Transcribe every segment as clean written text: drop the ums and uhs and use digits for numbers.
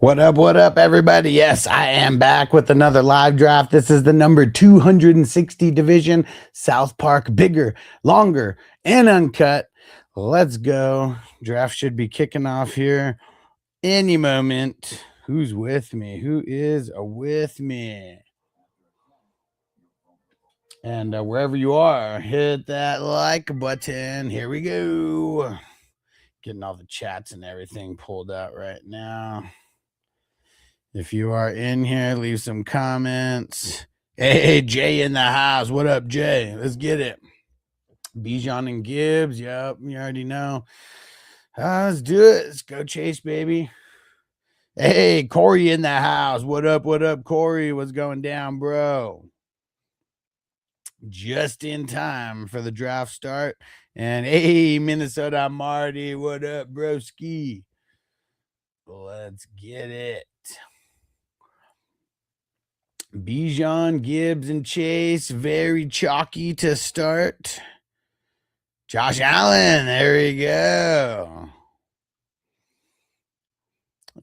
What up, everybody? Yes, I am back with another live draft. This is the number 260 division, South Park, bigger, longer, and uncut. Let's go. Draft should be kicking off here any moment. Who's with me? Who is with me? And wherever you are, hit that like button. Here we go. Getting all the chats and everything pulled out right now. If you are in here, leave some comments. Hey, Jay in the house. What up, Jay? Let's get it. Bijan and Gibbs. Yep, you already know. Let's do it. Let's go Chase, baby. Hey, Corey in the house. What up, Corey? What's going down, bro? Just in time for the draft start. And hey, Minnesota Marty. What up, broski? Let's get it. Bijan, Gibbs, and Chase, very chalky to start. Josh Allen, there we go.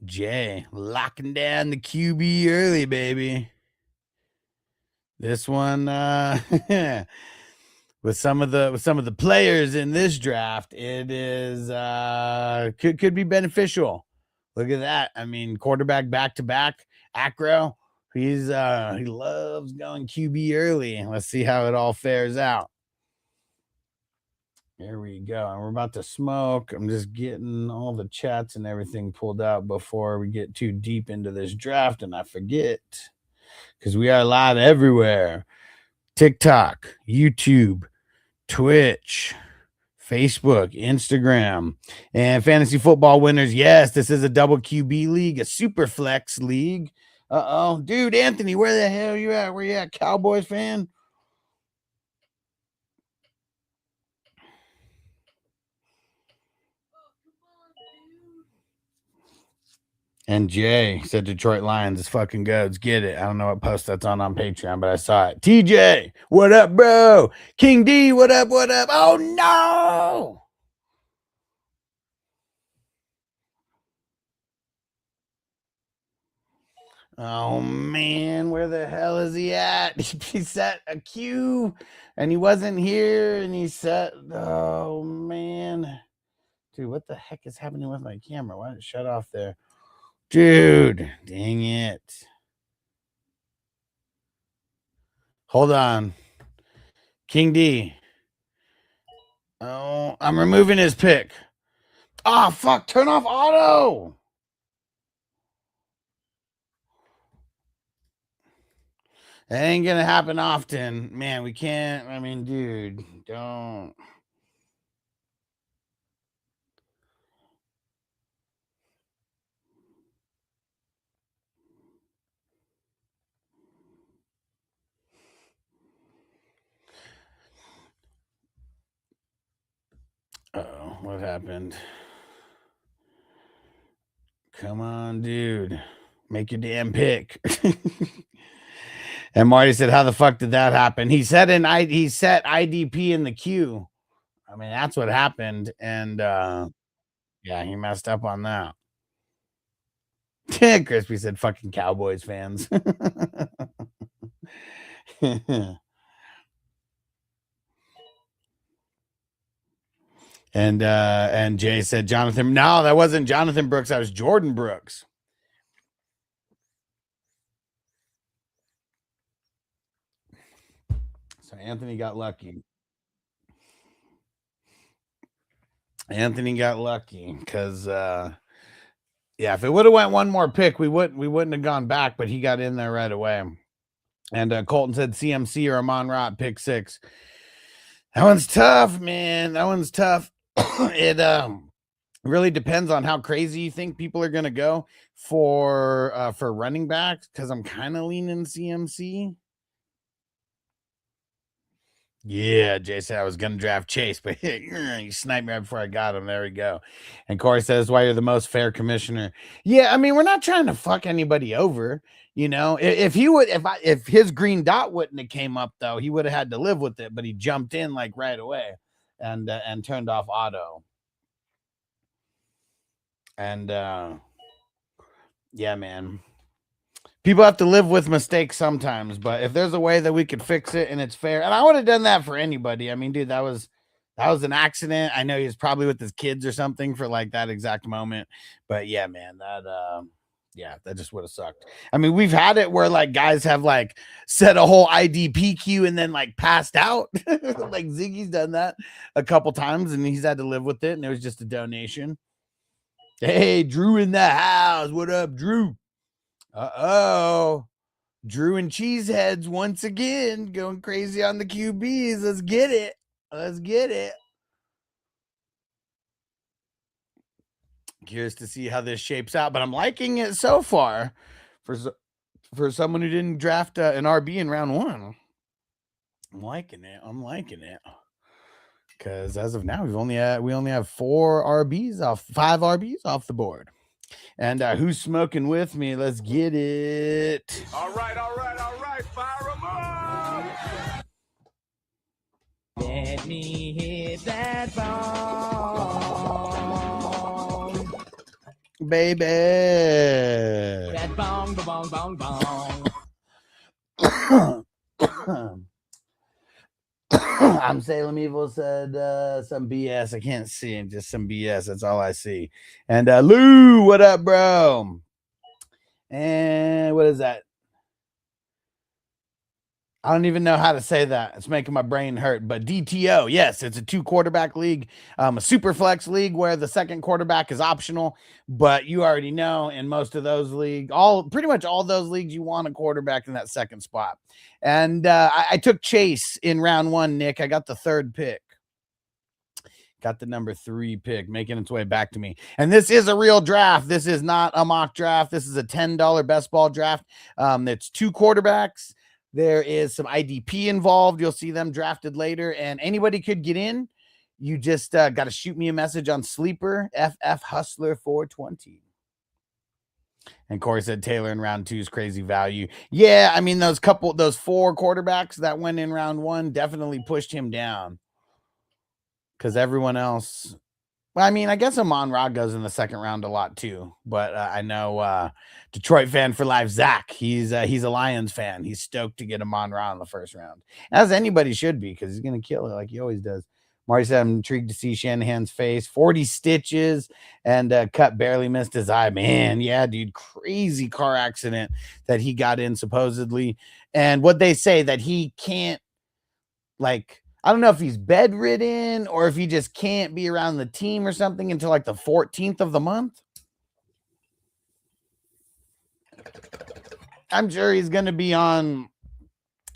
Jay, locking down the QB early, baby. This one, with some of the players in this draft, it is could be beneficial. Look at that. I mean, quarterback back to back, Acro. He loves going QB early. Let's see how it all fares out. Here we go. And we're about to smoke. I'm just getting all the chats and everything pulled out before we get too deep into this draft and I forget. Because we are live everywhere. TikTok, YouTube, Twitch, Facebook, Instagram, and fantasy football winners. Yes, this is a double QB league, a super flex league. Dude, Anthony, where the hell are you at? Where you at, Cowboys fan? And Jay said Detroit Lions is fucking goats. Get it. I don't know what post that's on Patreon, but I saw it. TJ, what up, bro? King D, what up, what up? Oh, no. Oh, man, where the hell is he at? He set a queue, and he wasn't here, and he set, oh, man. Dude, what the heck is happening with my camera? Why did it shut off there? Dude, dang it. Hold on. King D. Oh, I'm removing his pick. Oh, fuck. Turn off auto. That ain't going to happen often. Man, we can't. I mean, dude, don't. Uh-oh, what happened? Come on, dude. Make your damn pick. And Marty said, how the fuck did that happen? He set IDP in the queue. I mean, that's what happened. And yeah, he messed up on that. Crispy said, fucking Cowboys fans. And Jay said Jonathan. No, that wasn't Jonathan Brooks. That was Jordan Brooks. So Anthony got lucky. Anthony got lucky because yeah, if it would have went one more pick, we wouldn't have gone back, but he got in there right away. And Colton said CMC or Amon Ra pick 6. That one's tough, man. That one's tough. It really depends on how crazy you think people are gonna go for running backs, because I'm kind of leaning CMC. Yeah, Jay said I was going to draft Chase, but you sniped me right before I got him. There we go. And Corey says, why you're the most fair commissioner. Yeah, I mean, we're not trying to fuck anybody over. You know, if his green dot wouldn't have came up, though, he would have had to live with it. But he jumped in like right away and turned off auto. And Yeah, man. People have to live with mistakes sometimes, but if there's a way that we could fix it and it's fair, and I would have done that for anybody. I mean, dude, that was an accident. I know he was probably with his kids or something for like that exact moment. But yeah, man, yeah, that just would have sucked. I mean, we've had it where like guys have like set a whole IDP queue and then like passed out. Like Ziggy's done that a couple times and he's had to live with it, and it was just a donation. Hey, Drew in the house. What up, Drew? Uh-oh. Drew and Cheeseheads once again going crazy on the QBs. Let's get it. Let's get it. Curious to see how this shapes out, but I'm liking it so far for someone who didn't draft an RB in round one. I'm liking it. I'm liking it. Because as of now, we only have 5 RBs off the board. And who's smoking with me? Let's get it. All right. Fire them up. Let me hit that bong. Baby. That bong, bong, bong, bong. I'm Salem Evil said some BS. I can't see him, just some BS. That's all I see. And Lou, what up, bro? And what is that? I don't even know how to say that. It's making my brain hurt. But DTO, yes, it's a 2-quarterback league, a super flex league where the second quarterback is optional. But you already know in most of those leagues, pretty much all those leagues, you want a quarterback in that second spot. And I took Chase in round one, Nick. I got the 3rd pick. Got the number 3 pick, making its way back to me. And this is a real draft. This is not a mock draft. This is a $10 best ball draft. It's 2 quarterbacks. There is some IDP involved. You'll see them drafted later, and anybody could get in. You just got to shoot me a message on Sleeper, FF Hustler 420. And Corey said Taylor in round 2 is crazy value. Yeah, I mean, those 4 quarterbacks that went in round 1 definitely pushed him down. Because everyone else, well, I mean, I guess Amon-Ra goes in the second round a lot too. But I know Detroit fan for life, Zach. He's a Lions fan. He's stoked to get Amon-Ra in the first round, as anybody should be, because he's gonna kill it like he always does. Marty said, I'm intrigued to see Shanahan's face. 40 stitches and cut barely missed his eye. Man, yeah, dude, crazy car accident that he got in supposedly. And what they say that he can't, like, I don't know if he's bedridden or if he just can't be around the team or something until like the 14th of the month. I'm sure he's going to be on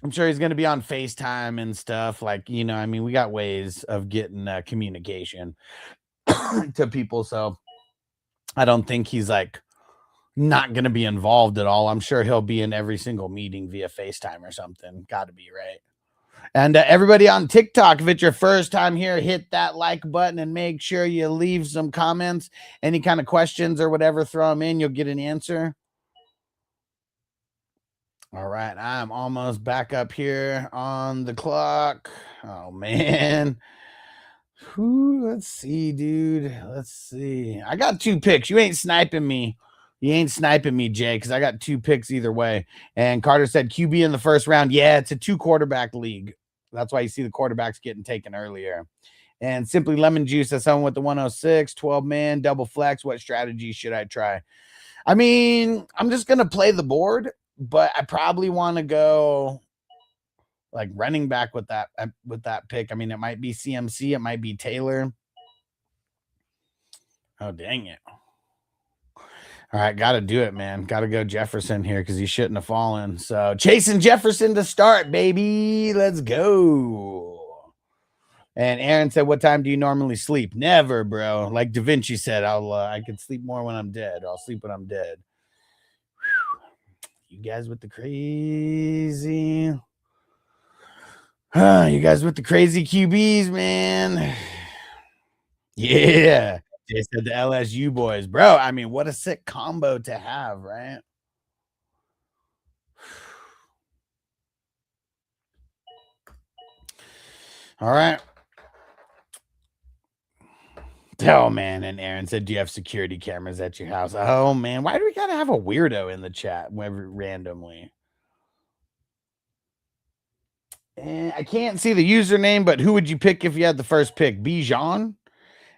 FaceTime and stuff. Like, you know, I mean, we got ways of getting communication to people. So I don't think he's like not going to be involved at all. I'm sure he'll be in every single meeting via FaceTime or something. Got to be, right? And everybody on TikTok, if it's your first time here, hit that like button and make sure you leave some comments. Any kind of questions or whatever, throw them in. You'll get an answer. All right. I'm almost back up here on the clock. Oh, man. Whew, let's see, dude. Let's see. I got 2 picks. You ain't sniping me. Jay, because I got 2 picks either way. And Carter said QB in the first round. Yeah, it's a 2-quarterback league. That's why you see the quarterbacks getting taken earlier. And Simply Lemon Juice as someone with the 106, 12-man, double flex. What strategy should I try? I mean, I'm just going to play the board, but I probably want to go like running back with that pick. I mean, it might be CMC. It might be Taylor. Oh, dang it. All right, got to do it, man. Got to go Jefferson here because he shouldn't have fallen. So chasing Jefferson to start, baby. Let's go. And Aaron said, what time do you normally sleep? Never, bro. Like Da Vinci said, I could sleep more when I'm dead. I'll sleep when I'm dead. Whew. You guys with the crazy. You guys with the crazy QBs, man. Yeah. They said the LSU boys. Bro, I mean, what a sick combo to have, right? All right. Oh man, and Aaron said, "Do you have security cameras at your house?" Oh man, why do we gotta have a weirdo in the chat randomly? And I can't see the username, but who would you pick if you had the first pick? Bijan?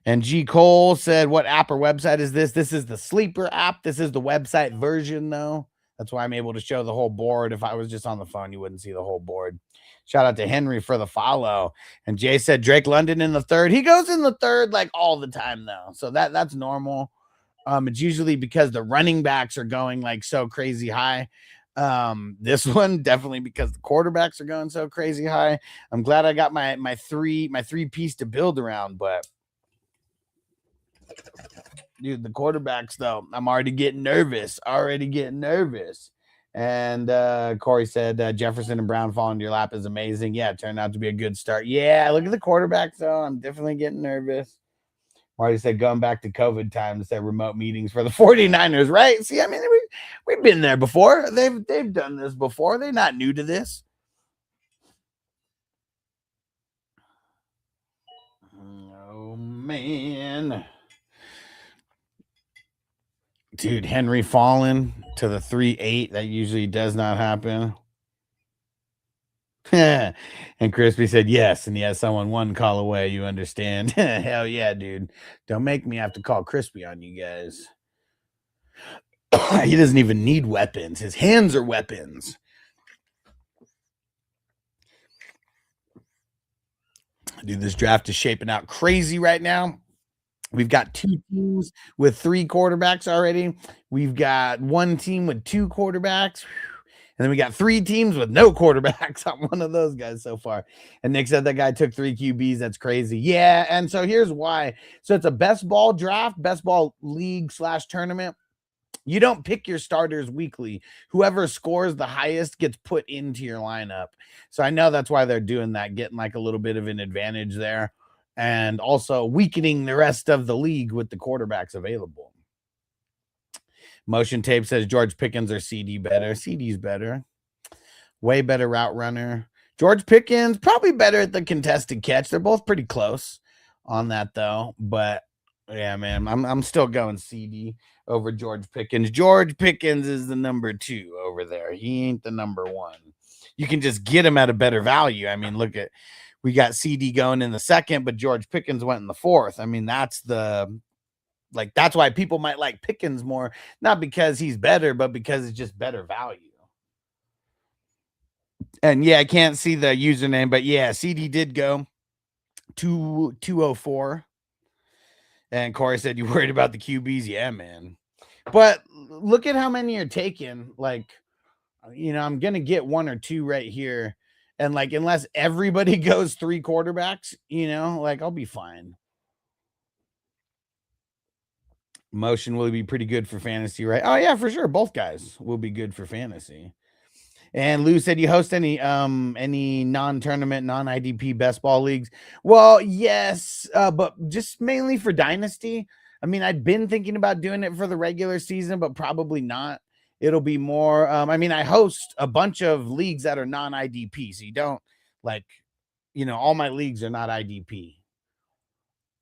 And G. Cole said, "What app or website is this?" This is the Sleeper app. This is the website version, though. That's why I'm able to show the whole board. If I was just on the phone, you wouldn't see the whole board. Shout out to Henry for the follow. And Jay said Drake London in the third. He goes in the third like all the time, though. So that's normal. It's usually because the running backs are going like so crazy high. This one definitely because the quarterbacks are going so crazy high. I'm glad I got my three piece to build around, but dude, the quarterbacks though, I'm already getting nervous. And Corey said Jefferson and Brown falling to your lap is amazing. Yeah, it turned out to be a good start. Yeah, look at the quarterbacks though. I'm definitely getting nervous. Marty said going back to COVID times, said remote meetings for the 49ers, right? See, I mean, we've been there before. They've done this before. They're not new to this. Oh man. Dude, Henry falling to the 3-8. That usually does not happen. And Crispy said yes, and he has someone one call away. You understand? Hell yeah, dude. Don't make me have to call Crispy on you guys. He doesn't even need weapons. His hands are weapons. Dude, this draft is shaping out crazy right now. We've got 2 teams with 3 quarterbacks already. We've got 1 team with 2 quarterbacks. And then we got 3 teams with no quarterbacks. I'm one of those guys so far. And Nick said that guy took 3 QBs. That's crazy. Yeah. And so here's why. So it's a best ball draft, best ball league / tournament. You don't pick your starters weekly. Whoever scores the highest gets put into your lineup. So I know that's why they're doing that, getting like a little bit of an advantage there. And also weakening the rest of the league with the quarterbacks available. Motion Tape says George Pickens or CD better. CD's better. Way better route runner. George Pickens, probably better at the contested catch. They're both pretty close on that, though. But yeah, man, I'm still going CD over George Pickens. George Pickens is the number 2 over there. He ain't the number 1. You can just get him at a better value. I mean, look at, we got CD going in the second, but George Pickens went in the 4th. I mean, that's why people might like Pickens more, not because he's better, but because it's just better value. And yeah, I can't see the username, but yeah, CD did go 204. And Corey said, "You worried about the QBs?" Yeah, man. But look at how many are taken. Like, I'm gonna get 1 or 2 right here. And like, unless everybody goes 3 quarterbacks, like I'll be fine. Motion will be pretty good for fantasy, right? Oh yeah, for sure. Both guys will be good for fantasy. And Lou said, you host any non-tournament, non-IDP best ball leagues? Well, yes, but just mainly for Dynasty. I mean, I'd been thinking about doing it for the regular season, but probably not. It'll be more. I host a bunch of leagues that are non-IDP, so you don't all my leagues are not IDP.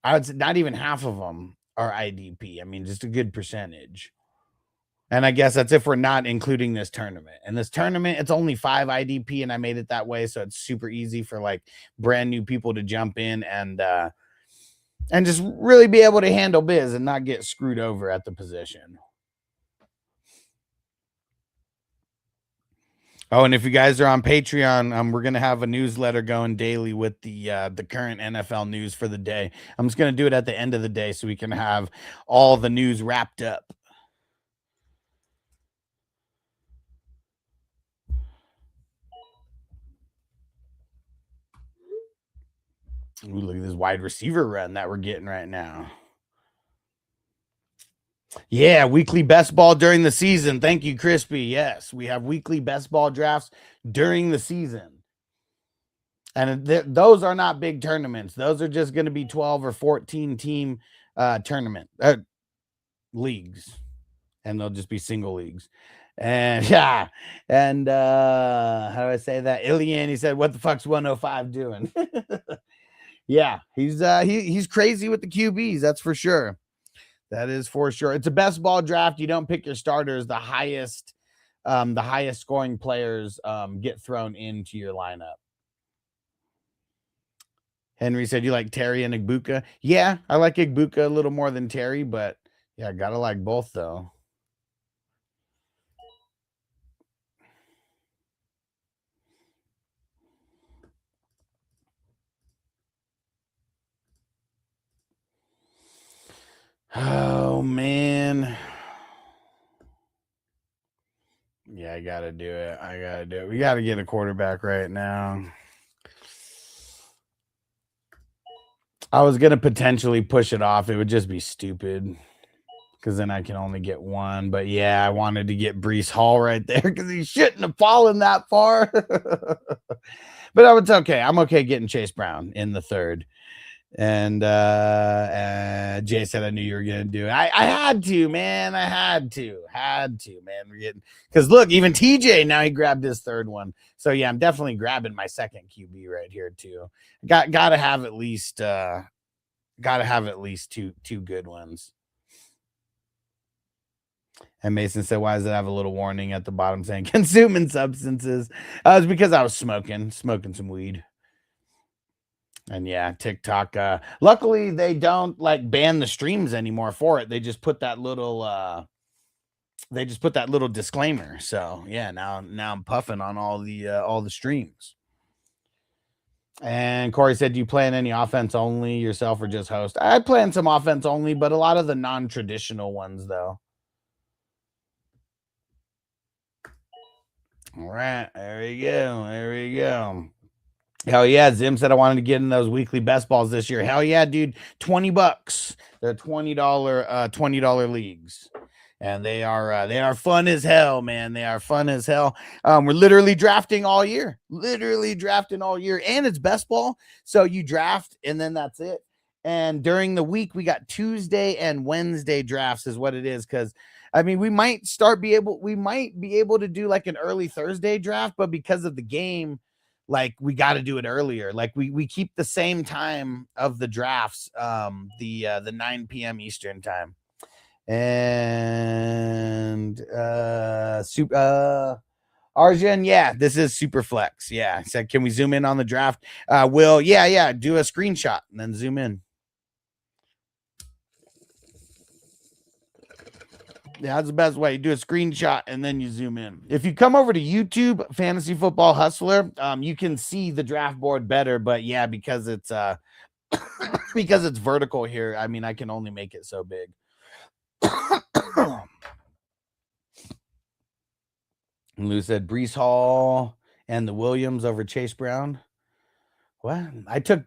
I would say not even half of them are IDP. I mean, just a good percentage. And I guess that's if we're not including this tournament. And this tournament, it's only 5 IDP, and I made it that way, so it's super easy for like brand new people to jump in and just really be able to handle biz and not get screwed over at the position. Oh, and if you guys are on Patreon, we're gonna have a newsletter going daily with the current NFL news for the day. I'm just gonna do it at the end of the day so we can have all the news wrapped up. Ooh, look at this wide receiver run that we're getting right now. Yeah, weekly best ball during the season. Thank you, Crispy. Yes, we have weekly best ball drafts during the season. And those are not big tournaments. Those are just going to be 12 or 14 team tournament leagues. And they'll just be single leagues. And yeah. And how do I say that? Ilian, he said, what the fuck's 105 doing? Yeah, he's crazy with the QBs. That's for sure. That is for sure. It's a best ball draft. You don't pick your starters. The highest scoring players get thrown into your lineup. Henry said you like Terry and Igbuka. Yeah, I like Igbuka a little more than Terry, but yeah, gotta like both though. Oh man. Yeah, I gotta do it. We gotta get a quarterback right now. I was gonna potentially push it off. It would just be stupid because then I can only get one. But yeah, I wanted to get Breece Hall right there because he shouldn't have fallen that far. But it's okay. I'm okay getting Chase Brown in the third. And Jay said I knew you were gonna do it. I had to, man. I had to, man. We're getting because look, even TJ now he grabbed his third one. So yeah, I'm definitely grabbing my second QB right here too. Gotta have at least two good ones. And Mason said, why does it have a little warning at the bottom saying consuming substances? It's because I was smoking some weed. And yeah, TikTok. Luckily, they don't like ban the streams anymore for it. They just put that little disclaimer. So yeah, now I'm puffing on all the streams. And Corey said, do you plan any offense only yourself or just host? I plan some offense only, but a lot of the non-traditional ones though. All right, there we go. Hell yeah, Zim said I wanted to get in those weekly best balls this year. Hell yeah, dude. $20. They're $20 leagues. And they are fun as hell, man. They are fun as hell. We're literally drafting all year. And it's best ball. So you draft and then that's it. And during the week, we got Tuesday and Wednesday drafts is what it is. Cause I mean, we might be able to do like an early Thursday draft, but because of the game, like we got to do it earlier. Like we keep the same time of the drafts, the 9 p.m. Eastern time. And Arjun, yeah, this is super flex. Yeah, I said, can we zoom in on the draft? Will, yeah, do a screenshot and then zoom in. Yeah, that's the best way. You do a screenshot and then you zoom in. If you come over to YouTube, Fantasy Football Hustler, you can see the draft board better. But yeah, because it's because it's vertical here, I mean, I can only make it so big. Lou said Breece Hall and the Williams over Chase Brown. What? I took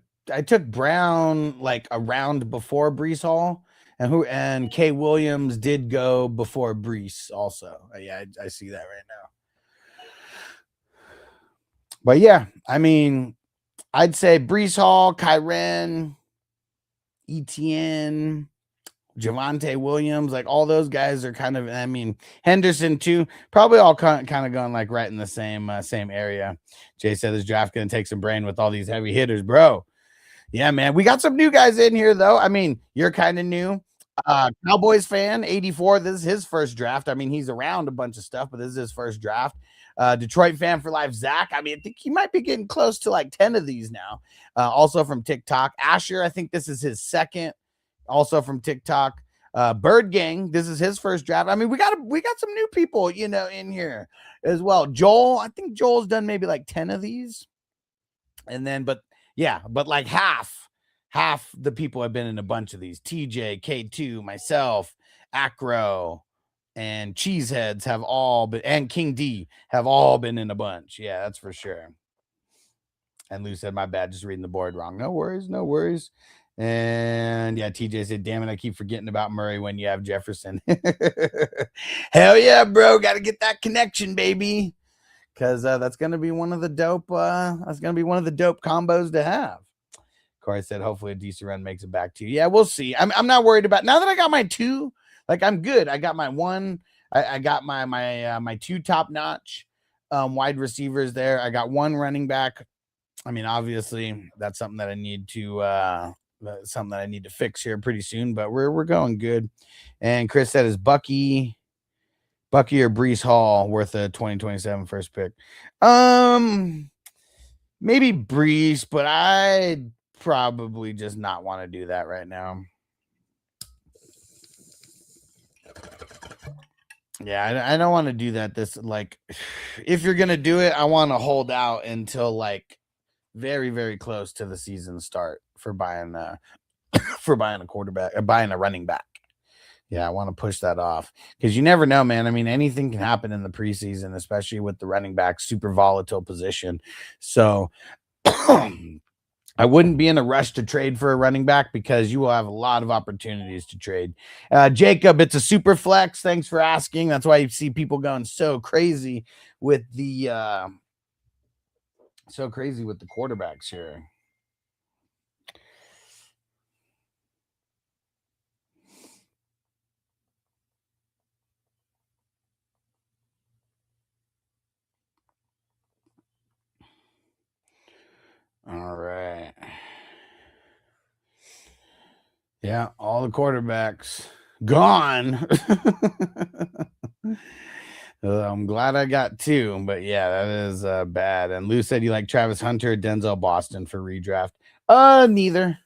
Brown like a round before Breece Hall. And K Williams did go before Breece also. Yeah, I see that right now. But yeah, I mean, I'd say Breece Hall, Kyren, Etienne, Javonte Williams, like all those guys are kind of, I mean, Henderson too, probably all kind of going like right in the same area. Jay said this draft going to take some brain with all these heavy hitters, bro. Yeah, man. We got some new guys in here though. I mean, you're kind of new. Cowboys fan 84. This is his first draft. I mean, he's around a bunch of stuff, but this is his first draft. Detroit fan for life, Zach. I mean, I think he might be getting close to like 10 of these now. Also from TikTok. Asher, I think this is his second. Also from TikTok. Bird Gang, this is his first draft. I mean, we got some new people, in here as well. Joel, I think Joel's done maybe like 10 of these. And then, but like half the people have been in a bunch of these. TJ, K2, myself, Acro, and Cheeseheads have all been, and King D have all been in a bunch. Yeah, that's for sure. And Lou said, my bad, just reading the board wrong. No worries. And yeah, TJ said, damn it, I keep forgetting about Murray when you have Jefferson. Hell yeah, bro. Got to get that connection, baby. Because that's going to be one of the dope combos to have. Corey said, hopefully a DC run makes it back to you. Yeah, we'll see. I'm not worried about, now that I got my two, like I'm good. I got my one. I got my two top notch wide receivers there. I got one running back. I mean, obviously, that's something that I need to fix here pretty soon. But we're going good. And Chris said, "Is Bucky or Brees Hall worth a 2027 first pick?" Maybe Brees, but I'd probably just not want to do that right now. Yeah, I don't want to do that. If you're gonna do it, I want to hold out until like very, very close to the season start for buying a quarterback, buying a running back. Yeah, I want to push that off because you never know, man. I mean, anything can happen in the preseason, especially with the running back, super volatile position. So I wouldn't be in a rush to trade for a running back because you will have a lot of opportunities to trade. Jacob, it's a super flex. Thanks for asking. That's why you see people going so crazy with the quarterbacks here. All right. Yeah, all the quarterbacks gone. I'm glad I got two, but yeah, that is bad. And Lou said you like Travis Hunter, Denzel Boston for redraft. Neither.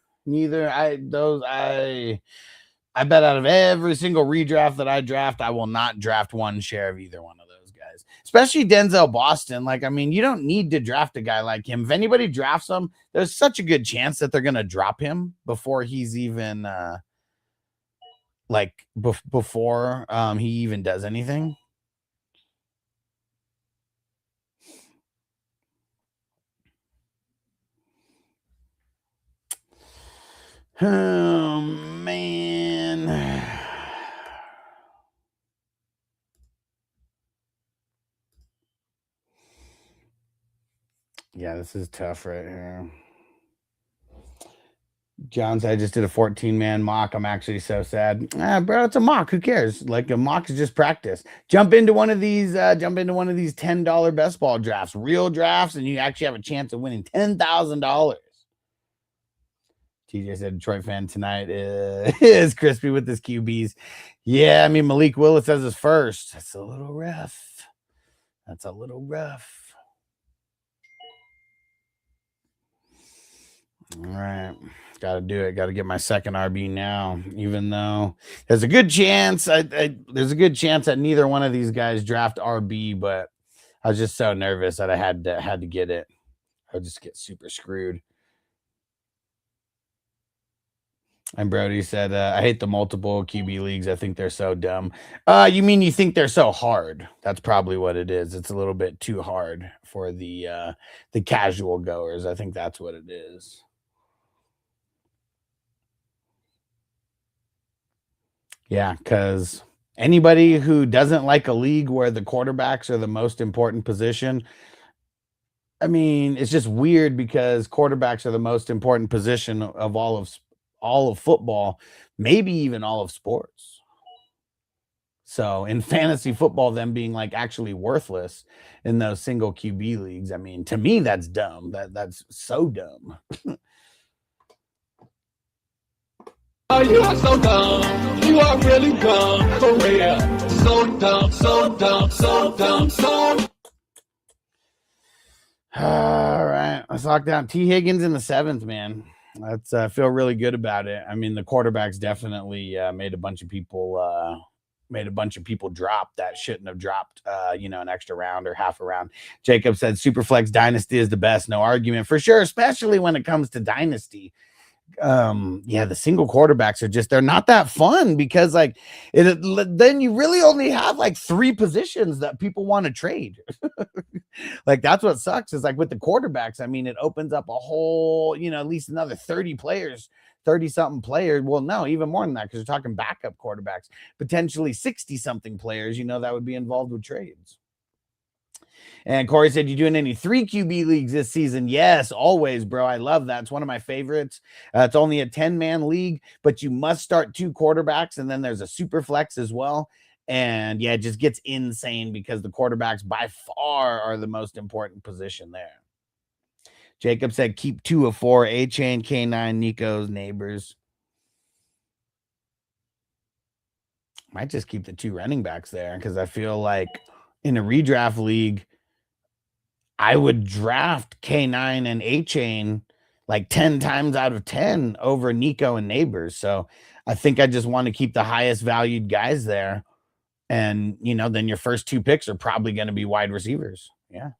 I bet out of every single redraft that I draft, I will not draft one share of either one of those guys. Especially Denzel Boston. Like, I mean, you don't need to draft a guy like him. If anybody drafts him, there's such a good chance that they're gonna drop him before he's even before he even does anything. Oh man. Yeah, this is tough right here. John said, I just did a 14-man mock. I'm actually so sad. Bro, it's a mock. Who cares? Like, a mock is just practice. Jump into one of these $10 best ball drafts, real drafts, and you actually have a chance of winning $10,000. TJ said Detroit fan tonight is crispy with his QBs. Yeah, I mean, Malik Willis as his first. That's a little rough. All right. Got to do it. Got to get my second RB now, even though there's a good chance. There's a good chance that neither one of these guys draft RB, but I was just so nervous that I had to get it. I would just get super screwed. And Brody said, I hate the multiple QB leagues. I think they're so dumb. You mean you think they're so hard? That's probably what it is. It's a little bit too hard for the casual goers. I think that's what it is. Yeah, because anybody who doesn't like a league where the quarterbacks are the most important position, I mean, it's just weird because quarterbacks are the most important position of all of football, maybe even all of sports. So in fantasy football, them being like actually worthless in those single QB leagues, I mean, to me, that's dumb. That's so dumb. Oh, you are so dumb. You are really dumb. For real. So dumb, so dumb, so dumb, so. All right. Let's lock down T. Higgins in the 7th, man. That's feel really good about it. I mean, the quarterbacks definitely made a bunch of people drop that shouldn't have dropped an extra round or half a round. Jacob said Superflex Dynasty is the best, no argument for sure, especially when it comes to Dynasty. The single quarterbacks are they're not that fun because then you really only have like 3 positions that people want to trade. Like, that's what sucks is like with the quarterbacks. I mean, it opens up a whole, at least another 30 players, 30 something players. Well, no, even more than that, because you're talking backup quarterbacks, potentially 60 something players, that would be involved with trades. And Corey said, you doing any 3 QB leagues this season? Yes, always, bro. I love that. It's one of my favorites. It's only a 10-man league, but you must start 2 quarterbacks, and then there's a super flex as well. And yeah, it just gets insane because the quarterbacks by far are the most important position there. Jacob said keep 2 of 4, A-Chain, K9, Nico's, Neighbors. Might just keep the 2 running backs there because I feel like in a redraft league, I would draft K9 and A-Chain like 10 times out of 10 over Nico and Neighbors. So I think I just want to keep the highest valued guys there. And, then your first 2 picks are probably going to be wide receivers. Yeah.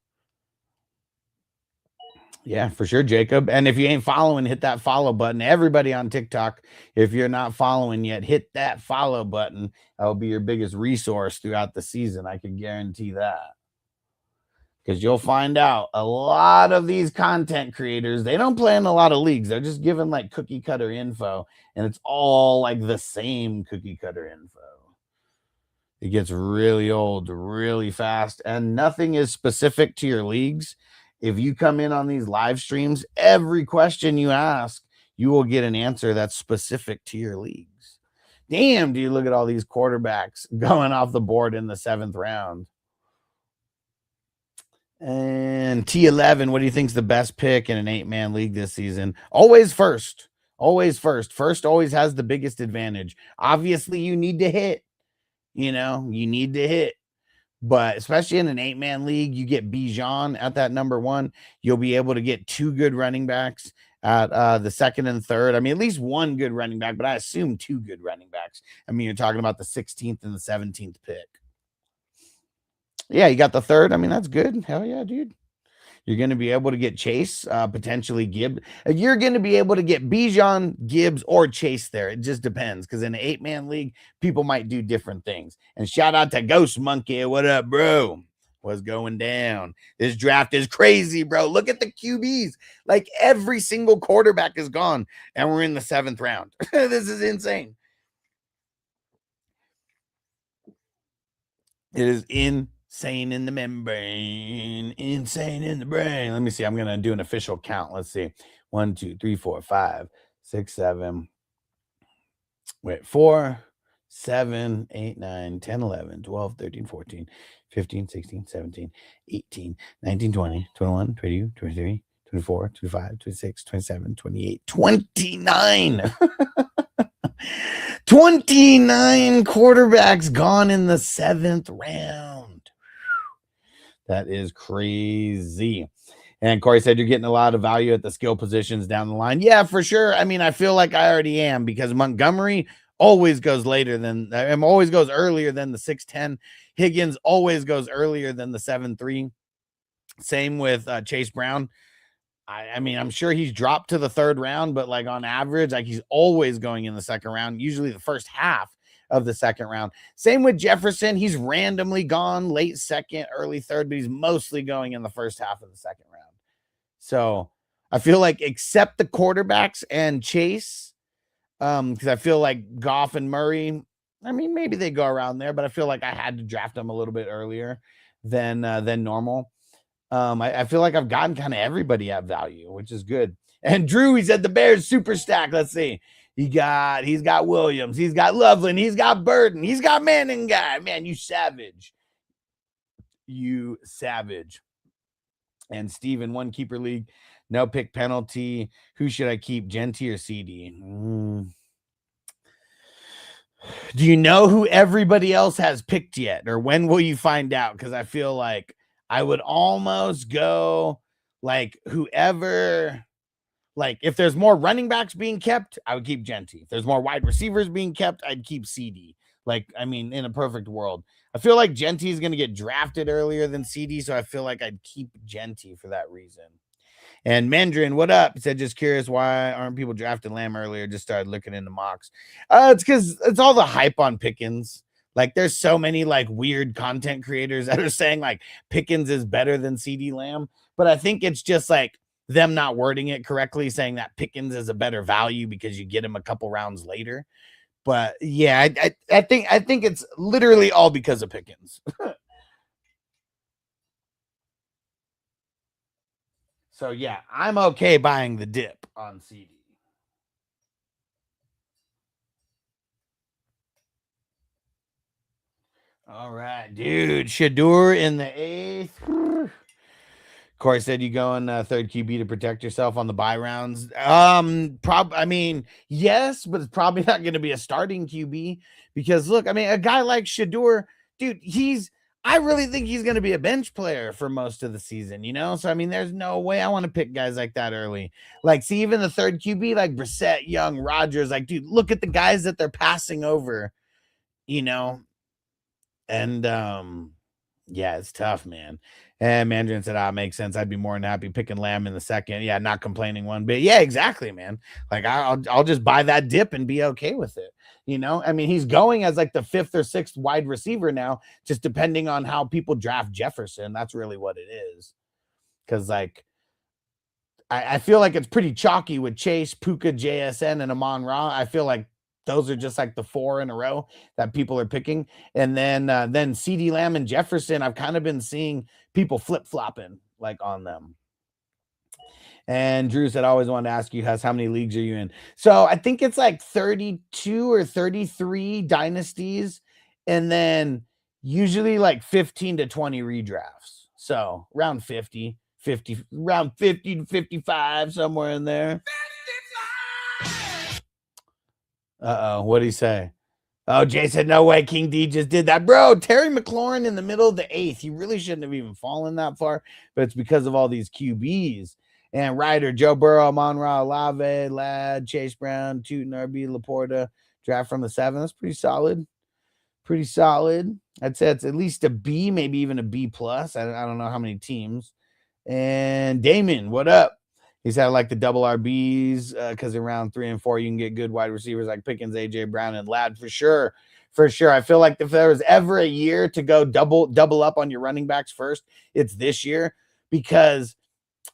Yeah, for sure, Jacob. And if you ain't following, hit that follow button. Everybody on TikTok, if you're not following yet, hit that follow button. That'll be your biggest resource throughout the season. I can guarantee that. Because you'll find out a lot of these content creators, they don't play in a lot of leagues. They're just giving like cookie cutter info, and it's all like the same cookie cutter info. It gets really old really fast, and nothing is specific to your leagues. If you come in on these live streams, every question you ask, you will get an answer that's specific to your leagues. Damn, do you look at all these quarterbacks going off the board in the 7th round? And T11, what do you think is the best pick in an 8-man league this season? Always first. Always first. First always has the biggest advantage. Obviously, you need to hit. You need to hit. But especially in an 8-man league, you get Bijan at that number 1. You'll be able to get 2 good running backs at the 2nd and 3rd. I mean, at least 1 good running back, but I assume 2 good running backs. I mean, you're talking about the 16th and the 17th pick. Yeah, you got the 3rd. I mean, that's good. Hell yeah, dude. You're going to be able to get Chase, potentially Gibbs. You're going to be able to get Bijan, Gibbs, or Chase there. It just depends, because in an 8-man league, people might do different things. And shout out to Ghost Monkey. What up, bro? What's going down? This draft is crazy, bro. Look at the QBs. Like every single quarterback is gone, and we're in the 7th round. This is insane. It is insane in the membrane, insane in the brain. Let me see. I'm going to do an official count. Let's see. 1, 2, 3, 4, 5, 6, 7. Wait, 4, 7, 8, 9, 10, 11, 12, 13, 14, 15, 16, 17, 18, 19, 20, 21, 22, 23, 24, 25, 26, 27, 28, 29. 29 quarterbacks gone in the 7th round. That is crazy. And Corey said you're getting a lot of value at the skill positions down the line. Yeah, for sure. I mean, I feel like I already am, because Montgomery always goes earlier than the 6'10". Higgins always goes earlier than the 7'3". Same with Chase Brown. I mean, I'm sure he's dropped to the 3rd round, but like on average, like he's always going in the 2nd round, usually the first half of the 2nd round. Same with Jefferson. He's randomly gone late 2nd, early 3rd, but he's mostly going in the first half of the 2nd round. So I feel like, except the quarterbacks and Chase, because I feel like Goff and Murray, I mean, maybe they go around there, but I feel like I had to draft them a little bit earlier than normal. I feel like I've gotten kind of everybody at value, which is good. And Drew, he said the Bears super stack. Let's see. He's got Williams. He's got Loveland. He's got Burden. He's got Manning guy. Man, you savage. You savage. And Steven, 1 keeper league. No pick penalty. Who should I keep? Genty or CD? Do you know who everybody else has picked yet? Or when will you find out? Because I feel like I would almost go like whoever, like if there's more running backs being kept, I would keep Genty. If there's more wide receivers being kept, I'd keep CD. Like, I mean, in a perfect world, I feel like Genty is going to get drafted earlier than CD. So I feel like I'd keep Genty for that reason. And Mandarin, what up? He said, just curious, why aren't people drafting Lamb earlier? Just started looking into mocks. It's because it's all the hype on Pickens. Like, there's so many like weird content creators that are saying like Pickens is better than CD Lamb, but I think it's just like them not wording it correctly, saying that Pickens is a better value because you get him a couple rounds later. But yeah, I think it's literally all because of Pickens. So yeah, I'm okay buying the dip on CD. All right, dude. Shadur in the 8th. Corey said you go in third QB to protect yourself on the bye rounds. I mean, yes, but it's probably not going to be a starting QB because look, I mean, a guy like Shador, dude, I really think he's going to be a bench player for most of the season, you know? So, I mean, there's no way I want to pick guys like that early. Like, see, even the third QB, like Brissett, Young, Rodgers, like, dude, look at the guys that they're passing over, you know? And, yeah, it's tough, man. And Mandarin said, makes sense. I'd be more than happy picking Lamb in the second. Yeah, not complaining one bit. Yeah, exactly, man. Like I'll just buy that dip and be okay with it. You know, I mean, he's going as like the 5th or 6th wide receiver now, just depending on how people draft Jefferson. That's really what it is. Because like I feel like it's pretty chalky with Chase, Puka, JSN, and Amon Ra. I feel like those are just like the 4 in a row that people are picking. And then CeeDee Lamb and Jefferson, I've kind of been seeing people flip-flopping like on them. And Drew said, I always wanted to ask you, how many leagues are you in? So I think it's like 32 or 33 dynasties, and then usually like 15 to 20 redrafts. So around 50 to 55, somewhere in there. What'd he say? Oh, Jay said, no way, King D just did that. Bro, Terry McLaurin in the middle of the 8th. He really shouldn't have even fallen that far, but it's because of all these QBs. And Ryder, Joe Burrow, Amon-Ra, Olave, Ladd, Chase Brown, Tootin, RB, Laporta, draft from the 7th. That's pretty solid. Pretty solid. I'd say it's at least a B, maybe even a B+. I don't know how many teams. And Damon, what up? He said, I like the double RBs because in round 3 and 4, you can get good wide receivers like Pickens, AJ Brown, and Ladd for sure. For sure. I feel like if there was ever a year to go double up on your running backs first, it's this year, because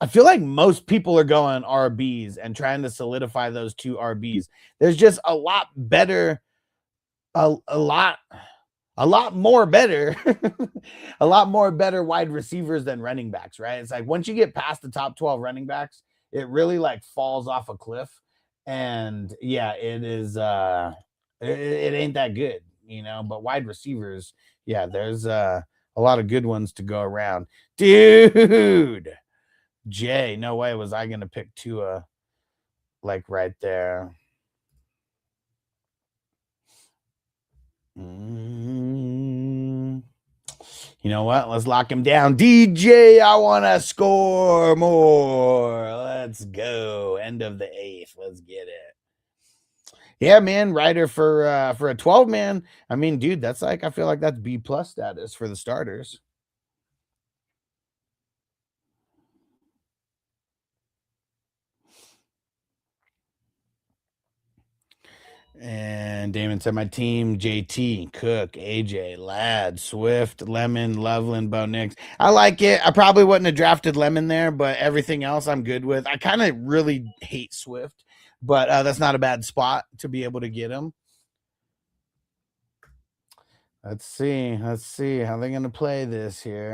I feel like most people are going RBs and trying to solidify those 2 RBs. There's just a lot better, a lot more better, a lot more better wide receivers than running backs, right? It's like once you get past the top 12 running backs, it really like falls off a cliff. And yeah, it is it ain't that good, you know, but wide receivers, yeah, there's a lot of good ones to go around. Dude, Jay, no way was I gonna pick Tua like right there. You know what? Let's lock him down. DJ, I want to score more. Let's go. End of the 8th. Let's get it. Yeah, man. Ryder for a 12 man. I mean, dude, that's like, I feel like that's B+ status for the starters. And Damon said, my team, JT, Cook, AJ, Ladd, Swift, Lemon, Loveland, Bo Nix. I like it. I probably wouldn't have drafted Lemon there, but everything else I'm good with. I kind of really hate Swift, but that's not a bad spot to be able to get him. Let's see how they're going to play this here.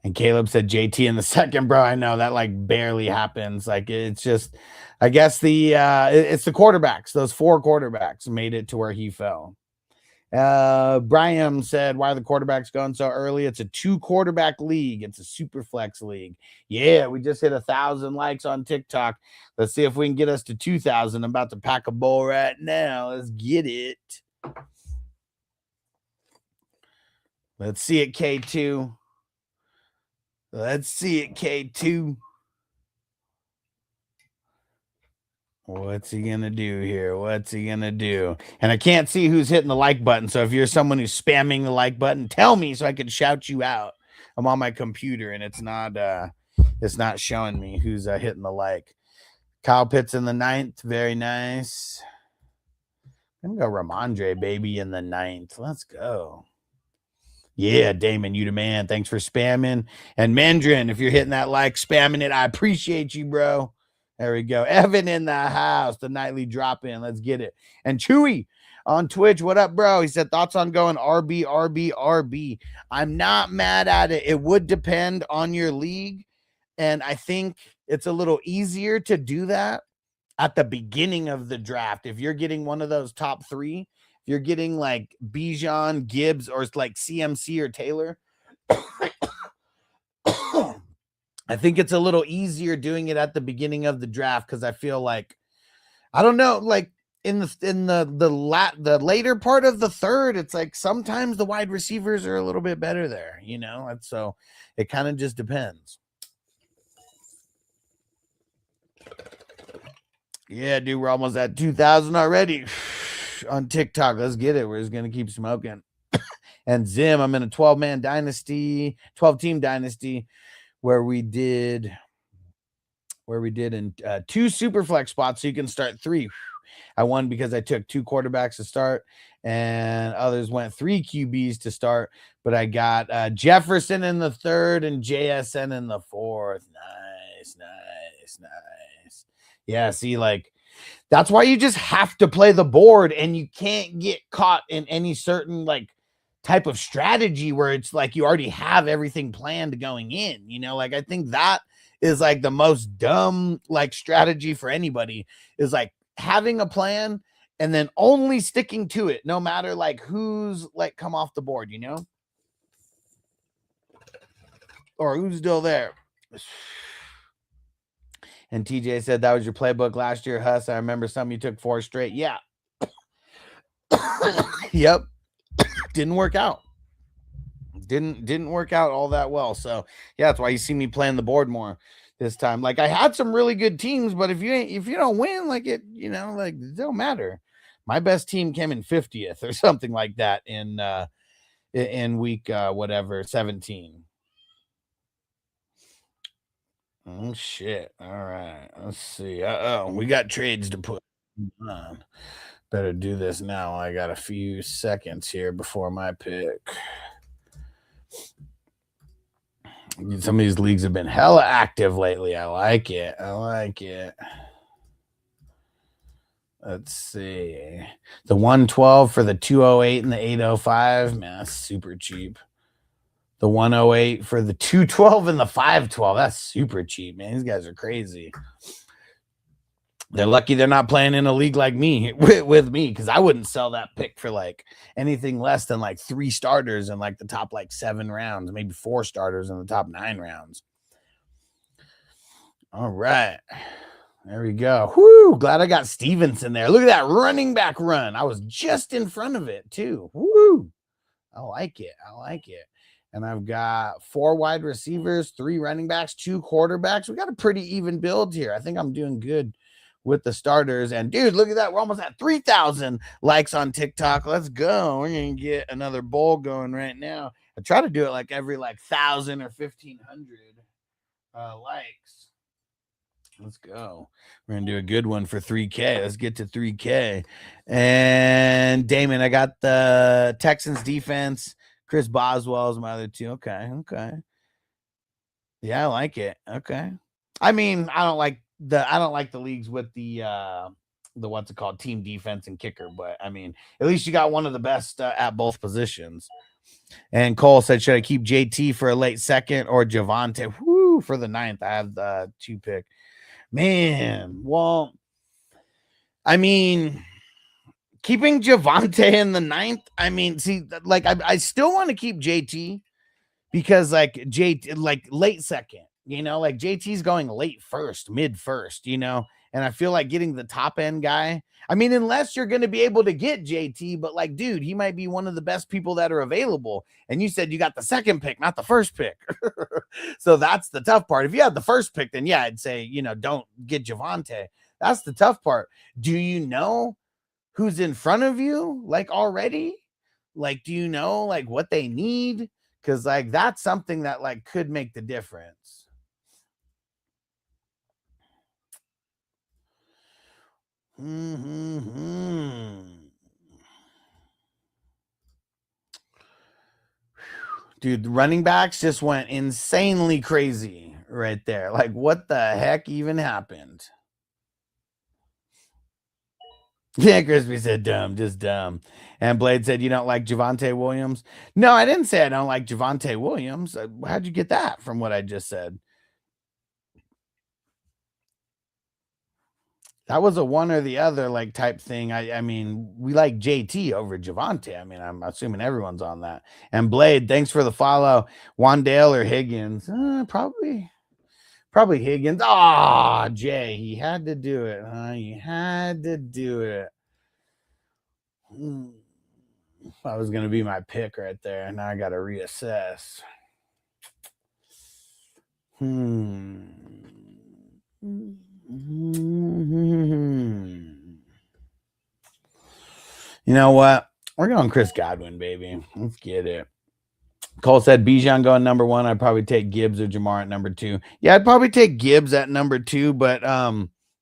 And Caleb said JT in the second, bro. I know that like barely happens. Like it's just, I guess it's the quarterbacks. Those 4 quarterbacks made it to where he fell. Brian said, why are the quarterbacks going so early? It's a 2 quarterback league. It's a super flex league. Yeah, we just hit 1,000 likes on TikTok. Let's see if we can get us to 2,000. I'm about to pack a bowl right now. Let's get it. Let's see it, K2. Let's see it, K2. What's he going to do here? And I can't see who's hitting the like button. So if you're someone who's spamming the like button, tell me so I can shout you out. I'm on my computer and it's not showing me who's hitting the like. Kyle Pitts in the 9th. Very nice. I'm going to go Ramondre, baby, in the 9th. Let's go. Yeah, Damon, you the man. Thanks for spamming. And Mandarin, if you're hitting that like, spamming it, I appreciate you, bro. There we go. Evan in the house, the nightly drop in. Let's get it. And Chewy on Twitch, what up, bro? He said, thoughts on going RB, RB, RB. I'm not mad at it. It would depend on your league. And I think it's a little easier to do that at the beginning of the draft. If you're getting one of those top 3 if you're getting like Bijan, Gibbs, or like CMC or Taylor, I think it's a little easier doing it at the beginning of the draft because I feel like, I don't know, like in the later part of the third, it's like sometimes the wide receivers are a little bit better there, you know, and so it kind of just depends. Yeah, dude, we're almost at 2,000 already on TikTok. Let's get it. We're just gonna keep smoking. And Zim, I'm in a 12-man dynasty, 12-team dynasty, where we did in 2 super flex spots, so you can start 3. I won because I took 2 quarterbacks to start, and others went 3 QBs to start. But I got Jefferson in the 3rd and JSN in the 4th. Nice. Yeah, see, like that's why you just have to play the board, and you can't get caught in any certain like type of strategy where it's like you already have everything planned going in, you know, like I think that is like the most dumb like strategy for anybody, is like having a plan and then only sticking to it no matter like who's like come off the board, you know, or who's still there. And TJ said that was your playbook last year, Huss. I remember some you took 4 straight. Yeah. Yep. Didn't work out. Didn't work out all that well. So yeah, that's why you see me playing the board more this time. Like I had some really good teams, but if you don't win, like it, you know, like it don't matter. My best team came in 50th or something like that in week whatever 17. Oh shit. All right. Let's see. We got trades to put on. Better do this now. I got a few seconds here before my pick. Some of these leagues have been hella active lately. I like it. Let's see. The 112 for the 208 and the 805. Man, that's super cheap. The 108 for the 212 and the 512. That's super cheap, man. These guys are crazy. They're lucky they're not playing in a league like me with me, because I wouldn't sell that pick for like anything less than like 3 starters in like the top like 7 rounds, maybe 4 starters in the top 9 rounds. All right. There we go. Whoo, glad I got Stevenson there. Look at that running back run. I was just in front of it too. Woo. I like it. And I've got 4 wide receivers, 3 running backs, 2 quarterbacks. We got a pretty even build here. I think I'm doing good with the starters. And dude, look at that. We're almost at 3,000 likes on TikTok. Let's go. We're going to get another bowl going right now. I try to do it like every like 1,000 or 1,500 likes. Let's go. We're going to do a good one for 3K. Let's get to 3K. And Damon, I got the Texans defense. Chris Boswell is my other 2. Okay. Yeah, I like it. Okay. I mean, I don't like the leagues with the what's it called, team defense and kicker, but I mean, at least you got one of the best at both positions. And Cole said, should I keep JT for a late second or Javonte? Whoo, for the 9th? I have the 2 pick. Man, well, I mean, keeping Javonte in the 9th, I mean, see, like I still want to keep JT because like JT, like late second, you know, like JT's going late first, mid first, you know, and I feel like getting the top end guy. I mean, unless you're going to be able to get JT, but like, dude, he might be one of the best people that are available. And you said you got the 2nd pick, not the 1st pick. So that's the tough part. If you had the 1st pick, then yeah, I'd say, you know, don't get Javonte. That's the tough part. Do you know who's in front of you like already? Like, do you know like what they need? Because like that's something that like could make the difference. Dude, the running backs just went insanely crazy right there. Like, what the heck even happened? Yeah, Crispy said dumb, just dumb. And Blade said, you don't like Javonte Williams? No, I didn't say I don't like Javonte Williams. How'd you get that from what I just said? That was a one or the other like type thing. I mean, we like JT over Javante. I mean, I'm assuming everyone's on that. And Blade, thanks for the follow. Wandale or Higgins? Probably Higgins. Ah, Jay, he had to do it. He had to do it. That was going to be my pick right there. Now I got to reassess. You know what? We're going Chris Godwin, baby. Let's get it. Cole said Bijan going number one. I'd probably take Gibbs or Jamar at number two. Yeah, I'd probably take Gibbs at number two, but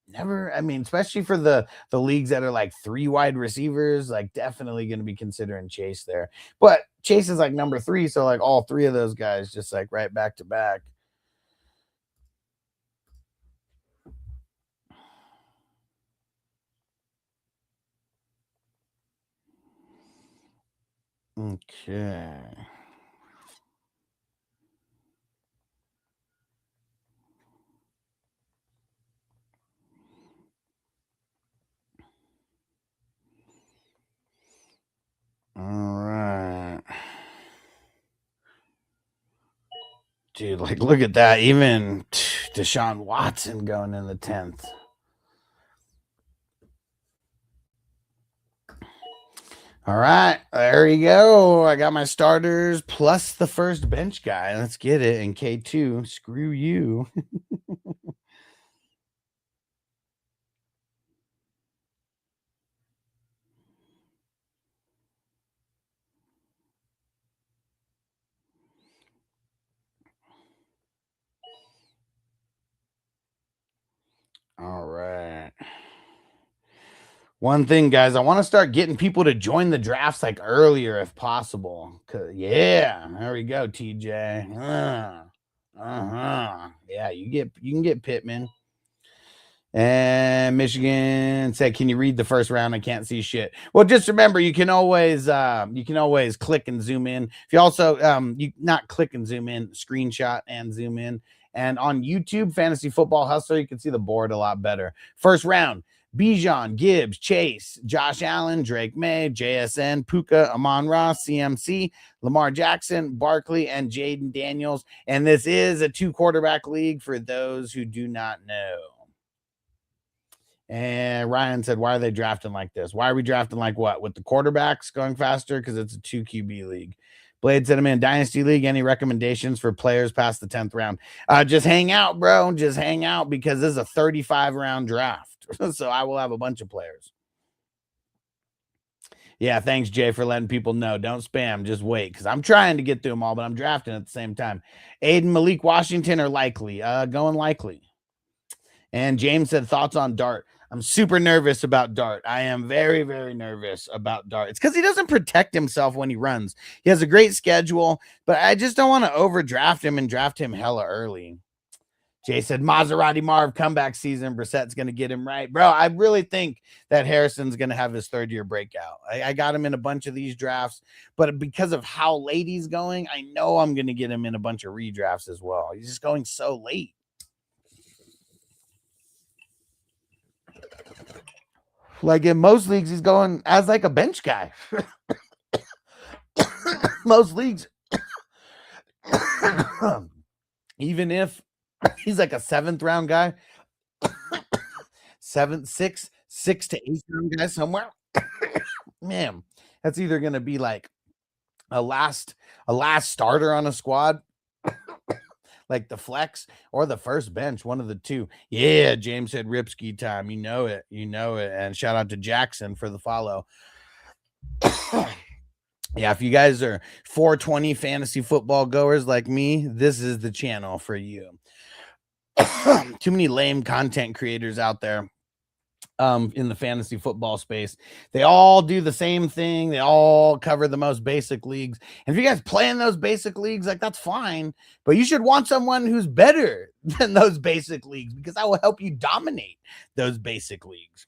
never. I mean, especially for the leagues that are like 3 wide receivers, like definitely going to be considering Chase there. But Chase is like number 3, so like all 3 of those guys just like right back to back. Okay. All right. Dude, like look at that. Even Deshaun Watson going in the 10th. All right, there you go. I got my starters plus the first bench guy. Let's get it. And K2, screw you. All right. One thing, guys, I want to start getting people to join the drafts like earlier if possible. Yeah, there we go, TJ. Yeah, you can get Pittman. And Michigan said, "Can you read the first round? I can't see shit." Well, just remember, you can always click and zoom in. If you also you not click and zoom in, screenshot and zoom in. And on YouTube, Fantasy Football Hustler, you can see the board a lot better. First round: Bijan, Gibbs, Chase, Josh Allen, Drake May, JSN, Puka, Amon Ross, CMC, Lamar Jackson, Barkley, and Jaden Daniels. And this is a 2-quarterback league for those who do not know. And Ryan said, why are they drafting like this? Why are we drafting like what? With the quarterbacks going faster? Because it's a 2 QB league. Blade said, I'm in Dynasty League. Any recommendations for players past the 10th round? Just hang out, bro. Just hang out because this is a 35-round draft. So I will have a bunch of players. Yeah, thanks, Jay, for letting people know. Don't spam. Just wait because I'm trying to get through them all, but I'm drafting at the same time. Aiden, Malik Washington are likely. Going likely. And James said, thoughts on Dart. I'm super nervous about Dart. I am very, very nervous about Dart. It's because he doesn't protect himself when he runs. He has a great schedule, but I just don't want to overdraft him and draft him hella early. Jay said, Maserati Marv comeback season. Brissett's going to get him right. Bro, I really think that Harrison's going to have his 3rd-year breakout. I got him in a bunch of these drafts, but because of how late he's going, I know I'm going to get him in a bunch of redrafts as well. He's just going so late. Like in most leagues, he's going as like a bench guy. Most leagues, even if he's like a 7th round guy, 6 to 8 round guy somewhere, man, that's either going to be like a last starter on a squad, like the flex or the first bench, one of the two. Yeah, James said Ripski time. You know it. And shout out to Jackson for the follow. Yeah, if you guys are 420 fantasy football goers like me, this is the channel for you. Too many lame content creators out there in the fantasy football space. They all do the same thing. They all cover the most basic leagues. And if you guys play in those basic leagues, like that's fine, but you should want someone who's better than those basic leagues because that will help you dominate those basic leagues.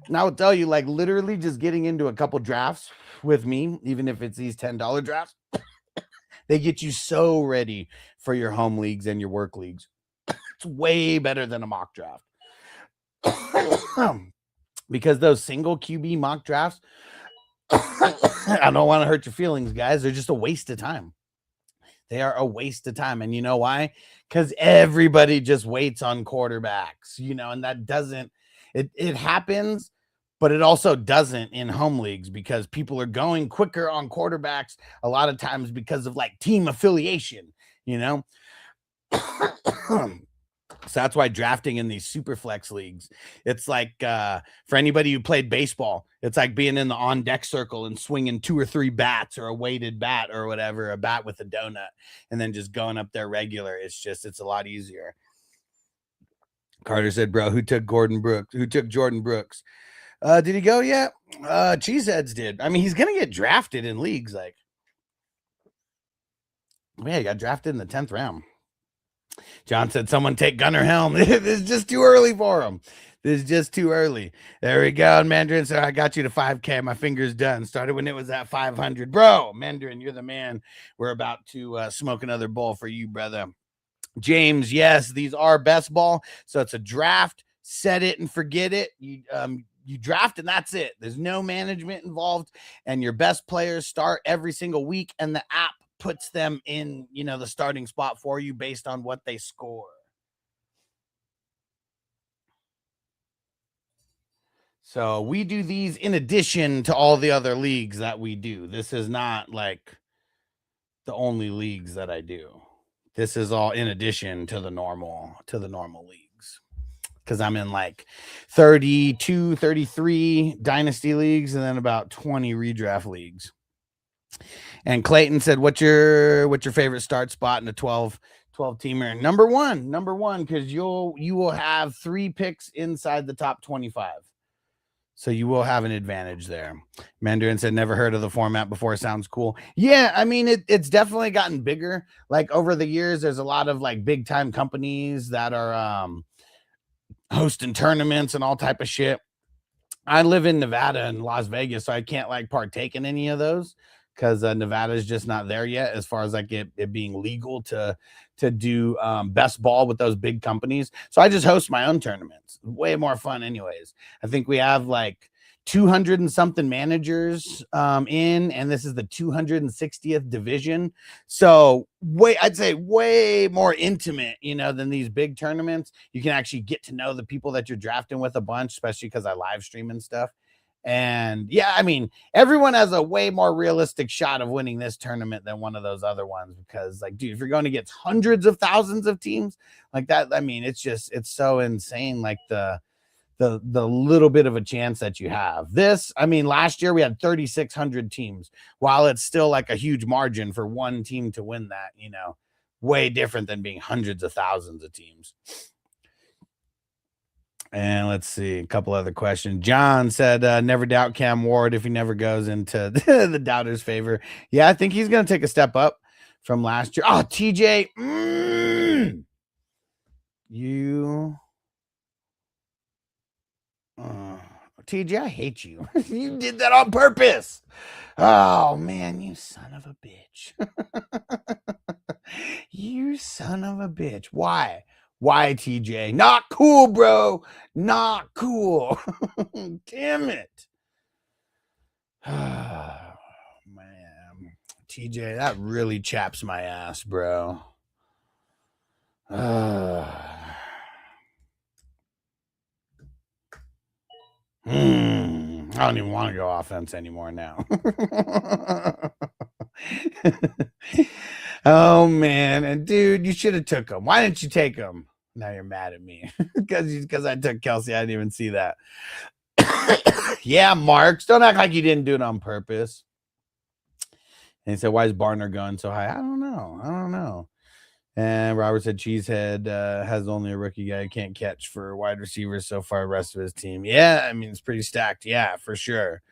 And I will tell you, like literally just getting into a couple drafts with me, even if it's these $10 drafts, they get you so ready for your home leagues and your work leagues. It's way better than a mock draft. Because those single QB mock drafts, I don't want to hurt your feelings, guys. They're just a waste of time. They are a waste of time. And you know why? Because everybody just waits on quarterbacks, and that doesn't, it happens, but it also doesn't in home leagues because people are going quicker on quarterbacks a lot of times because of like team affiliation, So that's why drafting in these super flex leagues, it's like for anybody who played baseball, it's like being in the on deck circle and swinging 2 or 3 bats or a weighted bat or whatever, a bat with a donut, and then just going up there regular. It's a lot easier. Carter said, bro, who took Jordan Brooks? Did he go yet? Cheeseheads did. I mean, he's going to get drafted in leagues. Like, yeah, he got drafted in the 10th round. John said, someone take Gunnar Helm. It's just too early for him. This is just too early. There we go. And Mandarin said, I got you to 5K. My finger's done. Started when it was at 500. Bro, Mandarin, you're the man. We're about to smoke another bowl for you, brother. James, yes, these are best ball. So it's a draft. Set it and forget it. You draft and that's it. There's no management involved. And your best players start every single week. And the app puts them in, the starting spot for you based on what they score. So we do these in addition to all the other leagues that we do. This is not like the only leagues that I do. This is all in addition to the normal leagues. Because I'm in like 32, 33 dynasty leagues and then about 20 redraft leagues. And Clayton said, what's your favorite start spot in a 12 teamer? Number one, because you will have 3 picks inside the top 25. So you will have an advantage there. Mandarin said, never heard of the format before. Sounds cool. Yeah, I mean, it's definitely gotten bigger. Like over the years, there's a lot of like big time companies that are hosting tournaments and all type of shit. I live in Nevada and Las Vegas, so I can't like partake in any of those because Nevada is just not there yet as far as like it being legal to do best ball with those big companies. So I just host my own tournaments. Way more fun anyways. I think we have like 200 and something managers and this is the 260th division. So I'd say way more intimate, than these big tournaments. You can actually get to know the people that you're drafting with a bunch, especially because I live stream and stuff. And yeah, I mean, everyone has a way more realistic shot of winning this tournament than one of those other ones because like, dude, if you're going to get hundreds of thousands of teams like that, I mean, it's so insane. Like the little bit of a chance that you have. This, I mean, last year we had 3,600 teams. While it's still like a huge margin for one team to win that, way different than being hundreds of thousands of teams. And let's see, a couple other questions. John said, never doubt Cam Ward if he never goes into the doubters' favor. Yeah, I think he's going to take a step up from last year. Oh, TJ, TJ, I hate you. You did that on purpose. Oh, man, you son of a bitch. You son of a bitch. Why? Why, TJ? Not cool, bro. Not cool. Damn it. Man. TJ, that really chaps my ass, bro. I don't even want to go offense anymore now. Oh, man. And, dude, you should have took him. Why didn't you take him? Now you're mad at me because I took Kelsey. I didn't even see that. Yeah, Marks. Don't act like you didn't do it on purpose. And he said, why is Barner going so high? I don't know. And Robert said Cheesehead has only a rookie guy who can't catch for wide receivers so far. The rest of his team. Yeah, I mean, it's pretty stacked. Yeah, for sure.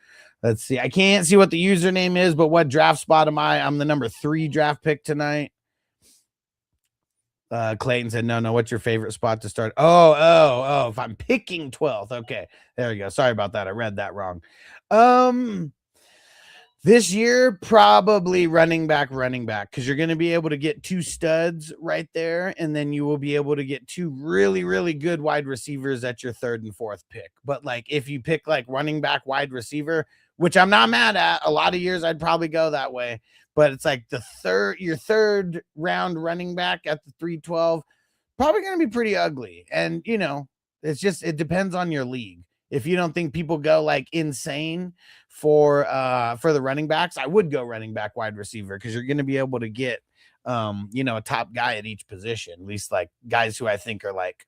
Let's see. I can't see what the username is, but what draft spot am I? I'm the number 3 draft pick tonight. Clayton said, no, what's your favorite spot to start? Oh, if I'm picking 12th. Okay, there we go. Sorry about that. I read that wrong. This year, probably running back, because you're going to be able to get 2 studs right there, and then you will be able to get 2 really, really good wide receivers at your 3rd and 4th pick. But like if you pick like running back, wide receiver, which I'm not mad at, a lot of years I'd probably go that way. But it's like your 3rd round running back at the 312, probably going to be pretty ugly. And it depends on your league. If you don't think people go like insane for the running backs, I would go running back, wide receiver, because you're going to be able to get a top guy at each position, at least like guys who I think are like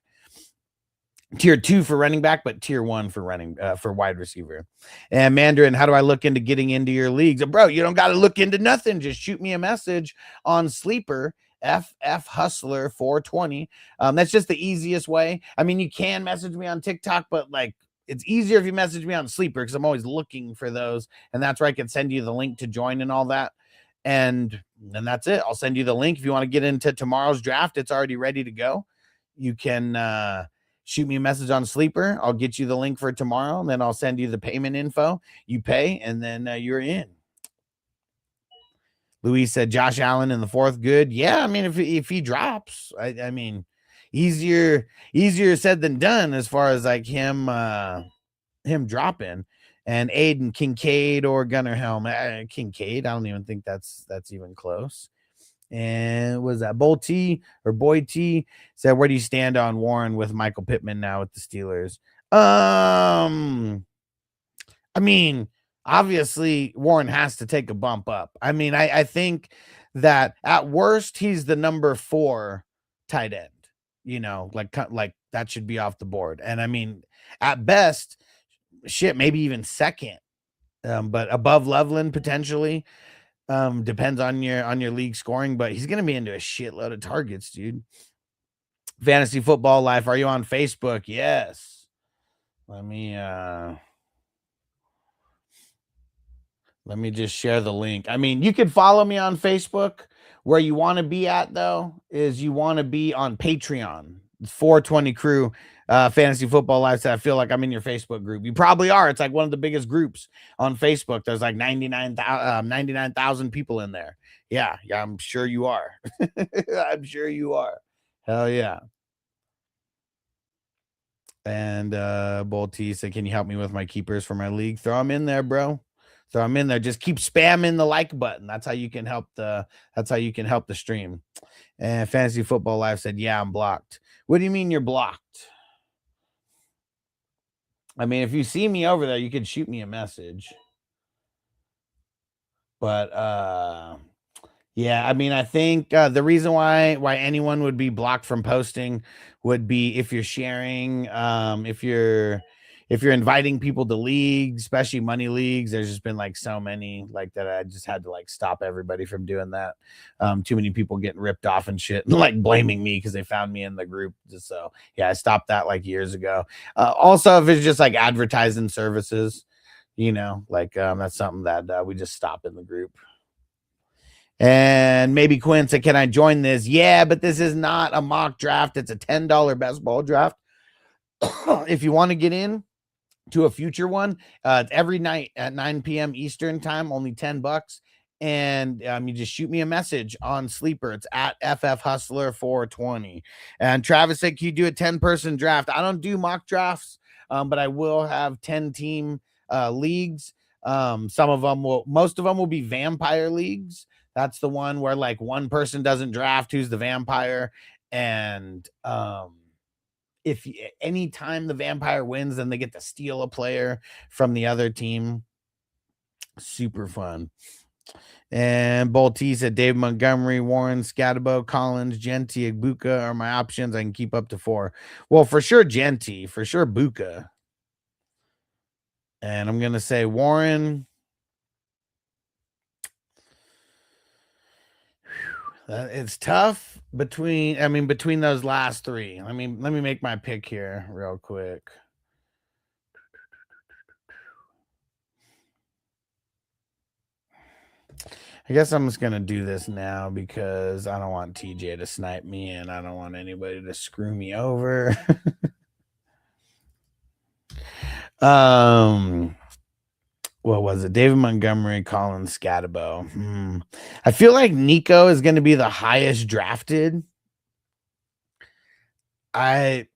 tier 2 for running back, but tier 1 for wide receiver. And Mandarin, how do I look into getting into your leagues? Bro, you don't got to look into nothing. Just shoot me a message on Sleeper, FF Hustler 420. That's just the easiest way. I mean, you can message me on TikTok, but like it's easier if you message me on Sleeper, because I'm always looking for those, and that's where I can send you the link to join and all that. And then that's it. I'll send you the link if you want to get into tomorrow's draft. It's already ready to go. You can shoot me a message on Sleeper. I'll get you the link for tomorrow, and then I'll send you the payment info. You pay, and then you're in. Louis said Josh Allen in the 4th, good. Yeah, I mean, if he drops, I mean, easier said than done as far as like him dropping. And Aiden Kincaid or Gunnar Helm. Kincaid, I don't even think that's even close. And was that Bull T or Boy T said, where do you stand on Warren with Michael Pittman now with the Steelers? I mean, obviously Warren has to take a bump up. I mean, I think that at worst he's the number 4 tight end, like that should be off the board. And I mean, at best, shit, maybe even 2nd, but above Loveland potentially. Depends on your league scoring, but he's gonna be into a shitload of targets, dude. Fantasy Football Life, are you on Facebook? Yes. Let me just share the link. I mean, you could follow me on Facebook. Where you want to be at, though, is you want to be on Patreon. 420 Crew, Fantasy Football Lifestyle. I feel like I'm in your Facebook group. You probably are. It's like one of the biggest groups on Facebook. There's like 99,000 people in there. Yeah, I'm sure you are. I'm sure you are. Hell yeah. And Bolt T said, can you help me with my keepers for my league? Throw them in there, bro. Throw them in there. Just keep spamming the like button. That's how you can help the stream. And Fantasy Football Live said, yeah, I'm blocked. What do you mean you're blocked? I mean, if you see me over there, you could shoot me a message. But yeah, I mean, I think the reason why anyone would be blocked from posting would be if you're sharing, if you're inviting people to leagues, especially money leagues. There's just been like so many like that. I just had to like stop everybody from doing that. Too many people getting ripped off and shit, and like blaming me because they found me in the group. So yeah, I stopped that like years ago. Also, if it's just like advertising services, that's something that we just stop in the group. And maybe Quinn said, can I join this? Yeah, but this is not a mock draft. It's a $10 best ball draft. If you want to get in to a future one, every night at 9 p.m. Eastern time, only $10. And you just shoot me a message on Sleeper. It's at FF Hustler 420. And Travis said, can you do a 10-person draft? I don't do mock drafts, but I will have 10-team leagues. Most of them will be vampire leagues. That's the one where like one person doesn't draft who's the vampire. And if anytime the vampire wins, then they get to steal a player from the other team. Super fun. And Bolt T said Dave Montgomery, Warren, Scatabo, Collins, Genti, Buka are my options. I can keep up to 4. Well, for sure, Genti, for sure, Buka. And I'm going to say Warren. It's tough between those last 3. Let me make my pick here real quick. I guess I'm just going to do this now because I don't want TJ to snipe me and I don't want anybody to screw me over. what was it? David Montgomery, Colin Scatabo. I feel like Nico is going to be the highest drafted. It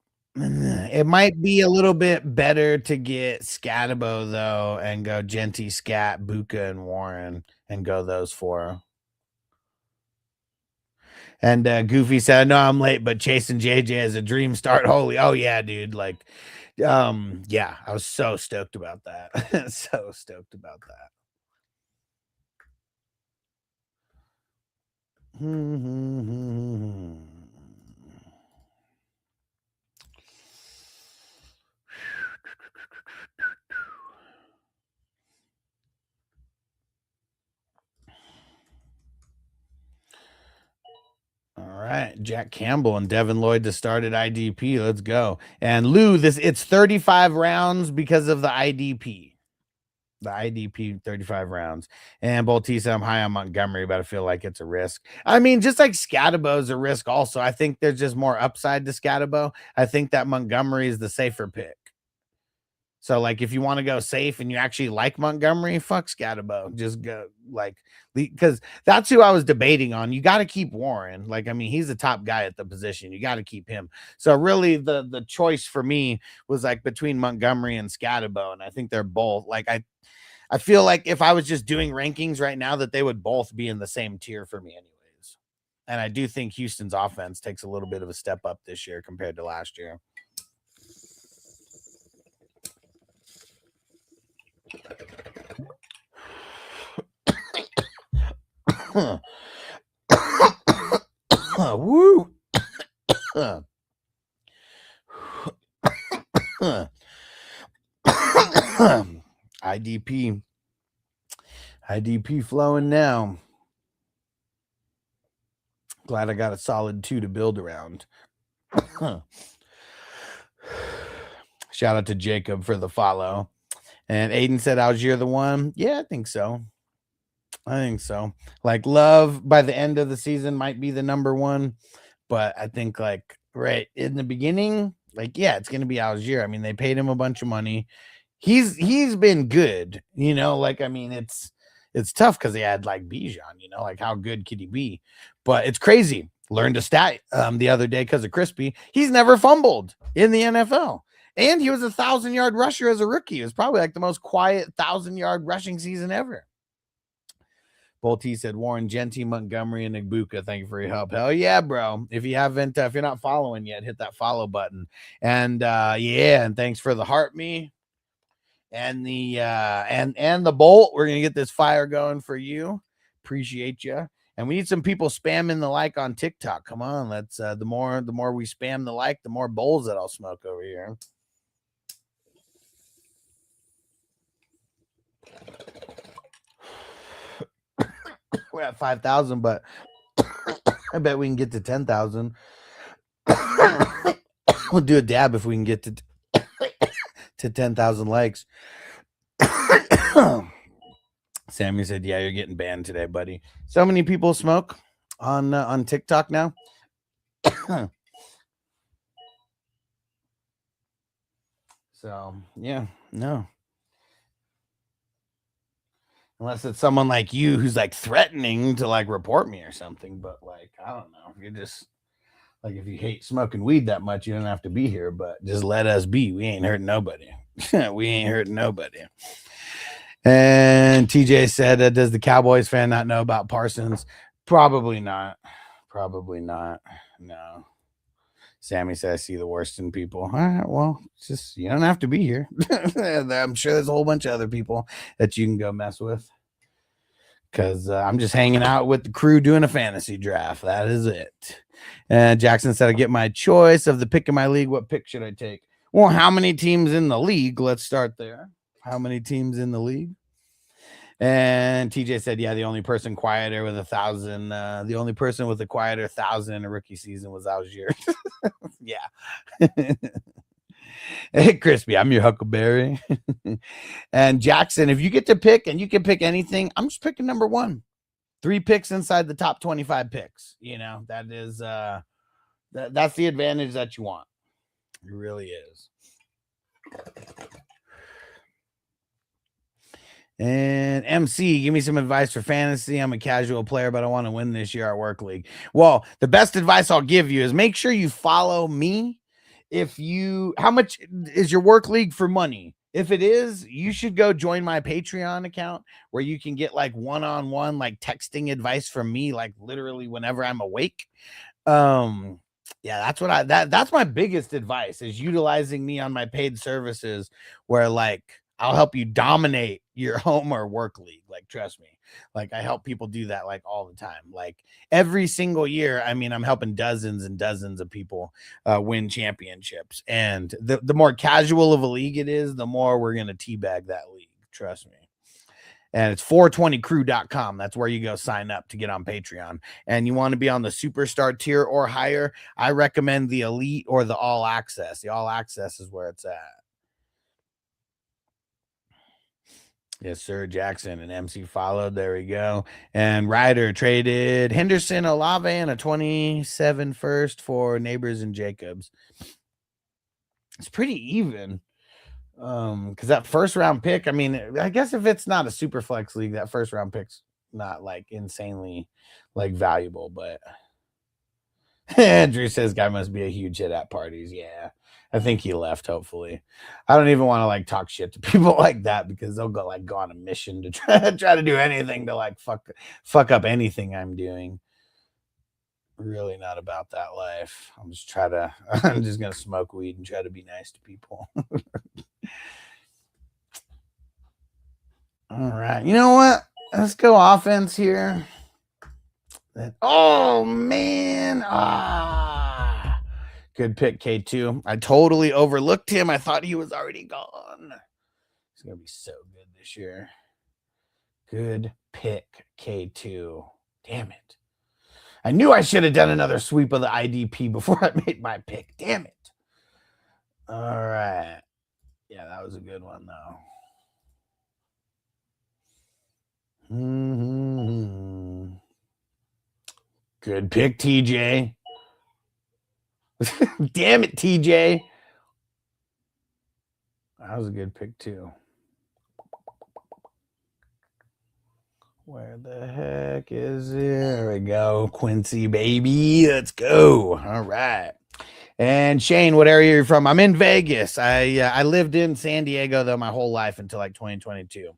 might be a little bit better to get Scatabo though, and go Genty, Scat, Buka, and Warren, and go those four. And Goofy said, "I know I'm late, but chasing JJ as a dream start. Holy, oh yeah, dude! Like, yeah, I was so stoked about that. So stoked about that." All right, Jack Campbell and Devin Lloyd to start at IDP. Let's go. And Lou, it's 35 rounds because of the IDP. The IDP 35 rounds. And Boltisa, I'm high on Montgomery, but I feel like it's a risk. I mean, just like Scatabo is a risk also. I think there's just more upside to Scatabo. I think that Montgomery is the safer pick. So, like, if you want to go safe and you actually like Montgomery, fuck Scatabo. Just go, like, because that's who I was debating on. You got to keep Warren. Like, I mean, he's the top guy at the position. You got to keep him. So, really, the choice for me was like between Montgomery and Scatabo, and I think they're both like I feel like if I was just doing rankings right now, that they would both be in the same tier for me, anyways. And I do think Houston's offense takes a little bit of a step up this year compared to last year. Woo. IDP flowing now. Glad I got a solid 2 to build around. Shout out to Jacob for the follow. And Aiden said Algier the one. Yeah, I think so. Like, Love by the end of the season might be the number one, but I think like right in the beginning, like, yeah, it's gonna be Algier. I mean, they paid him a bunch of money. He's been good, you know. Like, I mean, it's tough because he had like Bijan, you know, like how good could he be? But it's crazy. Learned a stat the other day because of Crispy. He's never fumbled in the NFL. And he was a 1,000-yard rusher as a rookie. It was probably like the most quiet 1,000-yard rushing season ever. Bolte said Warren, Genty, Montgomery, and Igbuka. Thank you for your help. Hell yeah, bro. If you haven't, if you're not following yet, hit that follow button. And yeah, and thanks for the heart me and the and the bolt. We're gonna get this fire going for you. Appreciate you. And we need some people spamming the like on TikTok. Come on, let's the more we spam the like, the more bowls that I'll smoke over here. We're at 5,000, but I bet we can get to 10,000. We'll do a dab if we can get to 10,000 likes. Sammy said, "Yeah, you're getting banned today, buddy." So many people smoke on TikTok now. So yeah, no. Unless it's someone like you who's like threatening to like report me or something. But like, I don't know. You're just like, if you hate smoking weed that much, you don't have to be here. But just let us be. We ain't hurting nobody. We ain't hurting nobody. And TJ said, does the Cowboys fan not know about Parsons? Probably not. Probably not. No. Sammy says, I see the worst in people. All right, well, just, you don't have to be here. I'm sure there's a whole bunch of other people that you can go mess with. Because I'm just hanging out with the crew doing a fantasy draft. That is it. And Jackson said, I get my choice of the pick in my league. What pick should I take? Well, how many teams in the league? Let's start there. How many teams in the league? And TJ said, yeah, the only person quieter with 1,000, the only person with a quieter 1,000 in a rookie season was Algier. Yeah. Hey, Crispy, I'm your Huckleberry. And Jackson, if you get to pick, and you can pick anything, I'm just picking number 1. 3 picks inside the top 25 picks. You know, that is that's the advantage that you want. It really is. And MC, give me some advice for fantasy. I'm a casual player, but I want to win this year at work league. Well, the best advice I'll give you is make sure you follow me. How much is your work league for money? If it is, you should go join my Patreon account where you can get like one-on-one, like texting advice from me, like literally whenever I'm awake. Yeah, that's my biggest advice is utilizing me on my paid services where like I'll help you dominate your home or work league. Like, trust me, like I help people do that like all the time. Like every single year, I mean, I'm helping dozens and dozens of people win championships. And the more casual of a league it is, the more we're going to teabag that league. Trust me. And it's 420crew.com. That's where you go sign up to get on Patreon. And you want to be on the superstar tier or higher, I recommend the elite or the all access. The all access is where it's at. Yes, sir. Jackson and MC followed. There we go. And Ryder traded Henderson, Olave, and a 27 first for Neighbors and Jacobs. It's pretty even. Because that first round pick, I mean, I guess if it's not a super flex league, that first round pick's not like insanely like valuable, but Drew says guy must be a huge hit at parties. Yeah. I think he left, hopefully. I don't even want to like talk shit to people like that because they'll go on a mission to try to do anything to like fuck up anything I'm doing. Really not about that life. I'm just gonna smoke weed and try to be nice to people. All right. You know what? Let's go offense here. Oh man. Good pick, K2. I totally overlooked him. I thought he was already gone. He's gonna be so good this year. Good pick, K2. Damn it. I knew I should have done another sweep of the IDP before I made my pick. Damn it. All right. Yeah, that was a good one, though. Mm-hmm. Good pick, TJ. Damn it, TJ. That was a good pick, too. Where the heck is it? There we go. Quincy, baby. Let's go. All right. And Shane, what area are you from? I'm in Vegas. I lived in San Diego, though, my whole life until like 2022.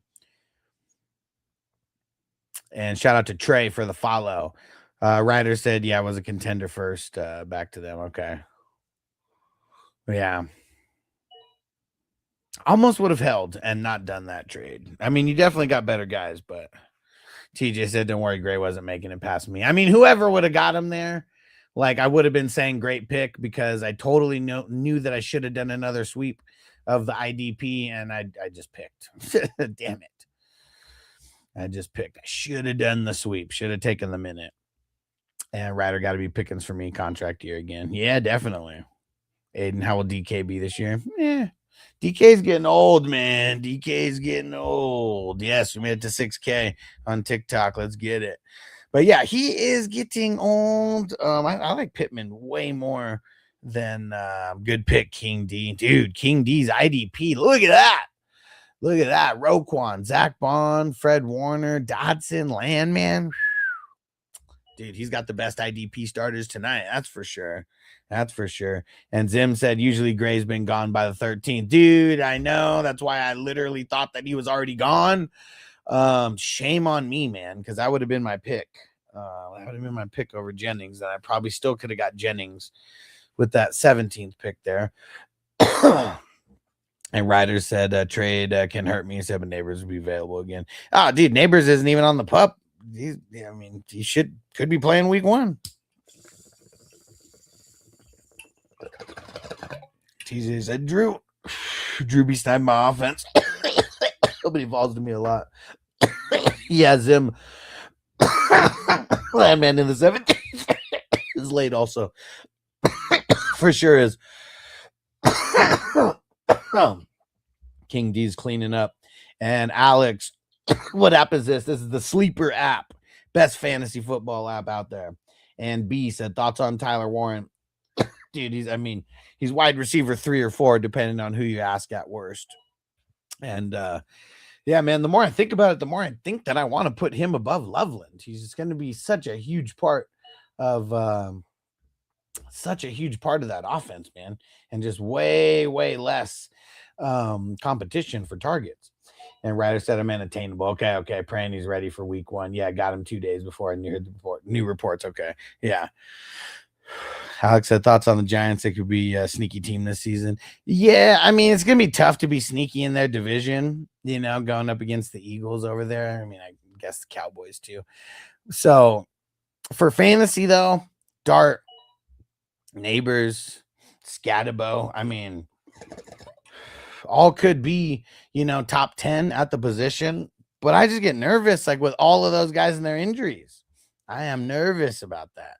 And shout out to Trey for the follow. Ryder said, yeah, I was a contender first. Back to them. Okay. Yeah. Almost would have held and not done that trade. I mean, you definitely got better guys, but TJ said, don't worry, Gray wasn't making it past me. I mean, whoever would have got him there, like I would have been saying great pick because I totally knew that I should have done another sweep of the IDP and I just picked. Damn it. I just picked. I should have done the sweep. Should have taken the minute. And Ryder got to be pickings for me contract year again. Yeah, definitely. Aiden, how will DK be this year? Yeah. DK's getting old, man. DK's getting old. Yes, we made it to 6K on TikTok. Let's get it. But yeah, he is getting old. I like Pittman way more than good pick King D. Dude, King D's IDP. Look at that. Look at that. Roquan, Zach Bond, Fred Warner, Dodson, Landman. Dude, he's got the best IDP starters tonight. That's for sure. That's for sure. And Zim said, usually Gray's been gone by the 13th. Dude, I know. That's why I literally thought that he was already gone. Shame on me, man, because that would have been my pick. That would have been my pick over Jennings. And I probably still could have got Jennings with that 17th pick there. And Ryder said trade can hurt me. 7 Neighbors will be available again. Oh, dude, Neighbors isn't even on the pup. He could be playing week 1. TJ said Drew be sniping my offense. Nobody falls to me a lot. Yeah, Zim. Landman in the 17th is late also. For sure is. King D's cleaning up. And Alex, what app is this? This is the Sleeper app. Best fantasy football app out there. And B said, thoughts on Tyler Warren? Dude, he's wide receiver 3 or 4, depending on who you ask at worst. And Yeah, man. The more I think about it, the more I think that I want to put him above Loveland. He's just going to be such a huge part of that offense, man, and just way less competition for targets. And Ryder said I'm unattainable. Okay. Praying he's ready for week 1. Yeah, got him 2 days before I heard the report. New reports. Okay, yeah. Alex said thoughts on the Giants. It could be a sneaky team this season. Yeah, I mean, it's going to be tough to be sneaky in their division, going up against the Eagles over there. I mean, I guess the Cowboys too. So for fantasy, though, Dart, Neighbors, Scatabo, I mean, all could be, top 10 at the position. But I just get nervous, like with all of those guys and their injuries. I am nervous about that.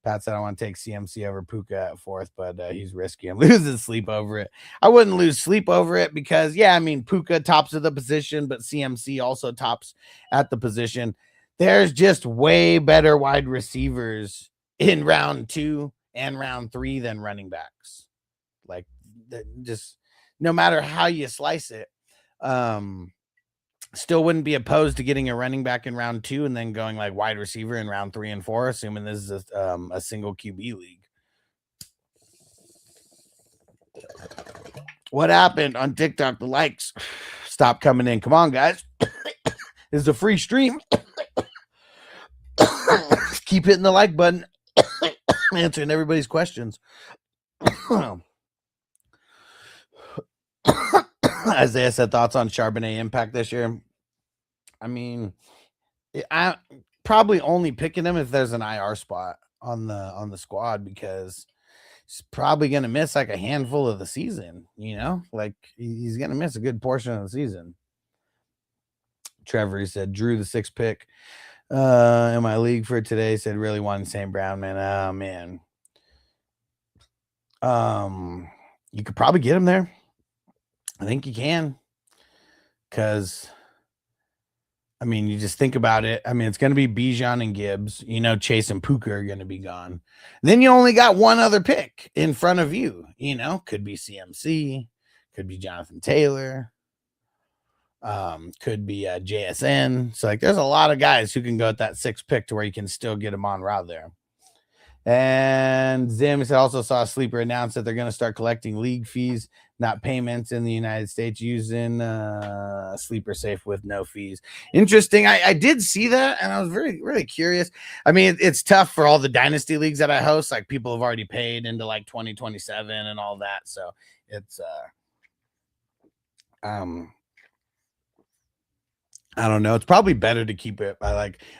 Pat said I want to take CMC over Puka at 4th, but he's risky. I'm losing sleep over it. I wouldn't lose sleep over it because, yeah, I mean, Puka tops of the position, but CMC also tops at the position. There's just way better wide receivers in round 2 and round 3 than running backs. Like, just no matter how you slice it, still wouldn't be opposed to getting a running back in round 2 and then going like wide receiver in round 3 and 4, assuming this is a single QB league. What happened on TikTok? The likes stop coming in. Come on, guys. This is a free stream. Keep hitting the like button. Answering everybody's questions. Isaiah said thoughts on Charbonnet impact this year. I mean, I probably only picking him if there's an IR spot on the squad because he's probably going to miss like a handful of the season, like he's going to miss a good portion of the season. Trevor, he said, Drew, the 6th pick in my league for today, said really wanted St. Brown, man. Oh, man. You could probably get him there. I think you can because, I mean, you just think about it. I mean, it's going to be Bijan and Gibbs. Chase and Puka are going to be gone. Then you only got one other pick in front of you. Could be CMC, could be Jonathan Taylor, could be JSN. So, like, there's a lot of guys who can go at that 6th pick to where you can still get them on route there. And Zim also saw a sleeper announce that they're going to start collecting league fees, not payments in the United States, using Sleeper Safe with no fees. Interesting. I did see that, and I was really curious. I mean, it's tough for all the dynasty leagues that I host. Like, people have already paid into like 2027 and all that. So it's I don't know. It's probably better to keep it.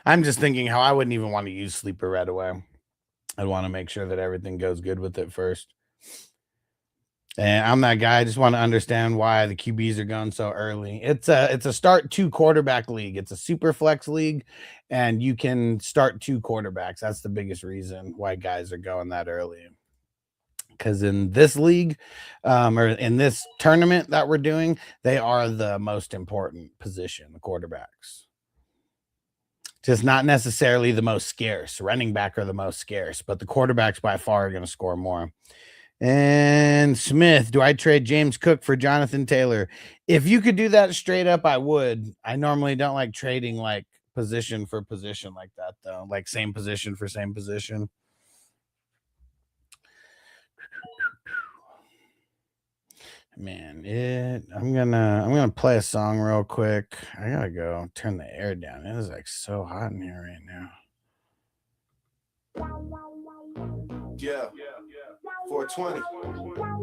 I'm just thinking how I wouldn't even want to use Sleeper right away. I'd want to make sure that everything goes good with it first. And I'm that guy. I just want to understand why the QBs are going so early. It's a start 2 quarterback league. It's a super flex league, and you can start 2 quarterbacks. That's the biggest reason why guys are going that early. Because in this league, or in this tournament that we're doing, they are the most important position, the quarterbacks. Just not necessarily the most scarce. Running back are the most scarce, but the quarterbacks by far are going to score more. And Smith, do I trade James Cook for Jonathan Taylor? If you could do that straight up, I would. I normally don't like trading like position for position like that, though. Like same position for same position. Man, I'm gonna play a song real quick. I gotta go turn the air down. It is like so hot in here right now. Yeah. 420.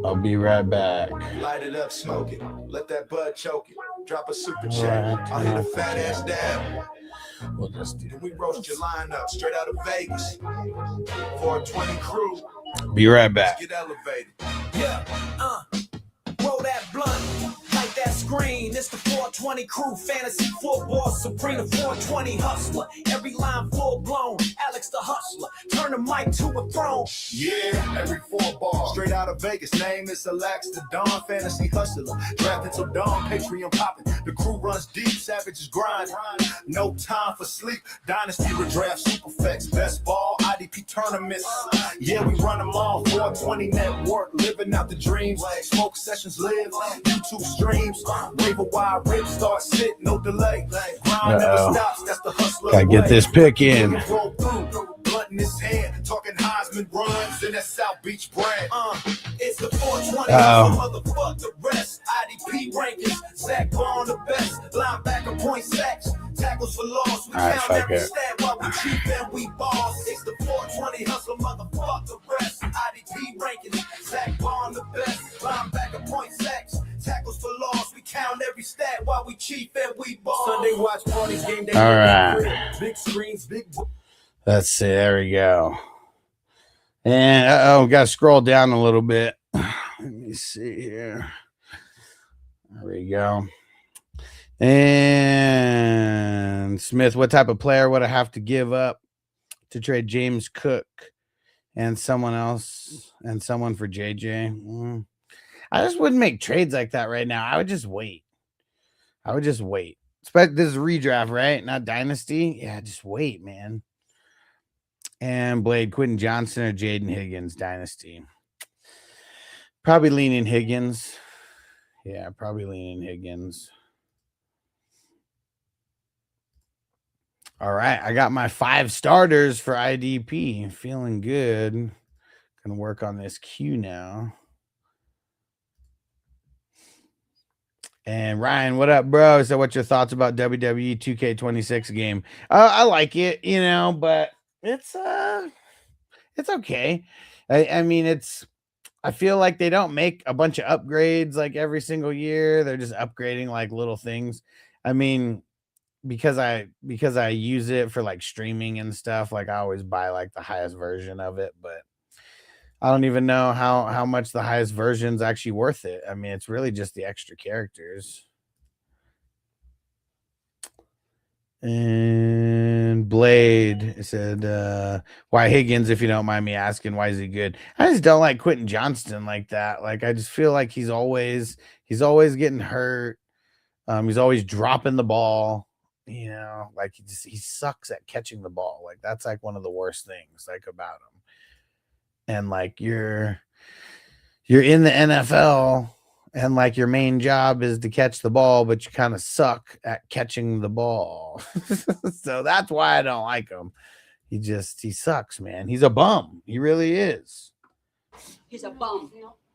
I'll be right back. Light it up, smoke it. Let that bud choke it. Drop a super chat. I'll hit a fat ass dab. We'll just do. Then we roast your lineup straight out of Vegas. 420 crew. Be right back. Let's get elevated. Yeah, roll that blunt, light that screen. It's the 420 crew, fantasy football supreme. The 420 hustler, every line full blown. Alex the hustler, turn the mic to a throne. Yeah, every 4 ball. Straight out of Vegas, name is Alex the Dawn, fantasy hustler. Drafted till dawn, Patreon popping. The crew runs deep, savages grind. No time for sleep. Dynasty redraft, Superflex, best ball, IDP tournaments. Yeah, we run them all. 420 network, living out the dreams. Smoke sessions live, YouTube streams. Wave a wide rib, start sit, no delay. Grind never stops, that's the hustler. Gotta get this pick in. Roll through, blunt in his hand, talking Heisman runs in that South Beach brand. It's the 420, motherfuck the rest. IDP rankings, Zach Bond the best. Linebacker point sacks, tackles for loss. We count every stat while we cheap and we boss. It's the 420 hustler, motherfuck the rest. IDP rankings, Zach Bond the best. Linebacker point sacks, tackles for loss. We count every stat while we cheap and we boss. Sunday watch parties, game day. All right. Big screens, big. Let's see. There we go. And got to scroll down a little bit. Let me see here. There we go. And Smith, what type of player would I have to give up to trade James Cook and someone else and someone for JJ? I just wouldn't make trades like that right now. I would just wait. This is redraft, right? Not dynasty. Yeah, just wait, man. And Blade, Quentin Johnson or Jaden Higgins, dynasty. Probably leaning Higgins. Yeah, probably leaning Higgins. All right, I got my 5 starters for IDP. Feeling good. Gonna work on this queue now. And Ryan, what up, bro? So what's your thoughts about WWE 2K26 game? I like it, but it's okay. I mean, I feel like they don't make a bunch of upgrades like every single year. They're just upgrading like little things. I mean, because I use it for like streaming and stuff, like I always buy like the highest version of it, but I don't even know how much the highest version's actually worth it. I mean, it's really just the extra characters. And Blade said, why Higgins, if you don't mind me asking, why is he good? I just don't like Quentin Johnston like that. Like, I just feel like he's always getting hurt. He's always dropping the ball, like he sucks at catching the ball. Like, that's like one of the worst things like about him. And like you're in the NFL and like your main job is to catch the ball, but you kind of suck at catching the ball. So that's why I don't like him. He sucks, man. He's a bum. He really is. He's a bum.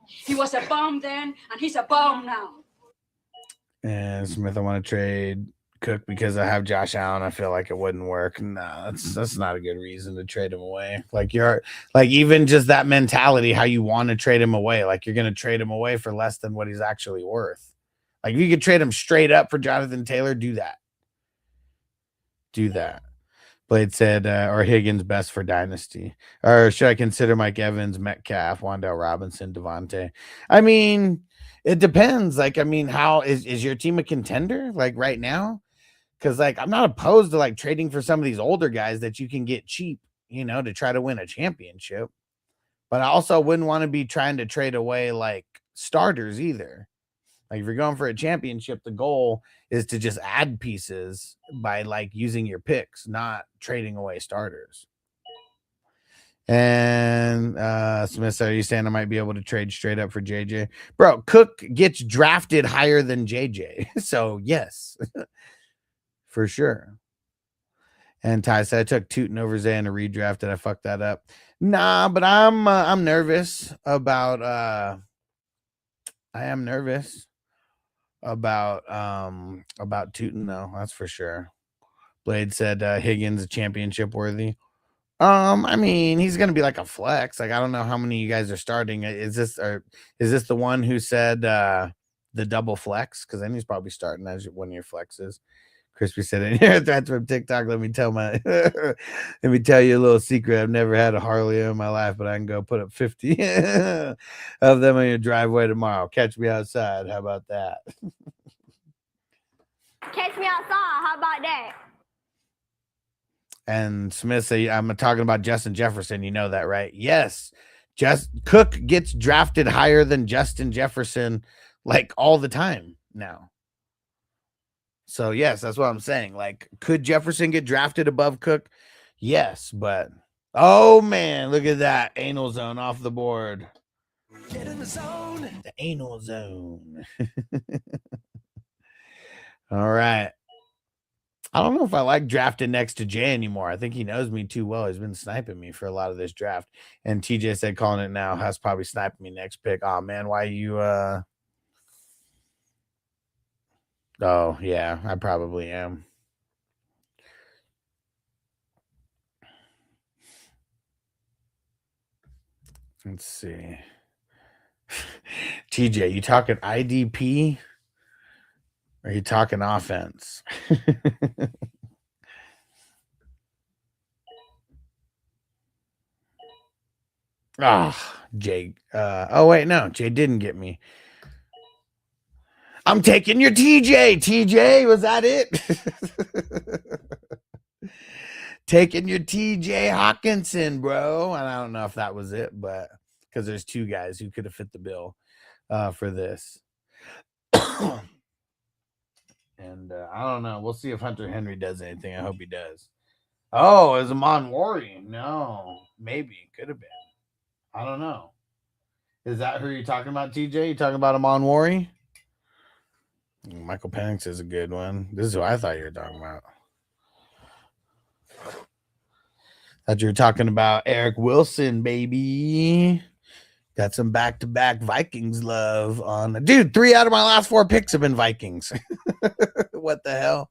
He was a bum then, and he's a bum now. And Smith, I want to trade Cook because I have Josh Allen. I feel like it wouldn't work. No, that's not a good reason to trade him away. Like even just that mentality, how you want to trade him away. Like you're going to trade him away for less than what he's actually worth. Like if you could trade him straight up for Jonathan Taylor, do that. Blade said, or Higgins best for dynasty. Or should I consider Mike Evans, Metcalf, Wan'Dale Robinson, Devontae? I mean, it depends. Like, I mean, how is your team a contender? Like right now? Because like I'm not opposed to like trading for some of these older guys that you can get cheap, to try to win a championship. But I also wouldn't want to be trying to trade away like starters either. Like if you're going for a championship, the goal is to just add pieces by like using your picks, not trading away starters. And Smith, are you saying I might be able to trade straight up for JJ? Bro, Cook gets drafted higher than JJ. So yes. For sure. And Ty said I took Tootin over Zay in a redraft. Did I fuck that up? Nah, but I'm nervous about I am nervous about Tootin though. That's for sure. Blade said Higgins championship worthy. I mean, he's gonna be like a flex. Like I don't know how many of you guys are starting. Is this the one who said the double flex? Because then he's probably starting as one of your flexes. Crispy said in here, that's from TikTok. Let me tell you a little secret. I've never had a Harley in my life, but I can go put up 50 of them on your driveway tomorrow. Catch me outside. How about that? Catch me outside. How about that? And Smith said, I'm talking about Justin Jefferson. You know that, right? Yes. Cook gets drafted higher than Justin Jefferson like all the time now. So yes, that's what I'm saying. Like, could Jefferson get drafted above Cook? Yes, but oh man, look at that anal zone off the board. Get in the zone. The anal zone. All right. I don't know if I like drafting next to Jay anymore. I think he knows me too well. He's been sniping me for a lot of this draft. And TJ said calling it now has probably sniped me next pick. Oh man, why you Oh yeah, I probably am. Let's see. TJ, you talking IDP? Or are you talking offense? Jay. Oh wait, no, Jay didn't get me. I'm taking your TJ. TJ, was that it? Taking your TJ Hawkinson, bro. And I don't know if that was it, but because there's two guys who could have fit the bill for this. And I don't know. We'll see if Hunter Henry does anything. I hope he does. Oh, is Amon Wari? No, maybe. Could have been. I don't know. Is that who you're talking about, TJ? You talking about Amon Wari? Michael Penix is a good one. This is who I thought you were talking about. Thought you were talking about Eric Wilson, baby. Got some back-to-back Vikings love on. Dude, 3 out of my last 4 picks have been Vikings. What the hell?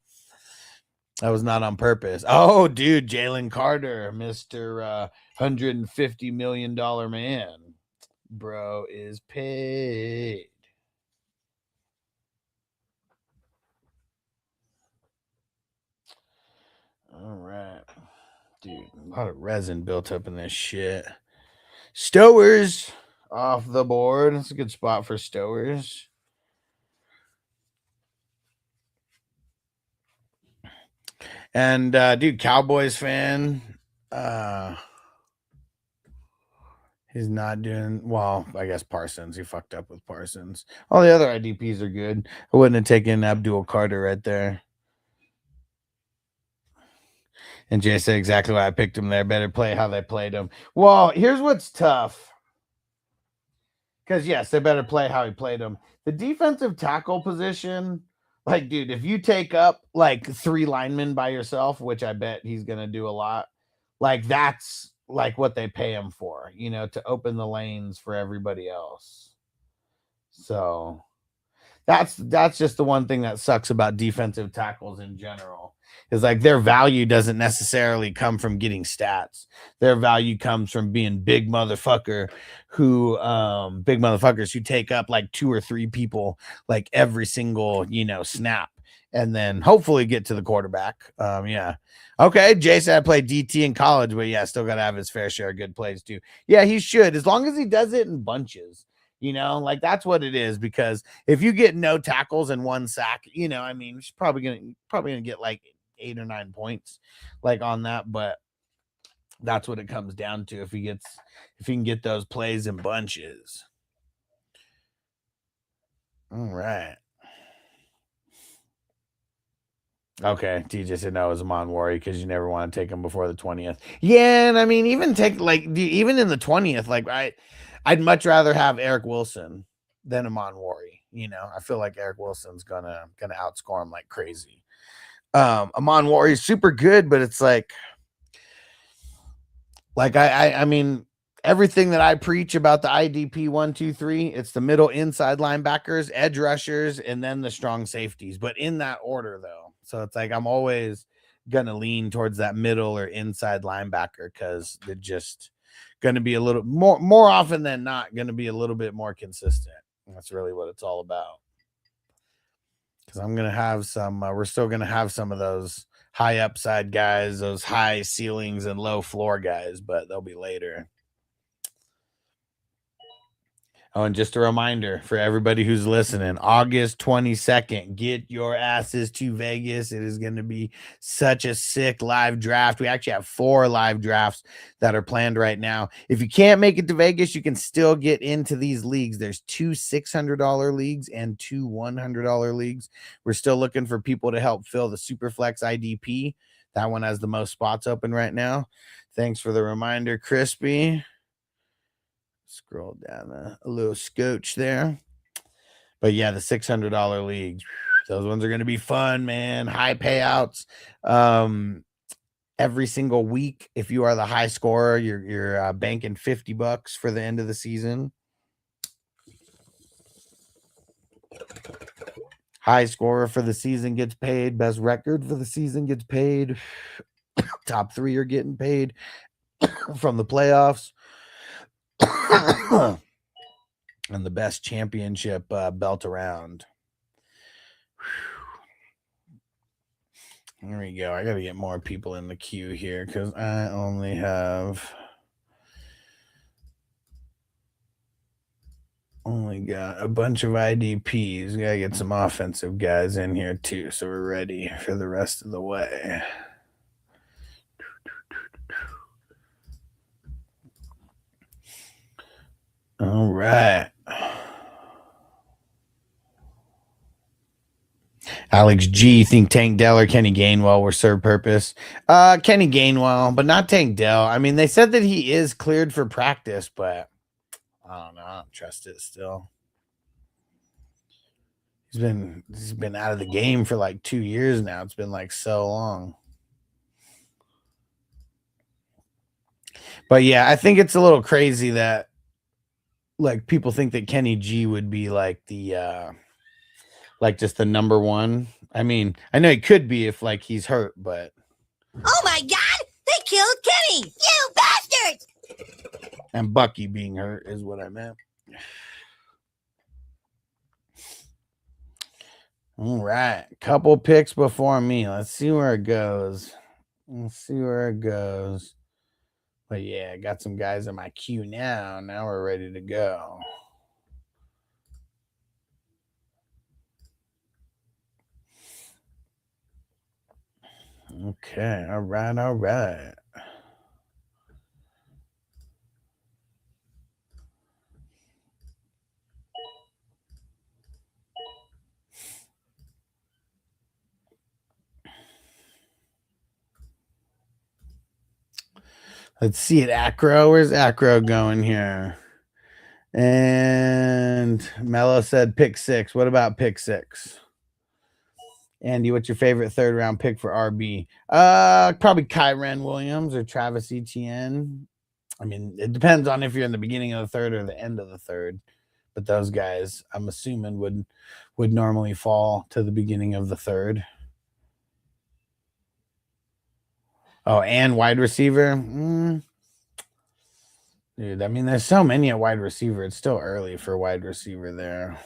That was not on purpose. Oh, dude, Jalen Carter, Mr. $150 million man. Bro is paid. All right. Dude, a lot of resin built up in this shit. Stowers off the board. That's a good spot for Stowers. And dude, Cowboys fan. He's not doing well. I guess Parsons. He fucked up with Parsons. All the other IDPs are good. I wouldn't have taken Abdul Carter right there. And Jay said exactly why I picked him there. Better play how they played him. Well, here's what's tough. Because, yes, they better play how he played him. The defensive tackle position, like, dude, if you take up, like, 3 linemen by yourself, which I bet he's going to do a lot, like, that's, like, what they pay him for, you know, to open the lanes for everybody else. So that's just the one thing that sucks about defensive tackles in general. Is like their value doesn't necessarily come from getting stats. Their value comes from being big motherfuckers who take up like 2 or 3 people like every single, you know, snap, and then hopefully get to the quarterback. Yeah. Okay. Jason, I played DT in college, but yeah, still got to have his fair share of good plays too. Yeah, he should, as long as he does it in bunches. You know, like that's what it is, because if you get no tackles and 1 sack, you know, I mean, he's probably gonna get like 8 or 9 points like on that, but that's what it comes down to if he can get those plays in bunches. All right. Okay, TJ said no, it was Amon Wari because you never want to take him before the 20th. Yeah, and I mean, even in the 20th, like I'd much rather have Eric Wilson than Amon Wari. You know, I feel like Eric Wilson's gonna outscore him like crazy. Amon Wari is super good, but it's like I mean, everything that I preach about the IDP 1, 2, 3, it's the middle inside linebackers, edge rushers, and then the strong safeties, but in that order though. So it's like I'm always gonna lean towards that middle or inside linebacker because they're just gonna be a little more often than not gonna be a little bit more consistent. That's really what it's all about. Because I'm gonna have some. We're still gonna have some of those high upside guys, those high ceilings and low floor guys, but they'll be later. Oh, and just a reminder for everybody who's listening, August 22nd, get your asses to Vegas. It is going to be such a sick live draft. We actually have 4 live drafts that are planned right now. If you can't make it to Vegas, you can still get into these leagues. There's 2 $600 leagues and 2 $100 leagues. We're still looking for people to help fill the Superflex IDP. That one has the most spots open right now. Thanks for the reminder, Crispy. Scroll down a little scotch there. But yeah, the $600 leagues, those ones are going to be fun, man. High payouts. Every single week, if you are the high scorer, you're banking $50 for the end of the season. High scorer for the season gets paid. Best record for the season gets paid. Top 3 are getting paid from the playoffs. And the best championship belt around. There we go. I got to get more people in the queue here because I only have got a bunch of IDPs. Got to get some offensive guys in here too, so we're ready for the rest of the way. All right. Alex G, think Tank Dell or Kenny Gainwell were serve purpose. Kenny Gainwell, but not Tank Dell. I mean, they said that he is cleared for practice, but I don't know. I don't trust it still. He's been out of the game for like 2 years now. It's been like so long. But yeah, I think it's a little crazy that like people think that Kenny G would be like the like just the number one. I mean, I know he could be if like he's hurt, but oh my God, they killed Kenny! You bastards! And Bucky being hurt is what I meant. All right, couple picks before me. Let's see where it goes. But yeah, I got some guys in my queue now. Now we're ready to go. Okay, all right. Let's see it. Acro. Where's Acro going here? And Mello said pick 6. What about pick 6? Andy, what's your favorite 3rd round pick for RB? Probably Kyren Williams or Travis Etienne. I mean, it depends on if you're in the beginning of the 3rd or the end of the 3rd. But those guys, I'm assuming, would normally fall to the beginning of the 3rd. Oh, and wide receiver? Dude, I mean, there's so many at wide receiver. It's still early for wide receiver there.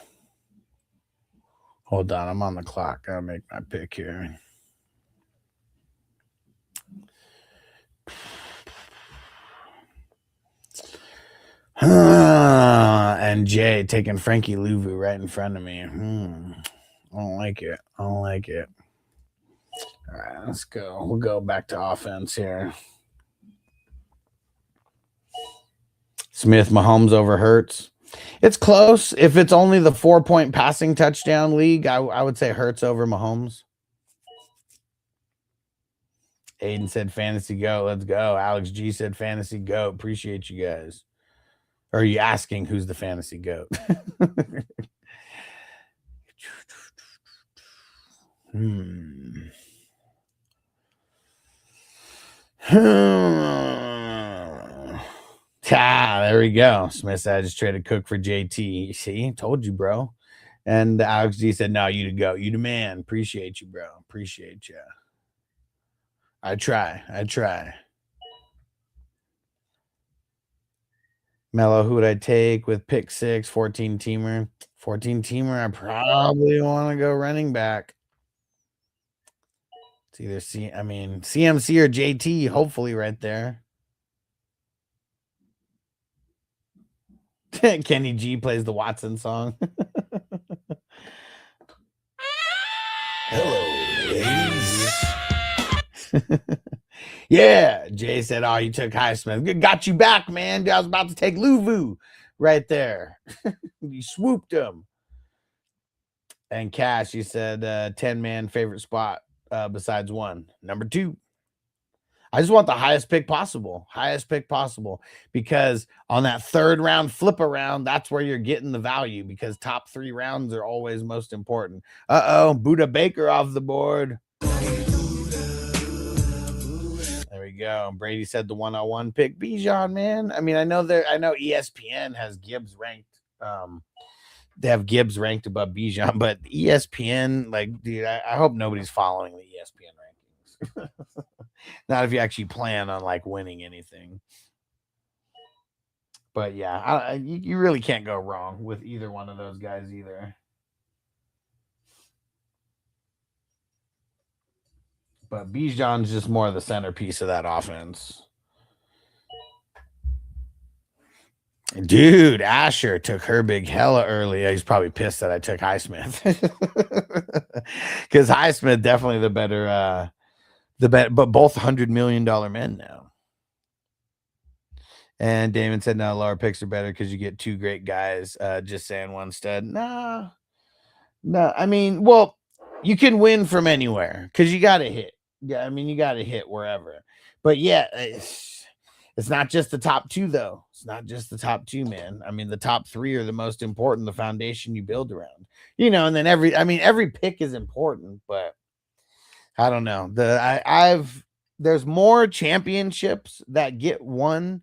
Hold on, I'm on the clock. I'll make my pick here. And Jay taking Frankie Louvu right in front of me. I don't like it. All right, let's go. We'll go back to offense here. Smith, Mahomes over Hurts. It's close. If it's only the 4-point passing touchdown league, I would say Hurts over Mahomes. Aiden said fantasy go. Let's go. Alex G said fantasy go. Appreciate you guys. Or are you asking who's the fantasy goat? There we go. Smith said I just traded Cook for JT. See, told you, bro. And Alex G said, no, you to go. You the man. Appreciate you, bro. Appreciate you. I try. Mello, who would I take with pick 6, 14 teamer? 14 teamer, I probably want to go running back. It's either CMC or JT, hopefully right there. Kenny G plays the Watson song. Hello, ladies. Yeah, Jay said, "Oh, you took Highsmith. Got you back, man. I was about to take Luvu right there. You swooped him." And Cash, you said 10-man favorite spot besides one. Number 2. I just want the highest pick possible. Because on that 3rd round flip around, that's where you're getting the value, because top 3 rounds are always most important. Buddha Baker off the board. There we go. Brady said the 101 pick. Bijan, man. I mean, I know ESPN has Gibbs ranked. They have Gibbs ranked above Bijan, but ESPN, like, dude, I hope nobody's following the ESPN rankings. Not if you actually plan on like winning anything. But yeah, you really can't go wrong with either one of those guys either. But Bijan's just more of the centerpiece of that offense. Dude, Asher took Herbig hella early. He's probably pissed that I took Highsmith. Because Highsmith definitely the better, but both $100 million men now. And Damon said, no, lower picks are better because you get 2 great guys. Just saying, one stud. No. I mean, well, you can win from anywhere because you got to hit. Yeah, I mean, you got to hit wherever. But yeah, it's not just the top 2, though. It's not just the top 2, man. I mean, the top 3 are the most important, the foundation you build around. And then every pick is important, but I don't know. There's more championships that get won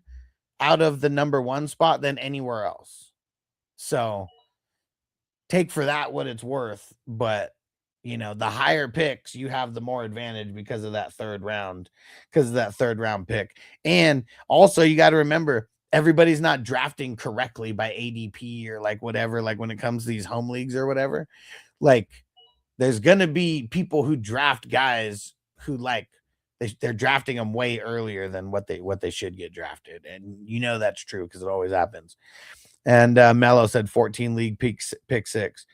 out of the number 1 spot than anywhere else. So take for that what it's worth, but the higher picks, you have the more advantage because of that 3rd round pick. And also you got to remember, everybody's not drafting correctly by ADP or like whatever, like when it comes to these home leagues or whatever. Like there's going to be people who draft guys who like they're drafting them way earlier than what they should get drafted. And that's true because it always happens. And Mello said 14 league pick 6.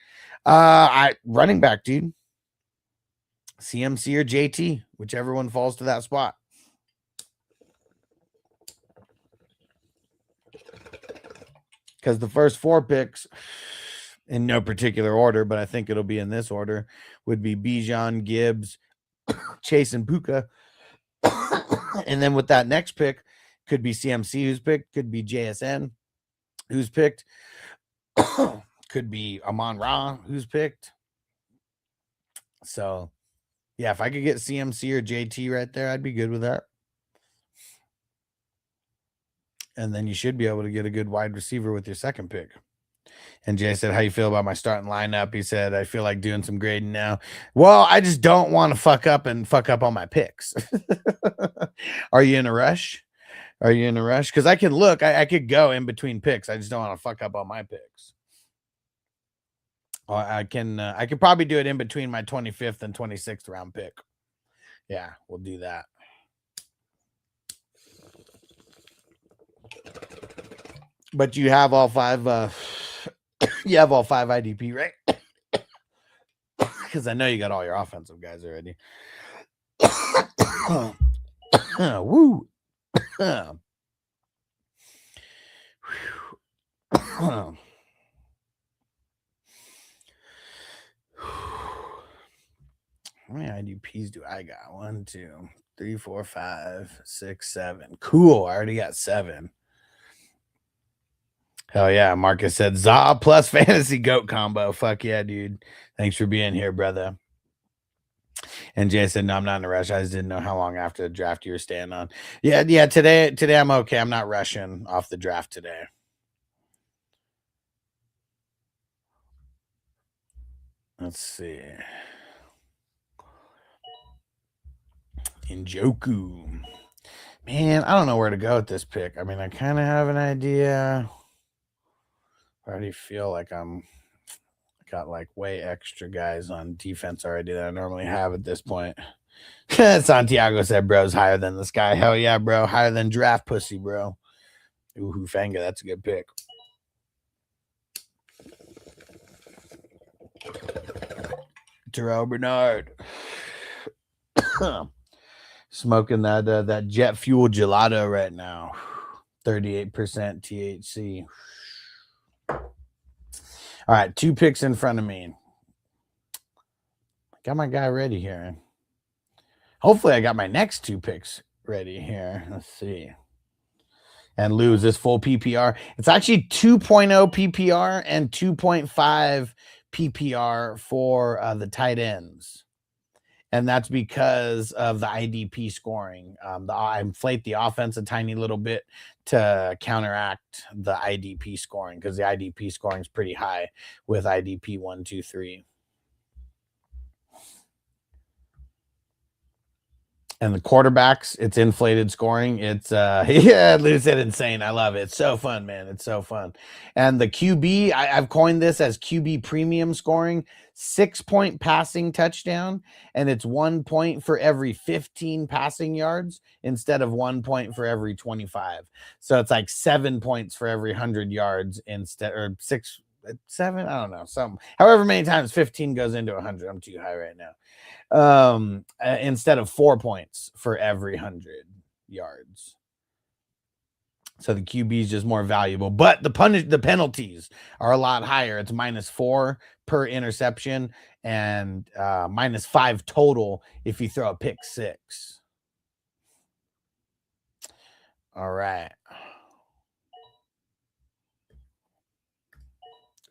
Running back, dude. CMC or JT, whichever one falls to that spot. Because the first 4 picks, in no particular order, but I think it'll be in this order, would be Bijan, Gibbs, Chase, and Puka. And then with that next pick, could be CMC who's picked, could be JSN who's picked, could be Amon-Ra who's picked. So, yeah, if I could get CMC or JT right there, I'd be good with that. And then you should be able to get a good wide receiver with your 2nd pick. And Jay said, how you feel about my starting lineup? He said, I feel like doing some grading now. Well, I just don't want to fuck up on my picks. Are you in a rush? Because I can look. I could go in between picks. I just don't want to fuck up on my picks. I could probably do it in between my 25th and 26th round pick. Yeah, we'll do that. But you have all 5 you have all 5 IDP, right? Because I know you got all your offensive guys already. Woo. How many IDPs do I got? 1, 2, 3, 4, 5, 6, 7. Cool. I already got 7. Hell yeah. Marcus said Za plus fantasy goat combo. Fuck yeah, dude. Thanks for being here, brother. And Jay said, no, I'm not in a rush. I just didn't know how long after the draft you were staying on. Yeah. Today I'm okay. I'm not rushing off the draft today. Let's see. Njoku. Man, I don't know where to go with this pick. I mean, I kind of have an idea. I already feel like I got like way extra guys on defense already that I normally have at this point. Santiago said, bro's higher than this guy. Hell yeah, bro. Higher than draft pussy, bro. Ooh, Hufanga. That's a good pick. Terrell Bernard. Smoking that jet fuel gelato right now. 38% THC. All right, 2 picks in front of me. Got my guy ready here. Hopefully I got my next 2 picks ready here. Let's see. And lose this full PPR. It's actually 2.0 PPR and 2.5 PPR for the tight ends. And that's because of the IDP scoring. I inflate the offense a tiny little bit to counteract the IDP scoring because the IDP scoring is pretty high with IDP 1, 2, 3. And the quarterbacks, it's inflated scoring. It's yeah, Lou said insane. I love it. It's so fun, man. It's so fun. And the QB, I've coined this as QB premium scoring, 6-point passing touchdown, and it's 1 point for every 15 passing yards instead of 1 point for every 25. So it's like 7 points for every 100 yards instead, or 6, 7, I don't know, some however many times 15 goes into 100. I'm too high right now. Instead of 4 points for every 100 yards. So the QB is just more valuable, but the penalties are a lot higher. It's -4 per interception and -5 total if you throw a pick 6. All right.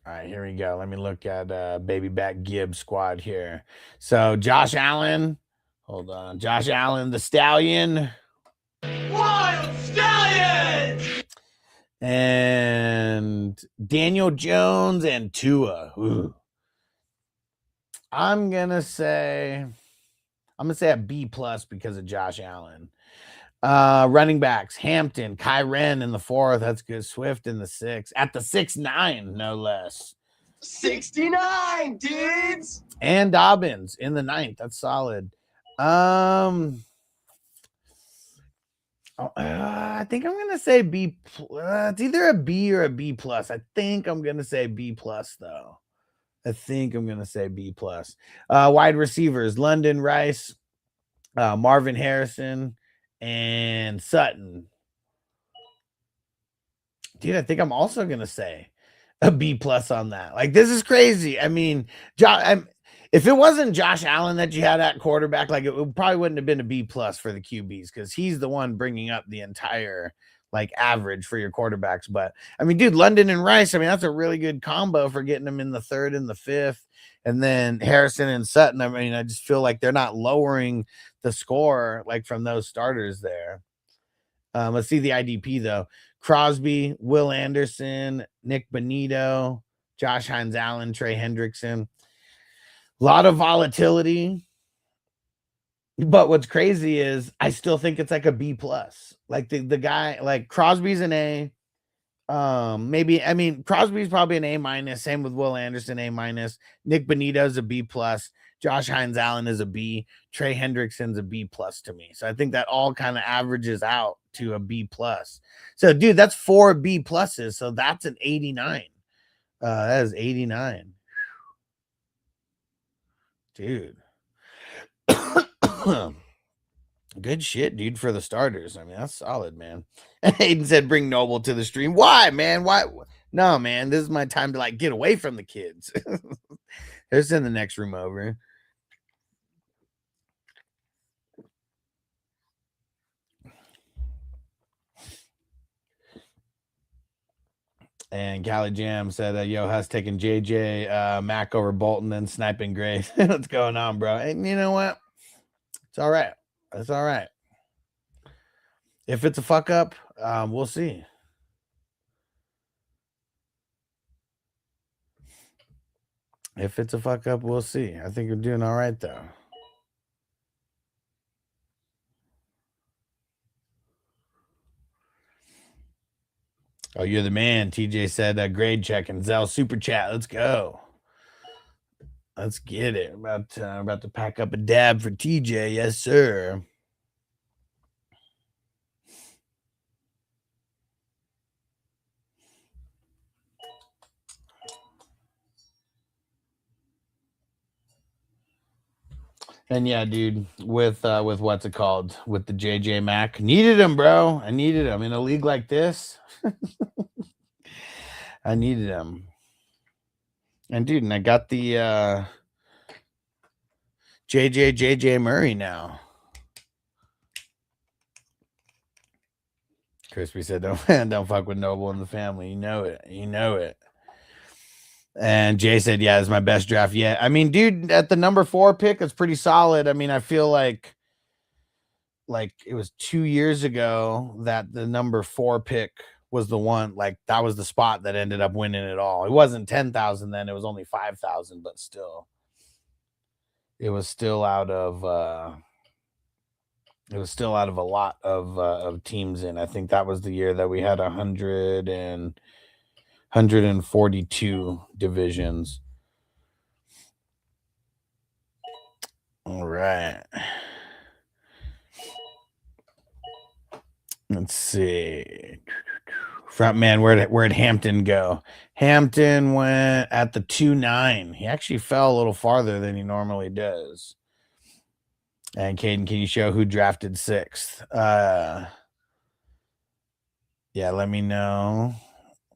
All right, here we go. Let me look at baby back Gibbs squad here. So Josh Allen, hold on. Josh Allen, the Stallion. Wild Stallion! And Daniel Jones and Tua. Ooh. I'm gonna say a B+ because of Josh Allen. Running backs, Hampton, Kyren in the 4th. That's good. Swift in the 6th. At the 6'9", no less. 69, dudes! And Dobbins in the 9th. That's solid. I think I'm gonna say B. It's either a B or a B+. I think I'm gonna say B+ though. I think I'm gonna say B+. Wide receivers: London Rice, Marvin Harrison, and Sutton. Dude, I think I'm also gonna say a B+ on that. Like, this is crazy. I mean, if it wasn't Josh Allen that you had at quarterback, like, it probably wouldn't have been a B+ for the QBs because he's the one bringing up the entire like average for your quarterbacks. But I mean, dude, London and Rice, I mean, that's a really good combo for getting them in the 3rd and the 5th. And then Harrison and Sutton, I mean, I just feel like they're not lowering the score like from those starters there. Let's see the IDP though. Crosby, Will Anderson, Nick Bonito, Josh Hines Allen, Trey Hendrickson. A lot of volatility. But what's crazy is I still think it's like a B+. Like the guy, like Crosby's an A. Maybe, I mean, Crosby's probably an A-. Same with Will Anderson, A-. Nick Bonito's a B+. Josh Hines Allen is a B. Trey Hendrickson's a B+ to me. So I think that all kind of averages out to a B+. So, dude, that's 4 B+. So that's an 89. That is 89. Dude. Good shit, dude, for the starters. I mean, that's solid, man. Aiden said, bring Noble to the stream. Why, man? Why? No, man, this is my time to, like, get away from the kids. Let's send the next room over. And Cali Jam said, yo, has taken JJ Mac over Bolton and sniping Grace. What's going on, bro? And you know what? It's all right. It's all right. If it's a fuck up, we'll see. If it's a fuck up, we'll see. I think you're doing all right, though. Oh, you're the man. TJ said grade check and Zell super chat. Let's go. Let's get it. About to pack up a dab for TJ. Yes, sir. And yeah, dude, with what's it called? With the JJ Mac. Needed him, bro. I needed him in a league like this. I needed him. And dude, and I got the JJ Murray now. Crispy said, don't fuck with Noble in the family. You know it. You know it. And Jay said, yeah, it's my best draft yet. I mean, dude, at the number 4 pick, it's pretty solid. I mean, I feel like it was 2 years ago that the number 4 pick was the one, like that was the spot that ended up winning it all. It wasn't 10,000 then, it was only 5,000, but still. It was still out of a lot of teams in. I think that was the year that we had 142 divisions. All right. Let's see. Front man, where'd Hampton go? Hampton went at the 2-9. He actually fell a little farther than he normally does. And Caden, can you show who drafted 6th? Yeah, let me know.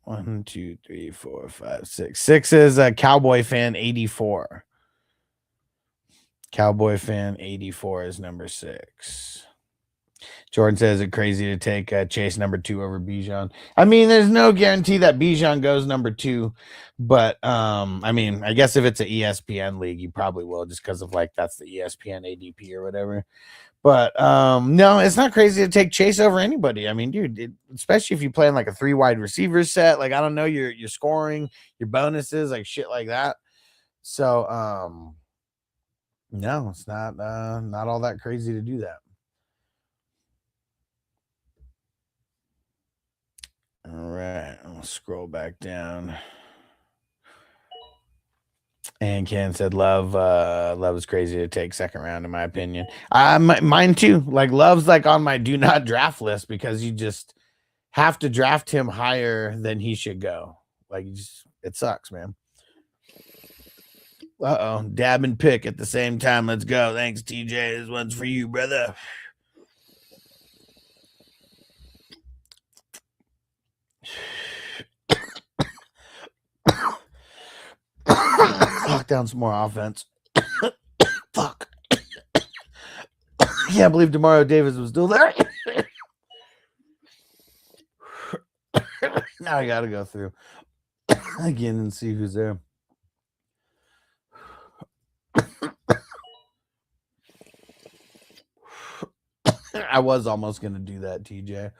1, 2, 3, 4, 5, 6. 6 is a Cowboy Fan 84. Cowboy Fan 84 is number 6. Jordan says it crazy to take Chase number 2 over Bijan. I mean, there's no guarantee that Bijan goes number 2, but I mean, I guess if it's an ESPN league, you probably will, just because of like that's the ESPN ADP or whatever. But no, it's not crazy to take Chase over anybody. I mean, dude, especially if you play in like a 3 wide receiver set, like I don't know, your scoring, your bonuses, like shit like that. So no, it's not all that crazy to do that. All right, I'll scroll back down. And Ken said, "Love is crazy to take 2nd round, in my opinion. Mine too. Like Love's like on my do not draft list because you just have to draft him higher than he should go. Like it sucks, man." Dab and pick at the same time. Let's go. Thanks, TJ. This one's for you, brother. Lock down some more offense. Fuck. Can't believe Demario Davis was still there. Now I gotta go through again and see who's there. I was almost gonna do that, TJ.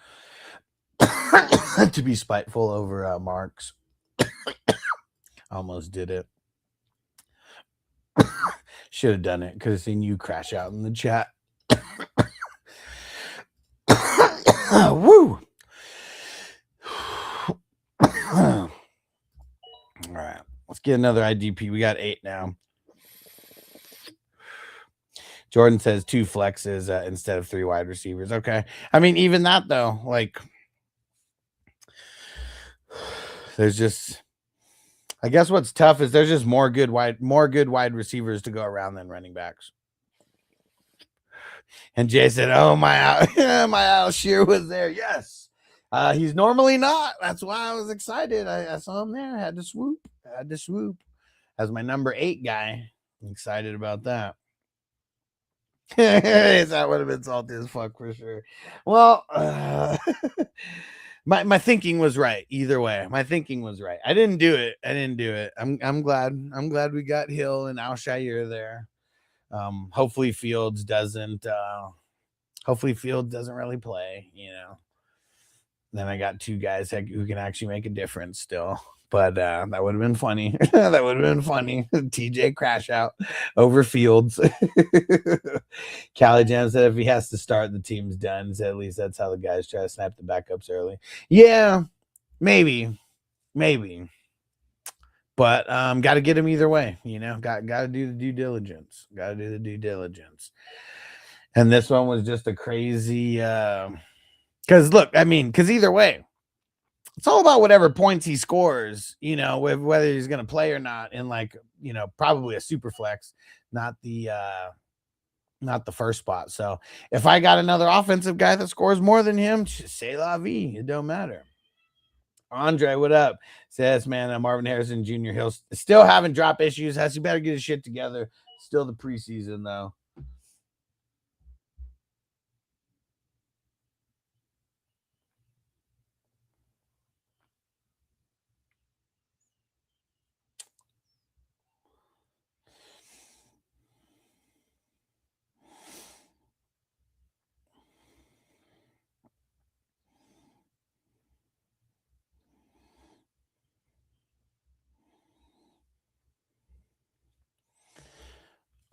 To be spiteful over Marks. Almost did it. Should have done it. Could have seen you crash out in the chat. Woo! All right. Let's get another IDP. We got 8 now. Jordan says 2 flexes instead of 3 wide receivers. Okay. I mean, even that though, like there's just, I guess what's tough is there's just more good wide receivers to go around than running backs. And Jay said, "Oh, my Alshire was there." Yes. He's normally not. That's why I was excited. I saw him there. I had to swoop as my number 8 guy. I'm excited about that. That would have been salty as fuck for sure. Well, my thinking was right either way. My thinking was right. I didn't do it. I'm glad we got Hill and Alshire there. Hopefully Fields doesn't really play, you know. Then I got 2 guys who can actually make a difference still. But that would have been funny. That would have been funny. TJ crash out over Fields. Callie Jam said if he has to start, the team's done. So at least that's how the guys try to snap the backups early. Yeah, maybe. But got to get him either way, you know. Got to do the due diligence. And this one was just a crazy because either way, it's all about whatever points he scores, you know, whether he's going to play or not in, like, you know, probably a super flex, not the not the first spot. So if I got another offensive guy that scores more than him, say la vie. It don't matter. Andre, what up? Says, man, Marvin Harrison Jr. Hill still having drop issues. Has he better get his shit together. Still the preseason, though.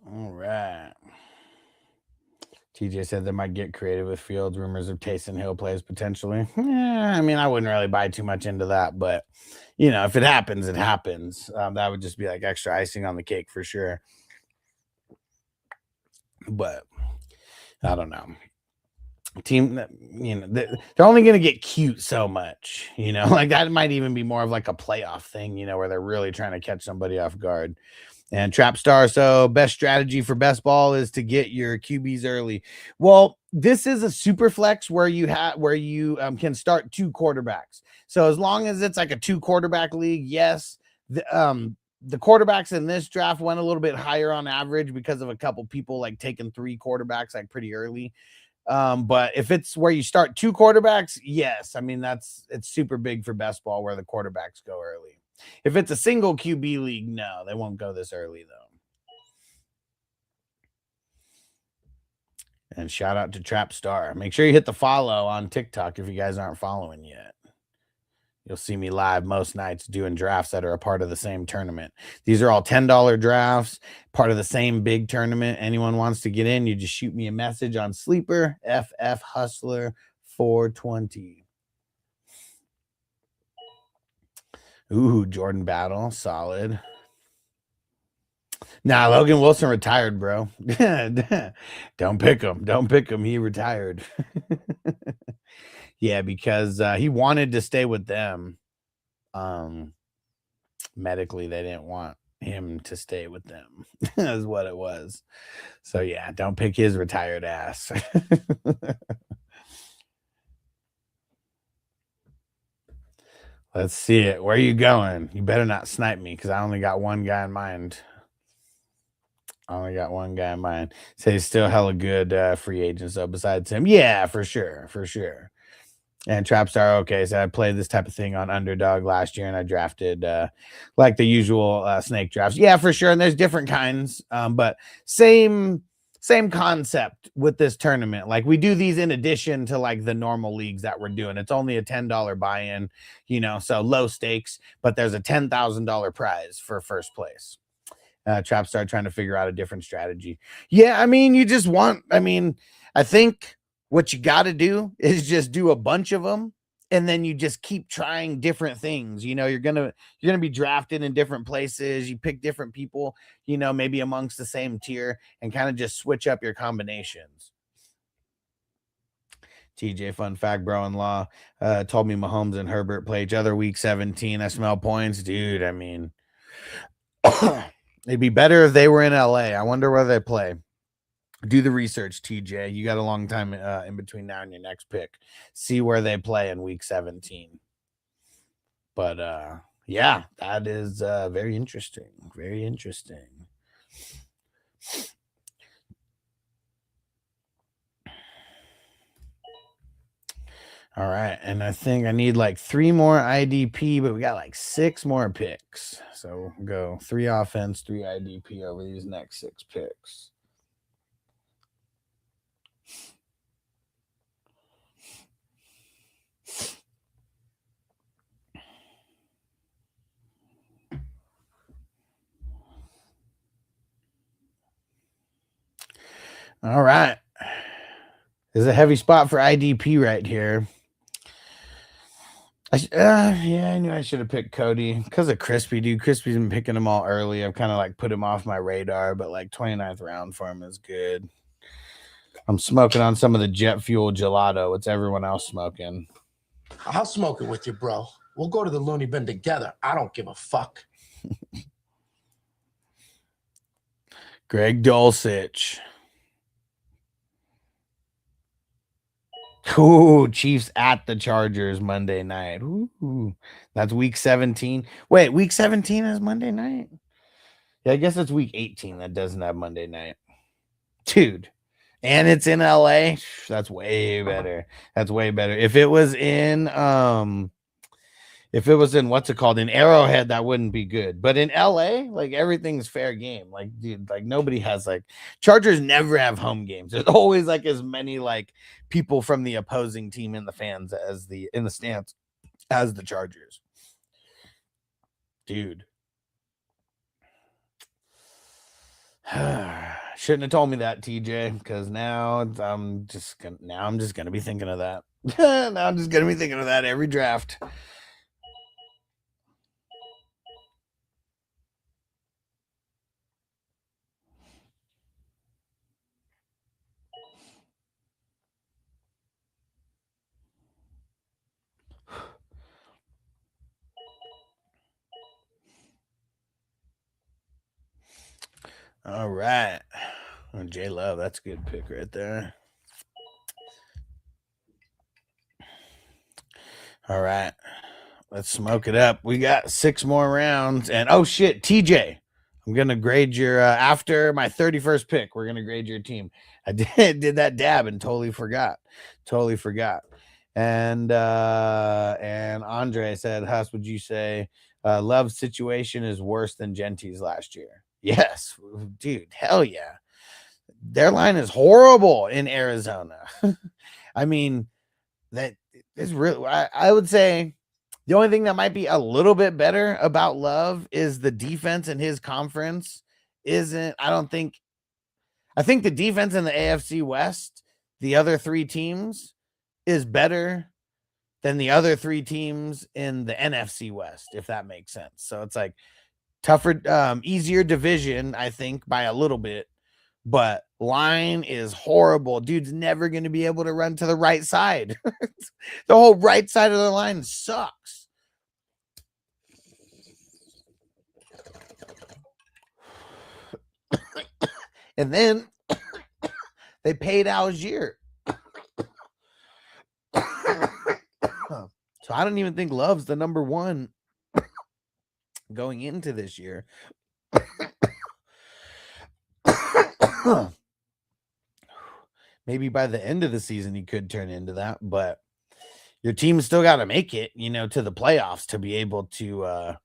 All right. TJ said they might get creative with Fields. Rumors of Taysom Hill plays potentially. Yeah, I mean, I wouldn't really buy too much into that, but you know, if it happens, it happens. That would just be like extra icing on the cake for sure. But I don't know. Team, you know, they're only going to get cute so much, you know, like that might even be more of like a playoff thing, you know, where they're really trying to catch somebody off guard. And Trap Star, so best strategy for best ball is to get your QBs early. Well, this is a super flex where you can start 2 quarterbacks. So as long as it's like a 2 quarterback league, yes, the quarterbacks in this draft went a little bit higher on average because of a couple people like taking 3 quarterbacks like pretty early. But if it's where you start 2 quarterbacks, yes, I mean it's super big for best ball where the quarterbacks go early. If it's a single QB league, no, they won't go this early though. And shout out to Trap Star. Make sure you hit the follow on TikTok if you guys aren't following yet. You'll see me live most nights doing drafts that are a part of the same tournament. These are all $10 drafts, part of the same big tournament. Anyone wants to get in, you just shoot me a message on Sleeper, FF Hustler 420. Ooh, Jordan Battle, solid. Nah, Logan Wilson retired, bro. Don't pick him. Don't pick him. He retired. Yeah, because he wanted to stay with them. Medically, they didn't want him to stay with them. Is what it was. So yeah, don't pick his retired ass. Let's see it. Where are you going? You better not snipe me because I only got one guy in mind. Say he's still hella good free agents though besides him. Yeah, for sure. For sure. And Trapstar, okay, so I played this type of thing on Underdog last year, and I drafted like the usual snake drafts. Yeah, for sure. And there's different kinds, but same concept with this tournament. Like we do these in addition to like the normal leagues that we're doing. It's only a $10 buy-in, you know, so low stakes, but there's a $10,000 prize for first place. Trapstar trying to figure out a different strategy. Yeah, I mean, I think what you got to do is just do a bunch of them, and then you just keep trying different things. You know, you're gonna be drafted in different places. You pick different people, you know, maybe amongst the same tier, and kind of just switch up your combinations. TJ, fun fact, bro-in-law told me Mahomes and Herbert play each other week 17. I smell points, dude. I mean, it'd be better if they were in LA. I wonder where they play. Do the research, TJ. You got a long time in between now and your next pick. See where they play in week 17. But yeah, that is very interesting. Very interesting. All right, and I think I need like 3 more IDP, but we got like 6 more picks. So we'll go 3 offense, 3 IDP over these next 6 picks. All right. There's a heavy spot for IDP right here. Yeah, I knew I should have picked Cody because of Crispy, dude. Crispy's been picking them all early. I've kind of like put him off my radar, but like 29th round for him is good. I'm smoking on some of the jet fuel gelato. What's everyone else smoking? I'll smoke it with you, bro. We'll go to the loony bin together. I don't give a fuck. Greg Dulcich. Ooh, Chiefs at the Chargers Monday night. Ooh, that's week 17. Wait, week 17 is Monday night? Yeah, I guess it's week 18 that doesn't have Monday night. Dude. And it's in LA. That's way better. That's way better. If it was in what's it called, in Arrowhead, that wouldn't be good. But in LA, like, everything's fair game. Like, dude, like, nobody has, like, Chargers never have home games. There's always like as many like people from the opposing team in the fans as in the stands as the Chargers. Dude. Shouldn't have told me that, TJ, because now I'm just gonna be thinking of that. Now I'm just gonna be thinking of that every draft. All right. Oh, J Love, that's a good pick right there. All right. Let's smoke it up. We got 6 more rounds. And oh shit, TJ, I'm gonna grade your after my 31st pick, we're gonna grade your team. I did that dab and totally forgot. And Andre said, Huss, would you say Love's situation is worse than Genty's last year? Yes, dude, hell yeah. Their line is horrible in Arizona. I mean, that is real. I would say the only thing that might be a little bit better about Love is the defense in his conference I think the defense in the AFC West, the other 3 teams, is better than the other 3 teams in the NFC West, if that makes sense. So it's like tougher, easier division, I think, by a little bit, but line is horrible. Dude's never going to be able to run to the right side. The whole right side of the line sucks. And then they paid Algier. So I don't even think Love's the number 1 going into this year. Maybe by the end of the season he could turn into that, but your team's still got to make it, to the playoffs to be able to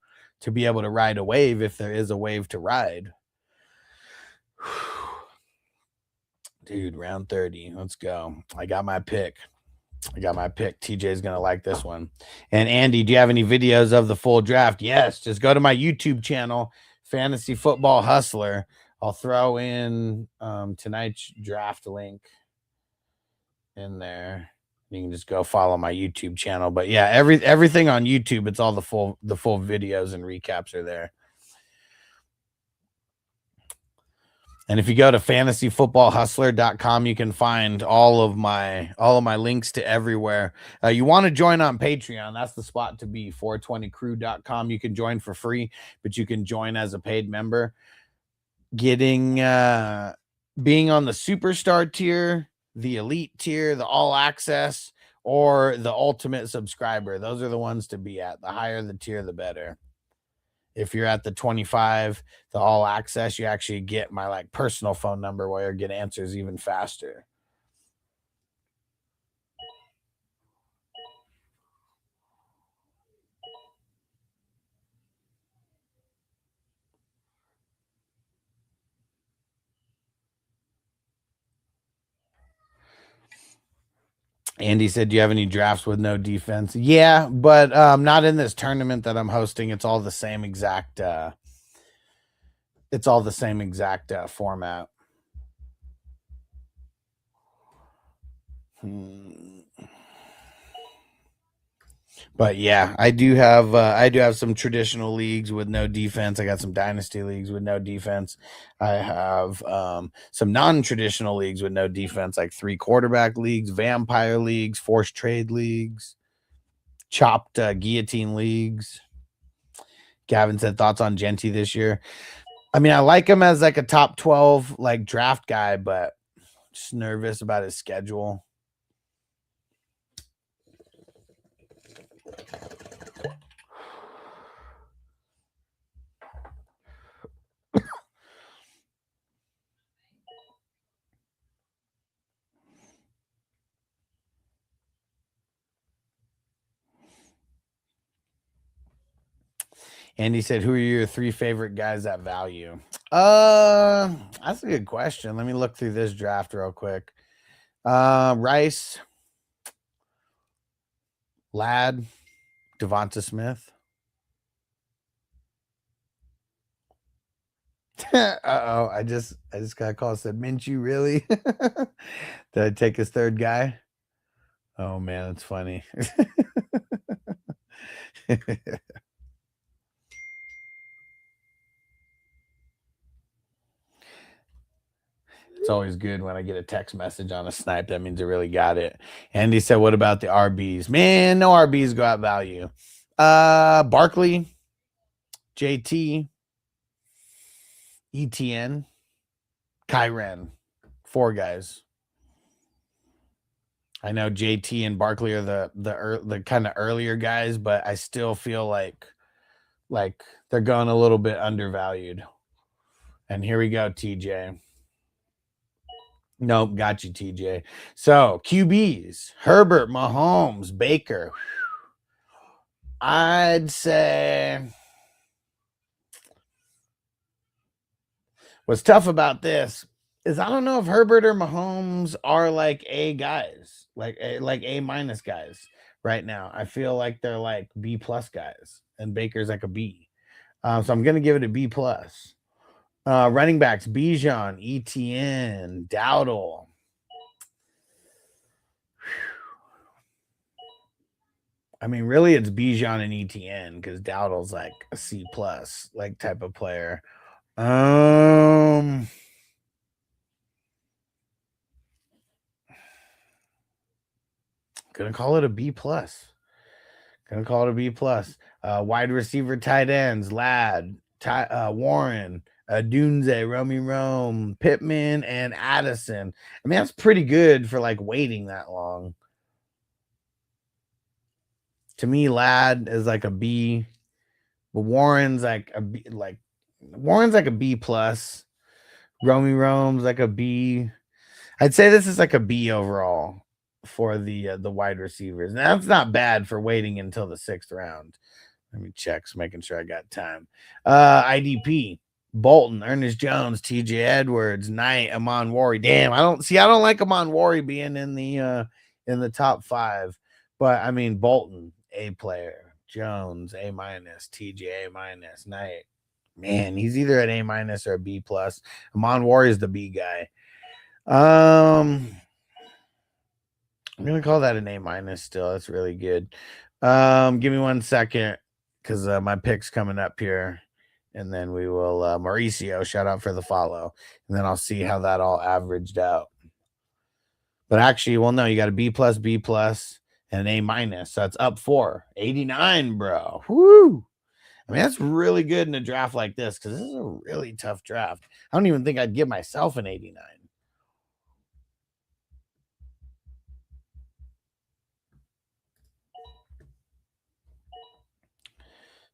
ride a wave if there is a wave to ride. Dude, round 30. Let's go. I got my pick. TJ's going to like this one. And Andy, do you have any videos of the full draft? Yes. Just go to my YouTube channel, Fantasy Football Hustler. I'll throw in tonight's draft link in there. You can just go follow my YouTube channel. But yeah, everything on YouTube, it's all the full videos and recaps are there. And if you go to fantasyfootballhustler.com, you can find all of my links to everywhere. You want to join on Patreon, that's the spot to be. 420crew.com. You can join for free, but you can join as a paid member. Getting being on the superstar tier, the elite tier, the all access, or the ultimate subscriber. Those are the ones to be at. The higher the tier, the better. If you're at the 25, the all access, you actually get my personal phone number where you get answers even faster. Andy said, do you have any drafts with no defense? Yeah, but not in this tournament that I'm hosting. It's all the same exact format. But yeah, I do have some traditional leagues with no defense. I got some dynasty leagues with no defense. I have some non-traditional leagues with no defense, like 3 quarterback leagues, vampire leagues, forced trade leagues, chopped guillotine leagues. Gavin said, thoughts on Genty this year? I mean, I like him as like a top 12 draft guy, but just nervous about his schedule. Andy said, who are your 3 favorite guys at value? That's a good question. Let me look through this draft real quick. Rice, Ladd, Devonta Smith. Uh-oh, I just got a call. Said, Minshew, really? Did I take his 3rd guy? Oh man, it's funny. It's always good when I get a text message on a snipe. That means I really got it. Andy said, what about the RBs? Man, no RBs go at value. Barkley, JT, ETN, Kyren. 4 guys. I know JT and Barkley are the kind of earlier guys, but I still feel like they're going a little bit undervalued. And here we go, TJ. Nope, got you, TJ. So QBs: Herbert, Mahomes, Baker. I'd say what's tough about this is I don't know if Herbert or Mahomes are like A guys, like A minus guys right now. I feel like they're like B plus guys, and Baker's like a B. So I'm gonna give it a B plus. Running backs: Bijan, ETN, Dowdle. I mean, really, it's Bijan and ETN because Dowdle's like a C plus like type of player. Gonna call it a B plus. Gonna call it a B plus. Wide receiver, tight ends: Ladd, Warren, Dunze, Romy Rome, Pittman, and Addison. I mean, that's pretty good for like waiting that long. To me, Ladd is like a B, but Warren's like a B, Warren's like a B plus. Romy Rome's like a B. I'd say this is like a B overall for the wide receivers. Now, that's not bad for waiting until the 6th round. Let me check, so making sure I got time. IDP: Bolton, Ernest Jones, TJ Edwards, Knight, Amon Wari. Damn, I don't like Amon Wari being in the top 5. But I mean, Bolton, A player, Jones, A minus, TJ, A minus, Knight. Man, he's either an A minus or a B plus. Amon Wari is the B guy. I'm gonna call that an A minus still. That's really good. Give me 1 second because my pick's coming up here, and then we will Mauricio, shout out for the follow, and then I'll see how that all averaged out. But actually, well, no, you got a B plus, and an A minus. So it's up 4. 89, bro. Woo! I mean, that's really good in a draft like this because this is a really tough draft. I don't even think I'd give myself an 89.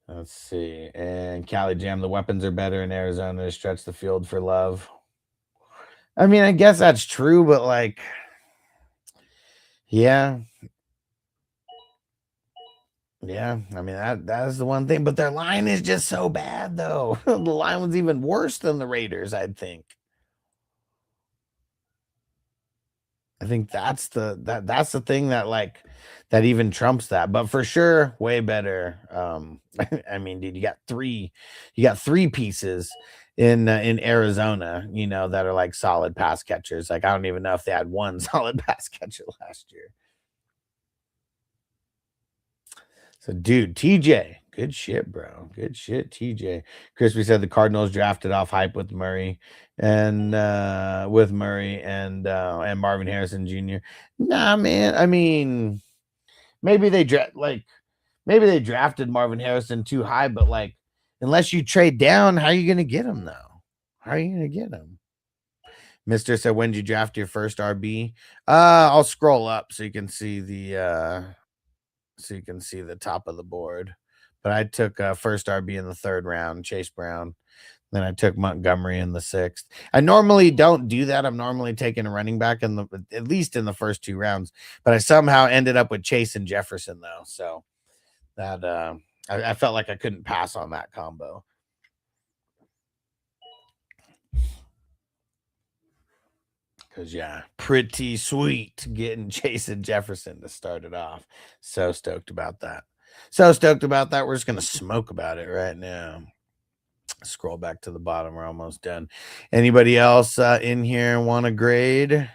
Let's see. And Cali Jam, the weapons are better in Arizona to stretch the field for Love. I mean, I guess that's true, but like, yeah. Yeah, I mean, that is the one thing, but their line is just so bad, though. The line was even worse than the Raiders, I'd think. I think that's the thing that even trumps that, but for sure, way better. I mean, dude, you got three pieces in Arizona, that are like solid pass catchers. Like, I don't even know if they had one solid pass catcher last year. So, dude, TJ, good shit, bro. Good shit, TJ. Crispy said the Cardinals drafted off hype with Murray and Marvin Harrison Jr. Nah, man. I mean, maybe they drafted Marvin Harrison too high, but like, unless you trade down, how are you gonna get him though? How are you gonna get him? Mister said, when did you draft your first RB? I'll scroll up so you can see the top of the board. But I took first RB in the 3rd round, Chase Brown. Then I took Montgomery in the 6th. I normally don't do that. I'm normally taking a running back at least in the first 2 rounds. But I somehow ended up with Chase and Jefferson though. So that I felt like I couldn't pass on that combo. Because, yeah, pretty sweet getting Jason Jefferson to start it off. So stoked about that. So stoked about that. We're just going to smoke about it right now. Scroll back to the bottom. We're almost done. Anybody else in here want to grade?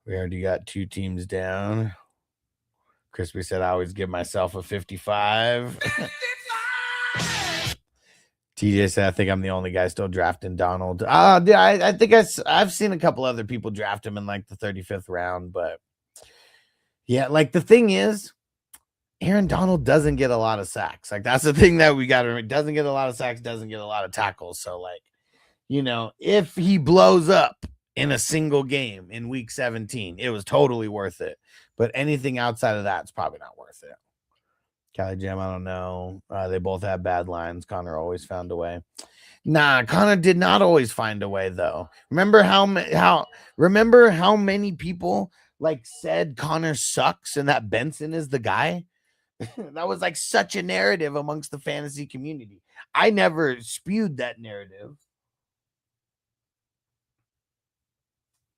We already got 2 teams down. Crispy said I always give myself a 55. TJ said, I think I'm the only guy still drafting Donald. Yeah, I think I've seen a couple other people draft him in like the 35th round, but yeah, like the thing is, Aaron Donald doesn't get a lot of sacks. Like that's the thing that we got to, doesn't get a lot of sacks, doesn't get a lot of tackles. So like, you know, if he blows up in a single game in week 17, it was totally worth it. But anything outside of that's probably not worth it. Cali Jam, I don't know. They both have bad lines. Connor always found a way. Nah, Connor did not always find a way though. Remember how many people like said Connor sucks and that Benson is the guy? That was like such a narrative amongst the fantasy community. I never spewed that narrative,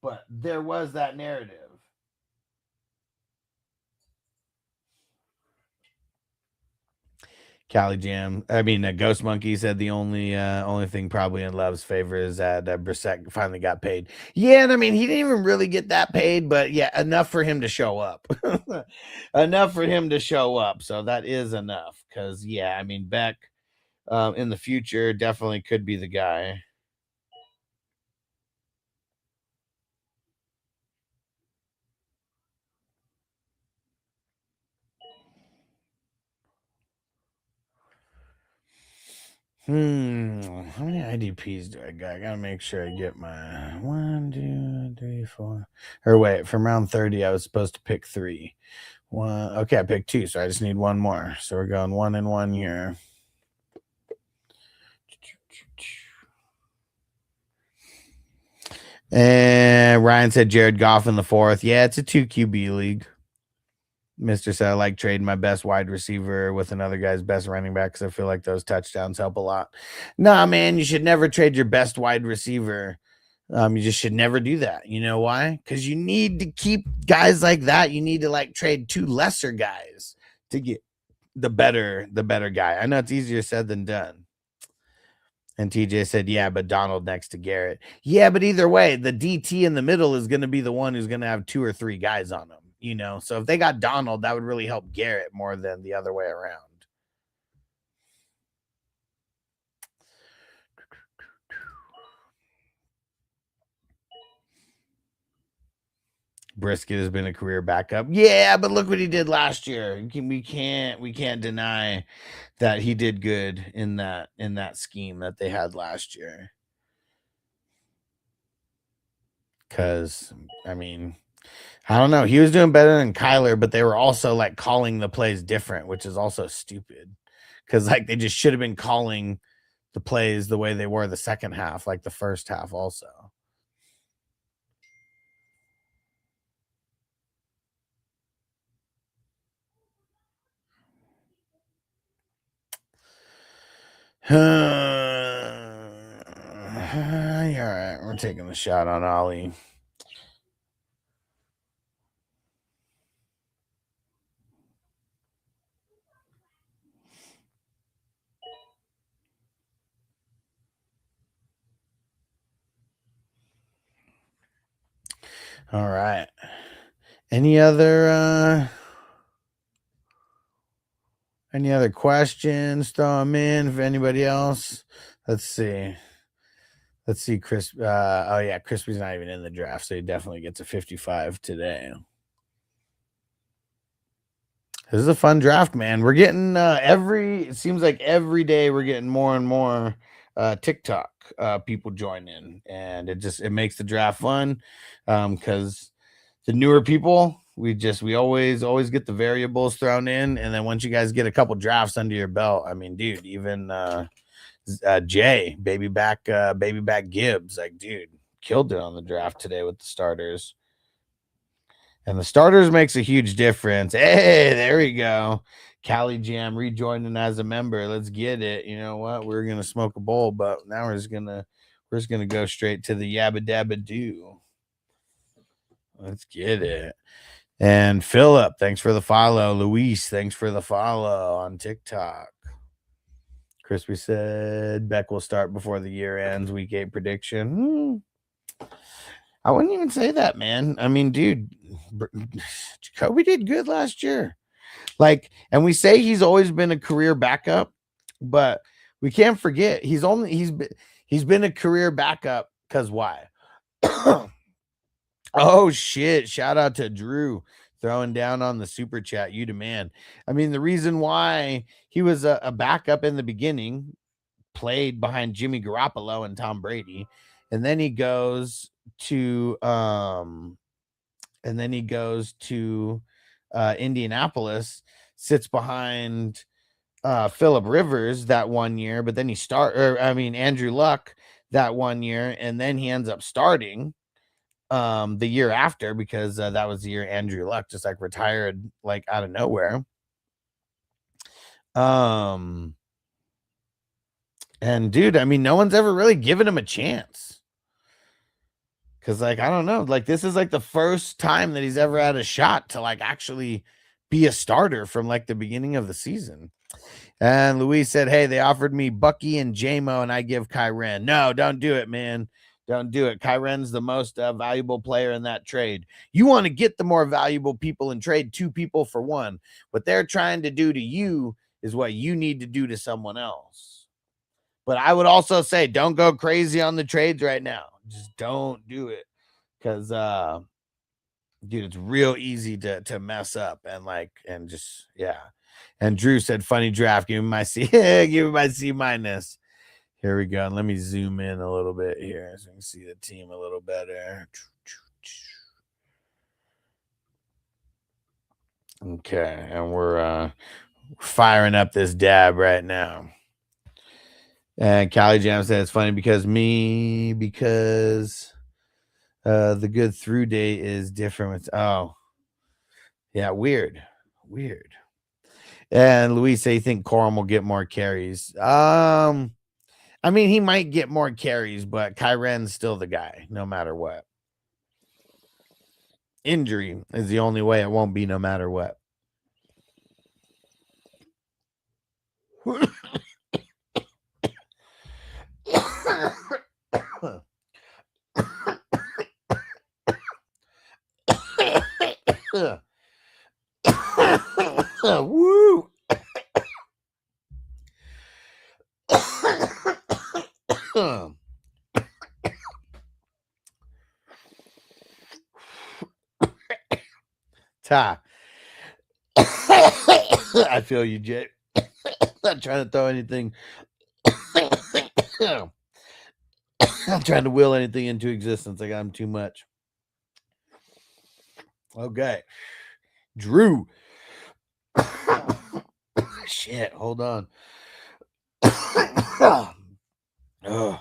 but there was that narrative. Cali Jam. I mean, Ghost Monkey said the only thing probably in Love's favor is that Brissett finally got paid. Yeah, and I mean, he didn't even really get that paid, but yeah, enough for him to show up. Enough for him to show up. So that is enough. Because, yeah, I mean, Beck in the future definitely could be the guy. How many IDPs do I got? I gotta make sure I get my 1, 2, 3, 4. Or wait, from round 30, I was supposed to pick 3. One, okay, I picked 2, so I just need 1 more. So we're going 1 and 1 here. And Ryan said Jared Goff in the 4th. Yeah, it's a 2 QB league. Mr. said I like trading my best wide receiver with another guy's best running back because I feel like those touchdowns help a lot. Nah, man, you should never trade your best wide receiver. You just should never do that. You know why? Because you need to keep guys like that. You need to like trade 2 lesser guys to get the better guy. I know it's easier said than done. And TJ said, yeah, but Donald next to Garrett. Yeah, but either way, the DT in the middle is going to be the one who's going to have 2 or 3 guys on him. You know, so if they got Donald, that would really help Garrett more than the other way around. Brisket has been a career backup. Yeah, but look what he did last year. We can't deny that he did good in that scheme that they had last year. Because, I mean, I don't know. He was doing better than Kyler, but they were also like calling the plays different, which is also stupid. Because like they just should have been calling the plays the way they were the second half, like the first half also. All right, we're taking the shot on Ollie. All right. Any other questions? Throw them in for anybody else. Let's see. Chris. Oh yeah, Crispy's not even in the draft, so he definitely gets a 55 today. This is a fun draft, man. We're getting it seems like every day we're getting more and more TikTok people join in, and it makes the draft fun because the newer people, we always get the variables thrown in, and then once you guys get a couple drafts under your belt, I mean, dude, even Jay, baby back Gibbs, like, dude, killed it on the draft today with the starters. And the starters makes a huge difference. Hey, there we go. Cali Jam rejoining as a member. Let's get it. You know what? We're gonna smoke a bowl, but now we're just gonna go straight to the yabba dabba do. Let's get it. And Philip, thanks for the follow. Luis, thanks for the follow on TikTok. Crispy said Beck will start before the year ends. Week 8 prediction. I wouldn't even say that, man. I mean, dude, Jacoby did good last year. Like, and we say he's always been a career backup, but we can't forget he's been a career backup because why? Oh shit! Shout out to Drew throwing down on the super chat. You demand. I mean, the reason why he was a backup in the beginning, played behind Jimmy Garoppolo and Tom Brady, and then he goes to Indianapolis, sits behind Phillip Rivers that one year, but then Andrew Luck that one year, and then he ends up starting the year after because that was the year Andrew Luck just like retired like out of nowhere. And dude, I mean, no one's ever really given him a chance. Cause like, I don't know, like this is like the first time that he's ever had a shot to like actually be a starter from like the beginning of the season. And Luis said, hey, they offered me Bucky and J-Mo and I give Kyren. No, don't do it, man. Don't do it. Kyren's the most valuable player in that trade. You want to get the more valuable people and trade 2 people for 1. What they're trying to do to you is what you need to do to someone else. But I would also say don't go crazy on the trades right now. Just don't do it. Because, dude, it's real easy to mess up and just, yeah. And Drew said, funny draft. Give me my C. Give me my C-. Here we go. And let me zoom in a little bit here so you can see the team a little better. Okay. And we're firing up this dab right now. And Cali Jam said it's funny because the good through date is different with yeah, weird. And Luis say you think Corum will get more carries. I mean, he might get more carries, but Kyren's still the guy, no matter what. Injury is the only way it won't be, no matter what. Woo! Ta. I feel you, Jay. Not trying to throw anything. I'm trying to will anything into existence. I got him too much. Okay. Drew. Shit, hold on. Oh.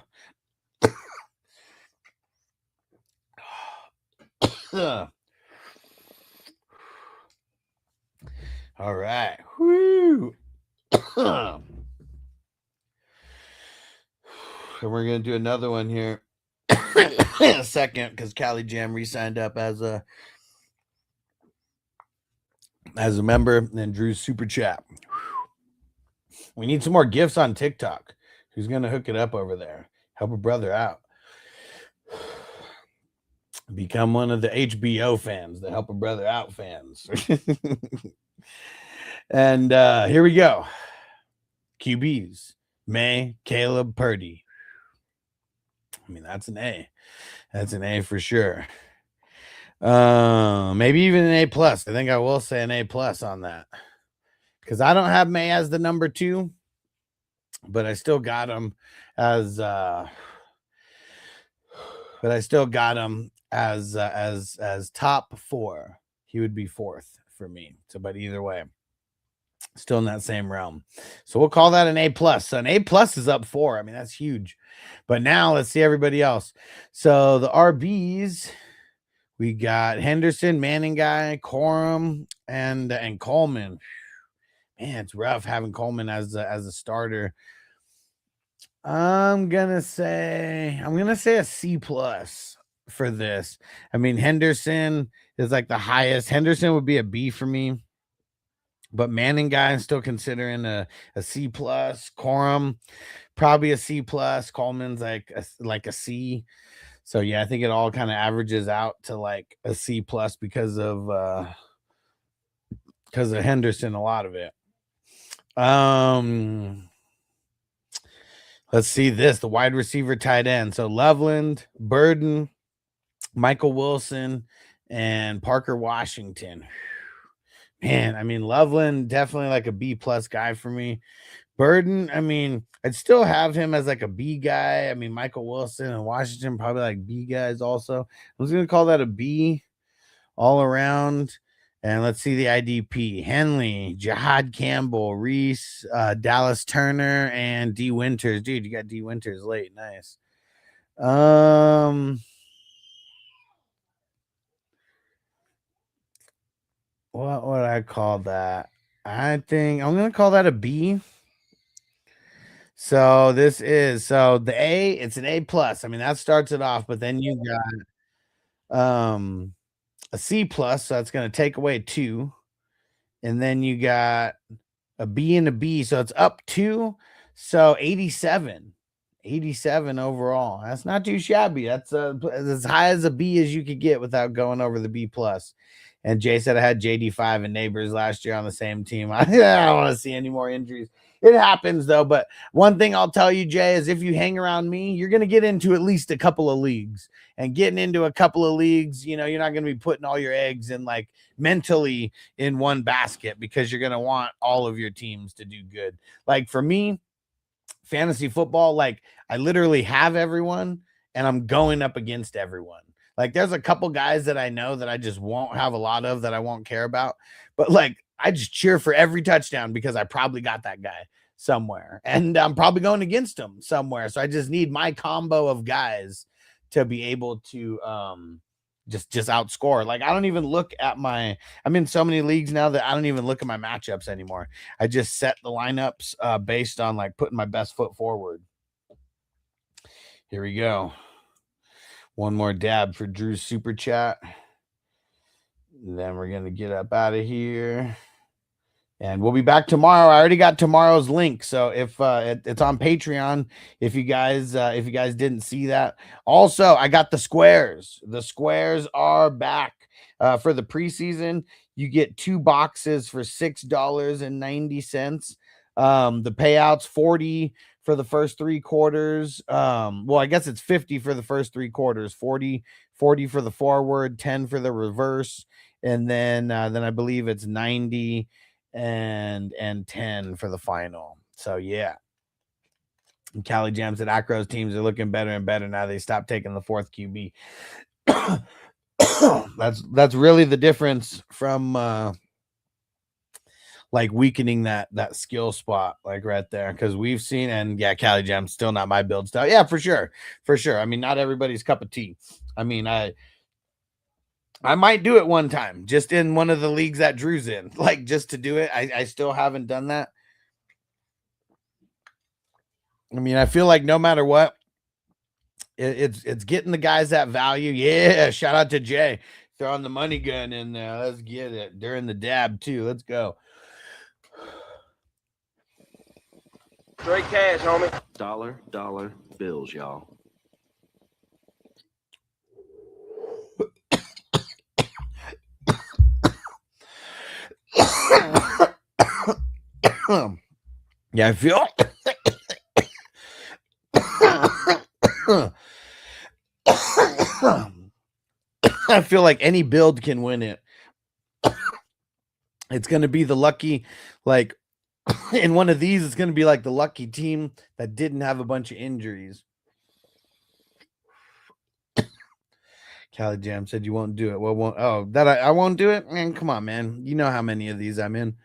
All right. Woo. And we're going to do another one here in a second because Cali Jam re-signed up as a member, and Drew's super chat. We need some more gifts on TikTok. Who's going to hook it up over there? Help a brother out. Become one of the HBO fans, the Help a Brother Out fans. And here we go. QBs. May, Caleb, Purdy. I mean, that's an A. That's an A for sure. Maybe even an A+. I think I will say an A+ on that. Because I don't have May as the number 2, but I still got him as top 4. He would be 4th for me. So, but either way, still in that same realm. So we'll call that an A+. So an A+ is up 4. I mean, that's huge. But now let's see everybody else. So the RBs, We got Henderson, Manning guy, Corum, and Coleman. Man, it's rough having Coleman as a starter. I'm gonna say a C plus for this. I mean, Henderson is like the highest. Henderson would be a B for me, but Manning guy I'm still considering a C plus. Corum probably a C plus. Coleman's like a C. So yeah, I think it all kind of averages out to like a C plus because of Henderson. A lot of it. Let's see this, the wide receiver tight end. So Loveland, Burden, Michael Wilson, and Parker Washington. Man, I mean, Loveland, definitely like a B plus guy for me. Burden, I mean, I'd still have him as like a B guy. I mean, Michael Wilson and Washington, probably like B guys also. I was going to call that a B all around. And let's see the IDP. Henley, Jihad Campbell, Reese, Dallas Turner, and D Winters. Dude, you got D Winters late. Nice. What would I call that? I think I'm gonna call that a B. So this is the A, it's an A plus. I mean, that starts it off, but then you got a C plus, so that's gonna take away 2. And then you got a B and a B, so it's up 2. So 87. 87 overall. That's not too shabby. That's as high as a B as you could get without going over the B plus. And Jay said I had JD5 and Neighbors last year on the same team. I don't want to see any more injuries. It happens though. But one thing I'll tell you, Jay, is if you hang around me, you're going to get into at least a couple of leagues. And getting into a couple of leagues, you know, you're not going to be putting all your eggs in like mentally in one basket because you're going to want all of your teams to do good. Like for me, fantasy football, like I literally have everyone and I'm going up against everyone. Like there's a couple guys that I know that I just won't have a lot of that I won't care about, but like I just cheer for every touchdown because I probably got that guy somewhere and I'm probably going against him somewhere. So I just need my combo of guys to be able to just outscore. Like I don't even look at I'm in so many leagues now that I don't even look at my matchups anymore. I just set the lineups based on like putting my best foot forward. Here we go. One more dab for Drew's super chat. Then we're going to get up out of here. And we'll be back tomorrow. I already got tomorrow's link. So if it's on Patreon, if you guys didn't see that. Also, I got the squares. The squares are back for the preseason. You get 2 boxes for $6.90. The payouts 40 for the first 3 quarters. Well, I guess it's 50 for the first 3 quarters, 40 for the forward, 10 for the reverse, and then I believe it's 90 and 10 for the final. So yeah. And Cali Jam said Acro's teams are looking better and better now. They stopped taking the 4th QB. that's really the difference from like weakening that skill spot, like right there, because we've seen, and yeah, Cali Jam still not my build style. Yeah, for sure. I mean, not everybody's cup of tea. I mean, I might do it one time, just in one of the leagues that Drew's in, like just to do it. I still haven't done that. I mean, I feel like no matter what, it's getting the guys that value. Yeah, shout out to Jay throwing the money gun in there. Let's get it during the dab too. Let's go. Straight cash, homie. Dollar bills, y'all. Yeah, I feel I feel like any build can win it. It's going to be the lucky, like in one of these, it's going to be like the lucky team that didn't have a bunch of injuries. Cali Jam said you won't do it. Well, won't, oh, that I won't do it? Man, come on, man. You know how many of these I'm in.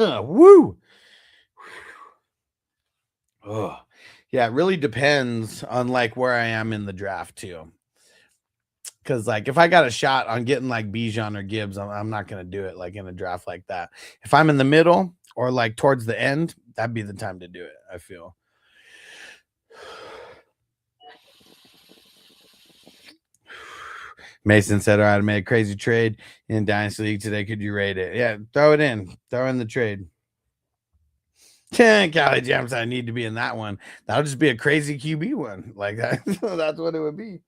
Woo! Oh, yeah, it really depends on like where I am in the draft too. Because like if I got a shot on getting like Bijan or Gibbs, I'm not gonna do it like in a draft like that. If I'm in the middle or like towards the end, that'd be the time to do it, I feel. Mason said, all right, I made a crazy trade in Dynasty League today. Could you rate it? Yeah, throw it in. Throw in the trade. Cali Jams, I need to be in that one. That'll just be a crazy QB one. Like that. That's what it would be.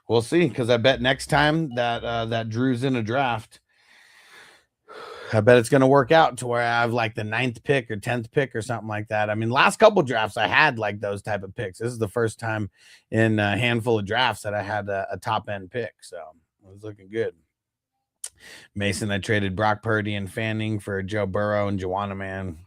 We'll see, because I bet next time that Drew's in a draft, I bet it's going to work out to where I have like the 9th pick or 10th pick or something like that. I mean, last couple drafts I had like those type of picks. This is the first time in a handful of drafts that I had a top end pick. So it was looking good. Mason, I traded Brock Purdy and Fanning for Joe Burrow and Joanna, man.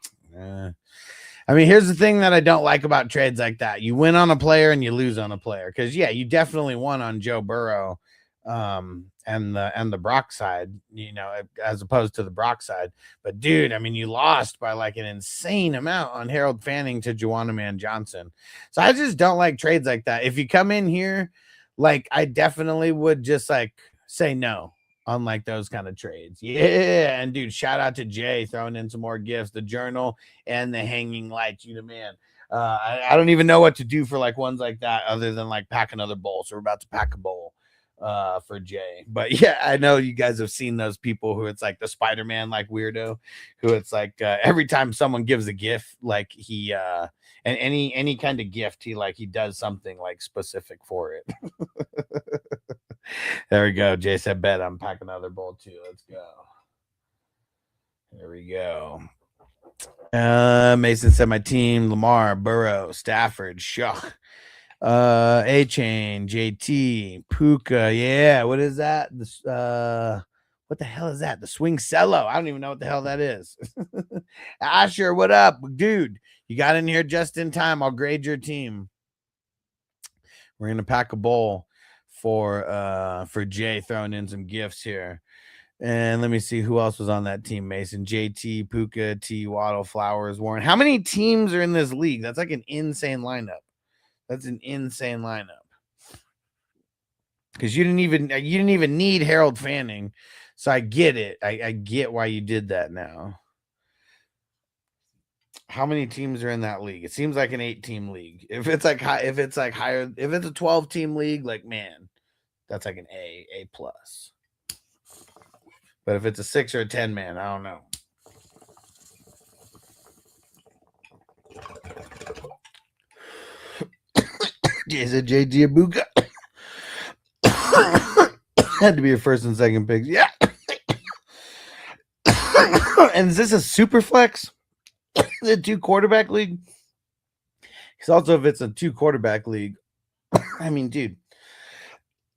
I mean, here's the thing that I don't like about trades like that. You win on a player and you lose on a player. Because, yeah, you definitely won on Joe Burrow and the Brock side, you know, as opposed to the Brock side. But, dude, I mean, you lost by like an insane amount on Harold Fanning to Joanna Man Johnson. So I just don't like trades like that. If you come in here, like, I definitely would just like say no on like those kind of trades. Yeah. And dude, shout out to Jay throwing in some more gifts, the journal and the hanging lights. You the man. I don't even know what to do for like ones like that other than like pack another bowl. So we're about to pack a bowl for Jay. But yeah, I know you guys have seen those people who it's like the Spider-Man like weirdo, who it's like every time someone gives a gift, like he and any kind of gift, he does something like specific for it. There we go. Jay said, bet I'm packing another bowl too. Let's go. There we go. Mason said, my team, Lamar, Burrow, Stafford, Shuck, A-Chain, JT, Puka. Yeah, what is that? This, what the hell is that? The Swing Cello. I don't even know what the hell that is. Asher, what up? Dude, you got in here just in time. I'll grade your team. We're going to pack a bowl for Jay throwing in some gifts here. And let me see who else was on that team. Mason, JT, Puka, T, Waddle, Flowers, Warren. How many teams are in this league? That's like an insane lineup. That's an insane lineup. Because you didn't even need Harold Fanning. So I get it. I get why you did that now. How many teams are in that league? It seems like an 8-team league. If it's like higher, if it's a 12-team league, like, man, that's like an A plus. But if it's a 6 or a 10 man, I don't know. Jason JT Abuka had to be your first and second picks. Yeah. And is this a super flex? The 2 quarterback league? Because also if it's a 2 quarterback league, I mean, dude,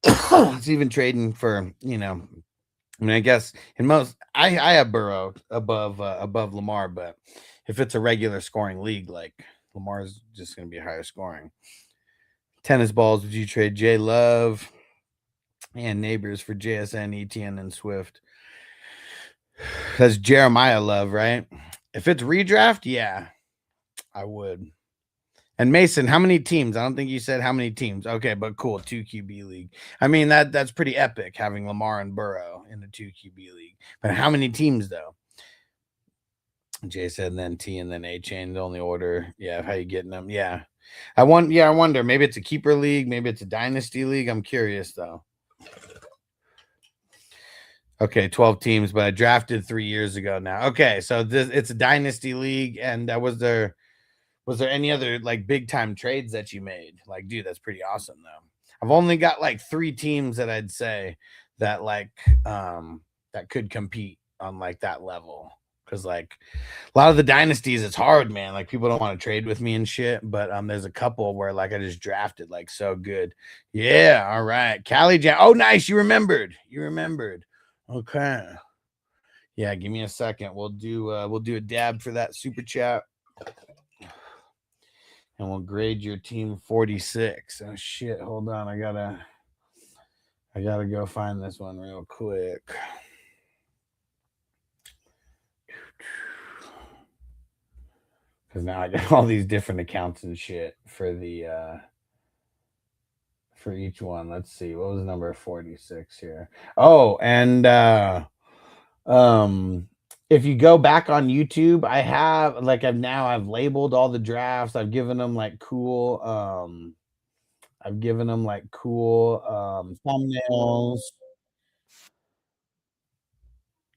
it's even trading for, you know, I mean, I guess in most, I have Burrow above Lamar, but if it's a regular scoring league, like Lamar's just going to be higher scoring. Tennis balls, would you trade J Love and Neighbors for JSN, ETN, and Swift? That's Jeremiah Love, right? If it's redraft, yeah, I would. And Mason, how many teams? I don't think you said how many teams. Okay, but cool, 2 QB league. I mean, that's pretty epic having Lamar and Burrow in the 2 QB league. But how many teams though? Jay said, and then T, and then A-Chain, the only order. Yeah, how you getting them? Yeah. I wonder. Maybe it's a keeper league, maybe it's a dynasty league. I'm curious though. Okay, 12 teams, but I drafted 3 years ago now. Okay, so it's a dynasty league, and was there any other like big time trades that you made? Like, dude, that's pretty awesome though. I've only got like 3 teams that I'd say that like that could compete on like that level. Cause like a lot of the dynasties, it's hard, man. Like people don't want to trade with me and shit. But there's a couple where like I just drafted like so good. Yeah, all right. Cali Jam. Oh, nice. You remembered. Okay. Yeah, give me a second. We'll do a dab for that super chat. And we'll grade your team 46. Oh shit, hold on. I gotta go find this one real quick. because now I got all these different accounts and shit for the for each one. Let's see, what was number 46 here? Oh, and if you go back on YouTube, I have like I've labeled all the drafts. I've given them like cool thumbnails.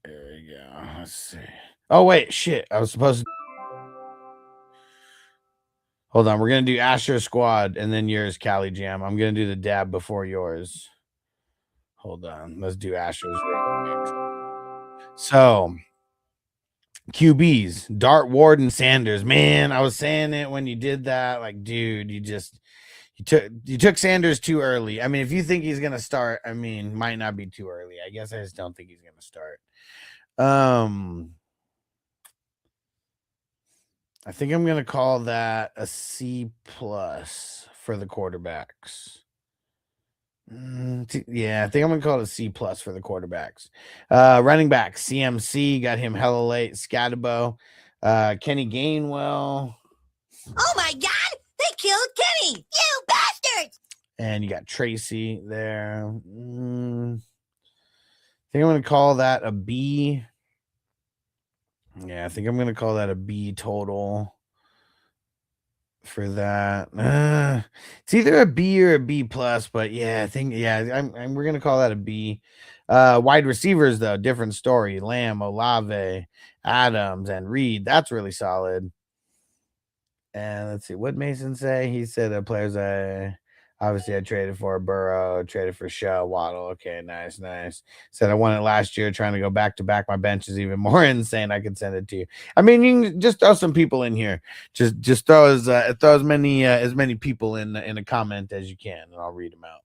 There we go. Let's see. Oh wait, shit. I was supposed to. Hold on. We're gonna do Asher Squad and then yours, Cali Jam. I'm gonna do the dab before yours. Hold on. Let's do Asher's. So QBs, Dart, Ward, and Sanders. Man, I was saying it when you did that. Like, dude, you took Sanders too early. I mean, if you think he's gonna start, I mean, might not be too early. I guess I just don't think he's gonna start. I think I'm gonna call that a C+ for the quarterbacks. Yeah, I think I'm gonna call it a C+ for the quarterbacks. Running back CMC, got him hella late. Scatterbo, Kenny Gainwell. Oh my God! They killed Kenny! You bastards! And you got Tracy there. I think I'm gonna call that a B. Yeah, I think I'm gonna call that a B total for that. It's either a B or a B+, but yeah, I think we're gonna call that a B. Wide receivers though, different story. Lamb, Olave, Adams, and Reed. That's really solid. And let's see what Mason say. He said players obviously I traded for Burrow, traded for Shaw, Waddle. Okay, nice. Said I won it last year, trying to go back to back. My bench is even more insane. I can send it to you. I mean, you can just throw some people in here. Just throw as many people in a comment as you can, and I'll read them out.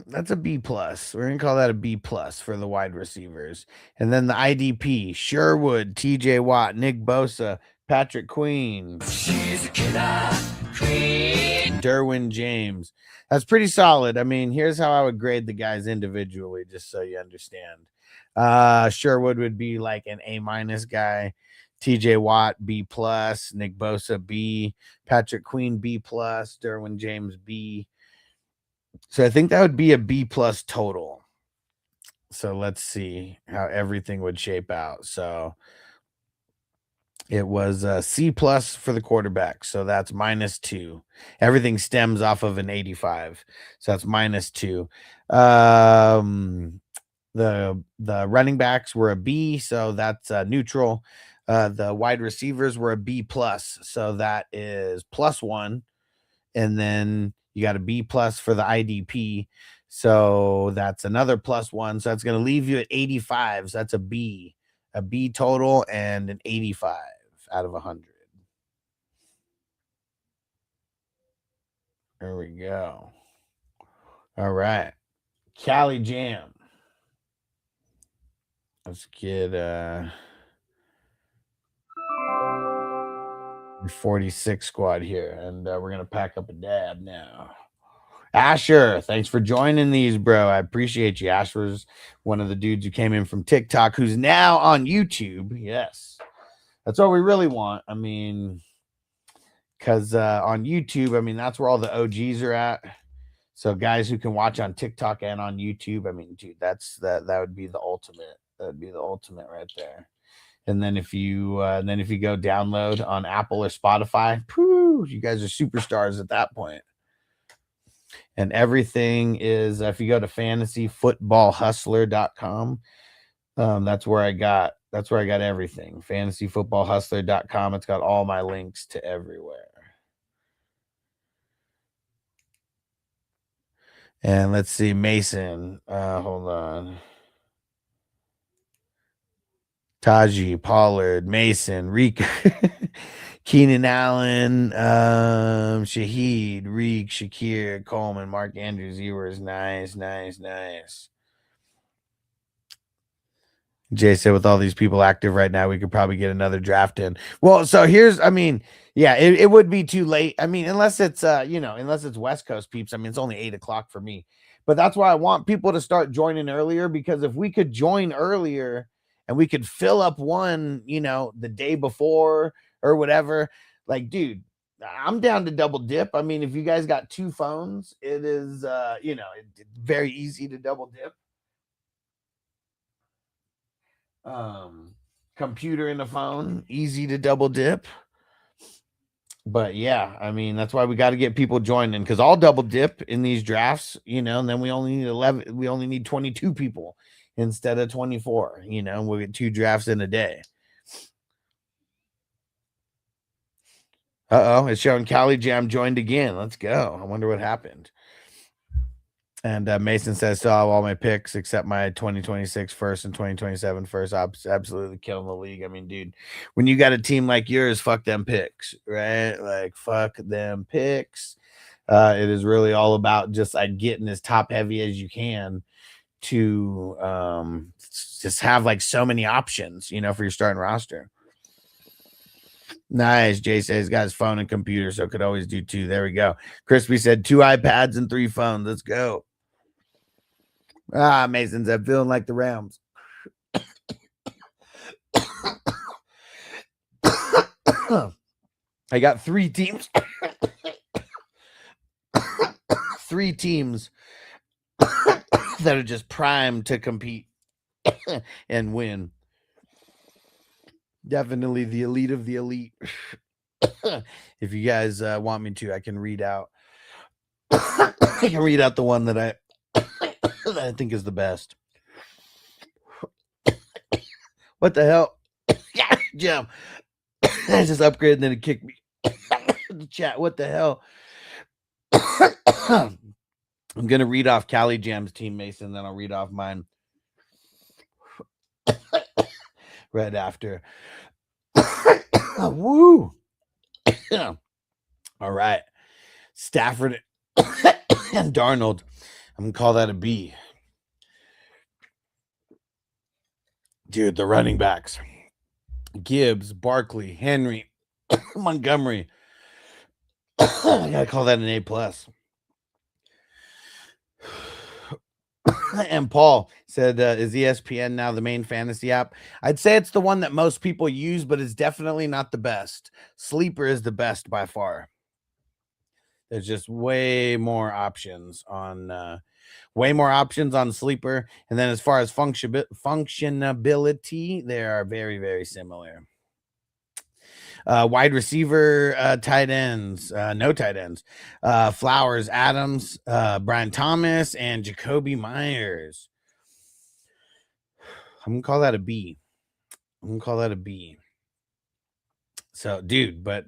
That's a B+. We're gonna call that a B+ for the wide receivers. And then the IDP, Sherwood, TJ Watt, Nick Bosa, Patrick Queen. She's a killer queen. Derwin James. That's pretty solid. I mean, here's how I would grade the guys individually, just so you understand. Sherwood would be like an A- guy. TJ Watt, B+, Nick Bosa, B, Patrick Queen, B+, Derwin James, B. So I think that would be a B+ total. So let's see how everything would shape out. So it was a C+ for the quarterback. So that's -2. Everything stems off of an 85. So that's -2. The running backs were a B, so that's neutral. The wide receivers were a B+, so that is +1. And then you got a B+ for the IDP. So that's another +1. So that's going to leave you at 85. So that's a B total and an 85 out of 100. There we go. All right. Cali Jam. Let's get 46 squad here. And we're going to pack up a dab now. Asher, thanks for joining these, bro. I appreciate you. Asher's one of the dudes who came in from TikTok, who's now on YouTube. Yes, that's what we really want. I mean, because on YouTube, I mean, that's where all the OGs are at. So guys who can watch on TikTok and on YouTube, I mean, dude, that would be the ultimate. That would be the ultimate right there. And then if you go download on Apple or Spotify, you guys are superstars at that point. And everything is, if you go to fantasyfootballhustler.com, that's where I got everything. Fantasyfootballhustler.com. It's got all my links to everywhere. And let's see, Mason. Hold on. Taji, Pollard, Mason, Reek, Keenan Allen, Shaheed, Reek, Shakir, Coleman, Mark Andrews, Ewers. Nice. Jay said with all these people active right now, we could probably get another draft in. Well, so here's, I mean, yeah, it would be too late. I mean, unless it's unless it's West Coast peeps. I mean, it's only 8 o'clock for me. But that's why I want people to start joining earlier, because if we could join earlier and we could fill up one, the day before or whatever, like, dude, I'm down to double dip. I mean, if you guys got 2 phones, it is, it's very easy to double dip. Computer and a phone, easy to double dip. But yeah, I mean, that's why we got to get people joining, because I'll double dip in these drafts, and then we only need 11. We only need 22 people instead of 24. We'll get 2 drafts in a day. It's showing Cali Jam joined again. Let's go. I wonder what happened. And Mason says, still have all my picks except my 2026 first and 2027 first. Absolutely killing the league. I mean, dude, when you got a team like yours, fuck them picks, right? Like, fuck them picks. It is really all about just like getting as top heavy as you can to just have like so many options, for your starting roster. Nice. Jay says he's got his phone and computer, so could always do 2. There we go. Crispy said 2 iPads and 3 phones. Let's go. Mason said feeling like the Rams. I got 3 teams. 3 teams that are just primed to compete and win. Definitely the elite of the elite. If you guys want me to, I can read out. I can read out the one that I think is the best. What the hell? Yeah, Jim. I just upgraded and then it kicked me. The chat. What the hell? I'm gonna read off Cali Jam's team, Mason, then I'll read off mine right after. Woo! All right. Stafford and Darnold. I'm gonna call that a B. Dude, the running backs. Gibbs, Barkley, Henry, Montgomery. I gotta call that an A+. And Paul said, is ESPN now the main fantasy app? I'd say it's the one that most people use, but it's definitely not the best. Sleeper is the best by far. There's just way more options on Sleeper. And then as far as functionability, they are very, very similar. Wide receiver, tight ends, no tight ends. Flowers, Adams, Brian Thomas, and Jacoby Myers. I'm gonna call that a B. So, dude, but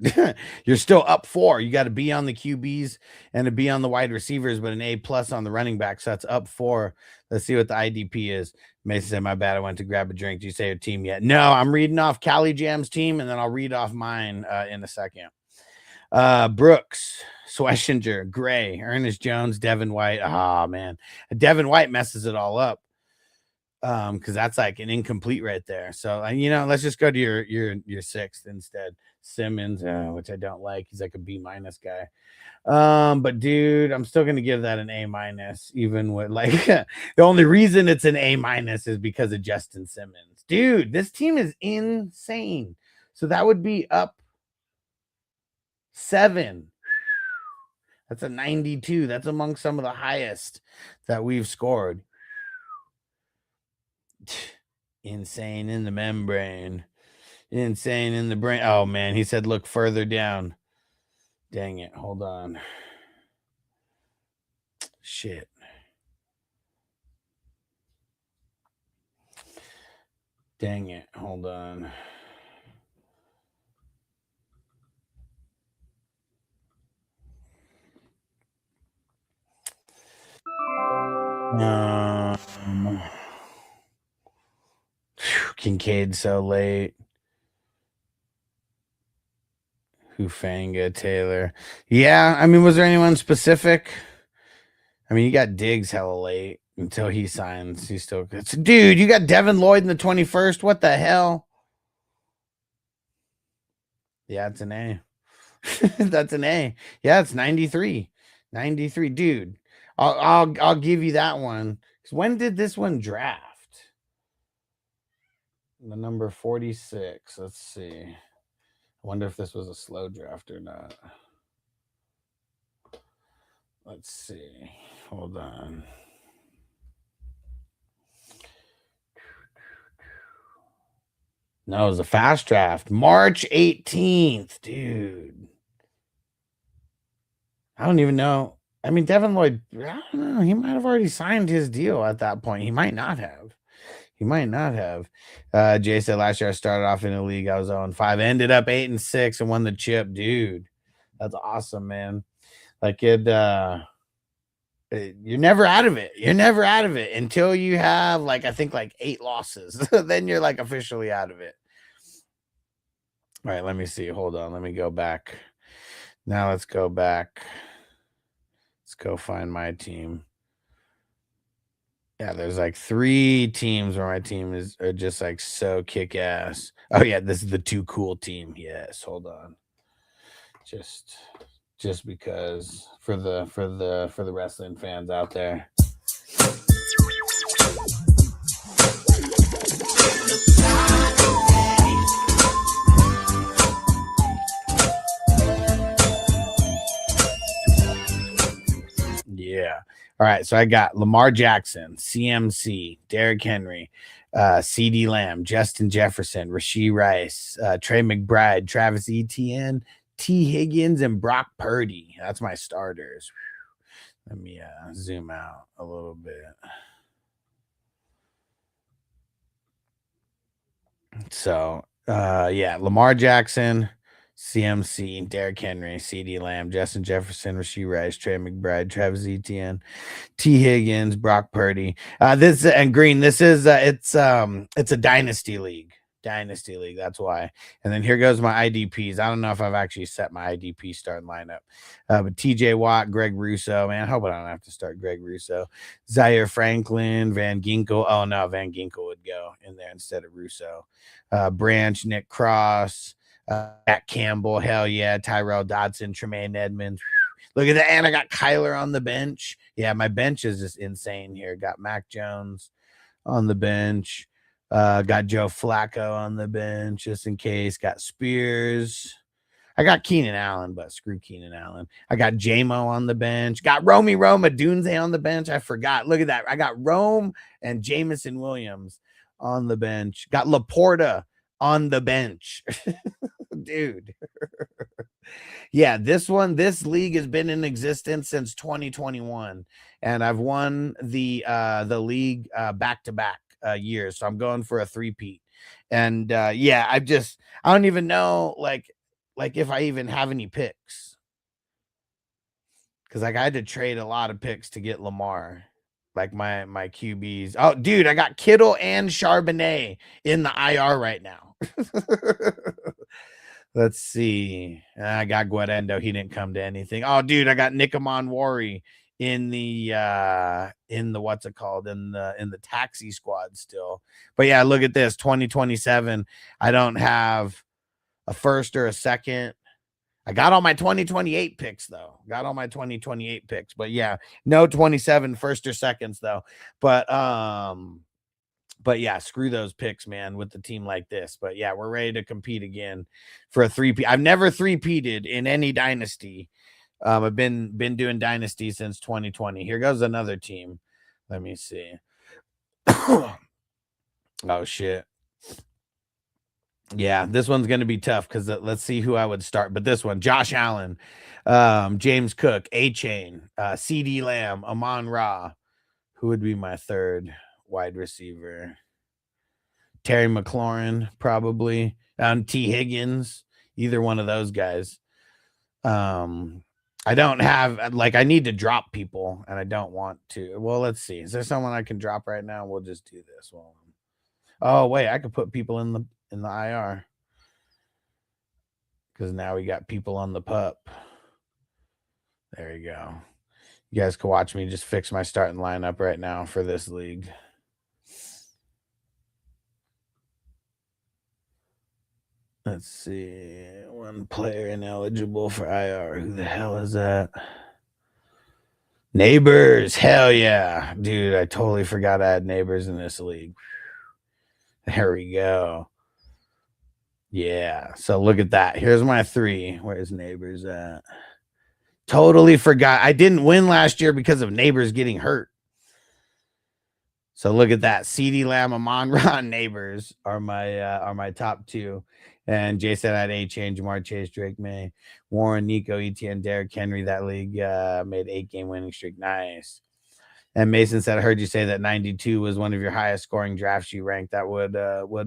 you're still up 4. You got to be on the QBs and to be on the wide receivers, but an A+ on the running back. So that's up 4. Let's see what the IDP is. Mason said, my bad, I went to grab a drink. Did you say your team yet? No, I'm reading off Cali Jam's team, and then I'll read off mine in a second. Brooks, Sweshinger, Gray, Ernest Jones, Devin White. Man. Devin White messes it all up. Because that's like an incomplete right there. So let's just go to your 6th instead. Simmons, which I don't like. He's like a B- guy. But dude, I'm still gonna give that an A-, even with like the only reason it's an A- is because of Justin Simmons. Dude, this team is insane. So that would be up 7. That's a 92. That's among some of the highest that we've scored. Insane in the membrane. Insane in the brain. Oh, man. He said, look further down. Dang it. Hold on. Shit. Dang it. Hold on. Kincaid so late. Hufanga, Taylor. Yeah, I mean, was there anyone specific? I mean, you got Diggs hella late until he signs. He's still good. So, dude, you got Devin Lloyd in the 21st. What the hell? Yeah, it's an A. That's an A. Yeah, it's 93. 93. Dude, I'll give you that one. When did this one draft? The number 46. Let's see. I wonder if this was a slow draft or not. Let's see. Hold on. No, it was a fast draft. March 18th, dude. I don't even know. I mean, Devin Lloyd, I don't know. He might have already signed his deal at that point. He might not have. He might not have. Jay said last year I started off in the league. I was 0-5, ended up 8-6 and won the chip. Dude, that's awesome, man. Like you're never out of it. You're never out of it until you have like, I think like 8 losses. Then you're like officially out of it. All right, let me see. Hold on. Let me go back. Now let's go back. Let's go find my team. Yeah, there's like 3 teams where my team are just like so kick ass. Oh yeah, this is the Too Cool team. Yes, hold on. Just because for the wrestling fans out there. Yeah. All right. So I got Lamar Jackson, CMC, Derrick Henry, CD Lamb, Justin Jefferson, Rashee Rice, Trey McBride, Travis Etienne, T. Higgins, and Brock Purdy. That's my starters. Let me zoom out a little bit. So, yeah, Lamar Jackson, CMC, Derrick Henry, CD Lamb, Justin Jefferson, Rashee Rice, Trey McBride, Travis Etienne, T. Higgins, Brock Purdy. This and Green. This is it's a dynasty league. Dynasty league. That's why. And then here goes my IDPs. I don't know if I've actually set my IDP starting lineup. But TJ Watt, Greg Russo. Man, I hope I don't have to start Greg Russo. Zaire Franklin, Van Ginkel. Oh no, Van Ginkel would go in there instead of Russo. Branch, Nick Cross, Matt Campbell. Hell yeah, Tyrell Dodson, Tremaine Edmonds. Look at that. And I got Kyler on the bench. Yeah, my bench is just insane here. Got Mac Jones on the bench. Got Joe Flacco on the bench just in case. Got Spears. I got Keenan Allen, but screw Keenan Allen. I got J-Mo on the bench. Got Romy Roma Dunze on the bench. I forgot. Look at that. I got Rome and Jamison Williams on the bench. Got Laporta on the bench. Dude. Yeah, this league has been in existence since 2021, and I've won the league back-to-back years. So I'm going for a 3-peat. And yeah, I don't even know like if I even have any picks. Cuz like I had to trade a lot of picks to get Lamar. Like my QBs. Oh, dude, I got Kittle and Charbonnet in the IR right now. Let's see. I got Guarendo. He didn't come to anything. Oh, dude, I got Nikamon Wari in the what's it called? In the taxi squad still. But yeah, look at this. 2027. I don't have a first or a second. I got all my 2028 picks though. But yeah, no 27 first or seconds though. But yeah, screw those picks, man, with the team like this. But yeah, we're ready to compete again for a 3-peat. I've never 3-peated in any dynasty. I've been doing dynasty since 2020. Here goes another team. Let me see. Oh shit. Yeah, this one's going to be tough because let's see who I would start. But this one, Josh Allen, James Cook, A-Chain, CD Lamb, Amon Ra. Who would be my third wide receiver? Terry McLaurin, probably. T. Higgins, either one of those guys. I don't have, like, I need to drop people, and I don't want to. Well, let's see. Is there someone I can drop right now? We'll just do this. Well, oh, wait, I could put people in the IR. Because now we got people on the pup. There you go. You guys can watch me just fix my starting lineup right now for this league. Let's see. One player ineligible for IR. Who the hell is that? Neighbors, hell yeah. Dude, I totally forgot I had neighbors in this league. There we go. Yeah, so look at that. Here's my 3. Where's neighbors at? Totally forgot. I didn't win last year because of neighbors getting hurt. So look at that. CeeDee Lamb, Amon Ra, neighbors are my top 2. And Jason had A-Chain, Jamar Chase, Drake May, Warren, Nico, ETN, Derrick Henry. That league made 8-game winning streak. Nice. And Mason said, I heard you say that 92 was one of your highest scoring drafts you ranked. That would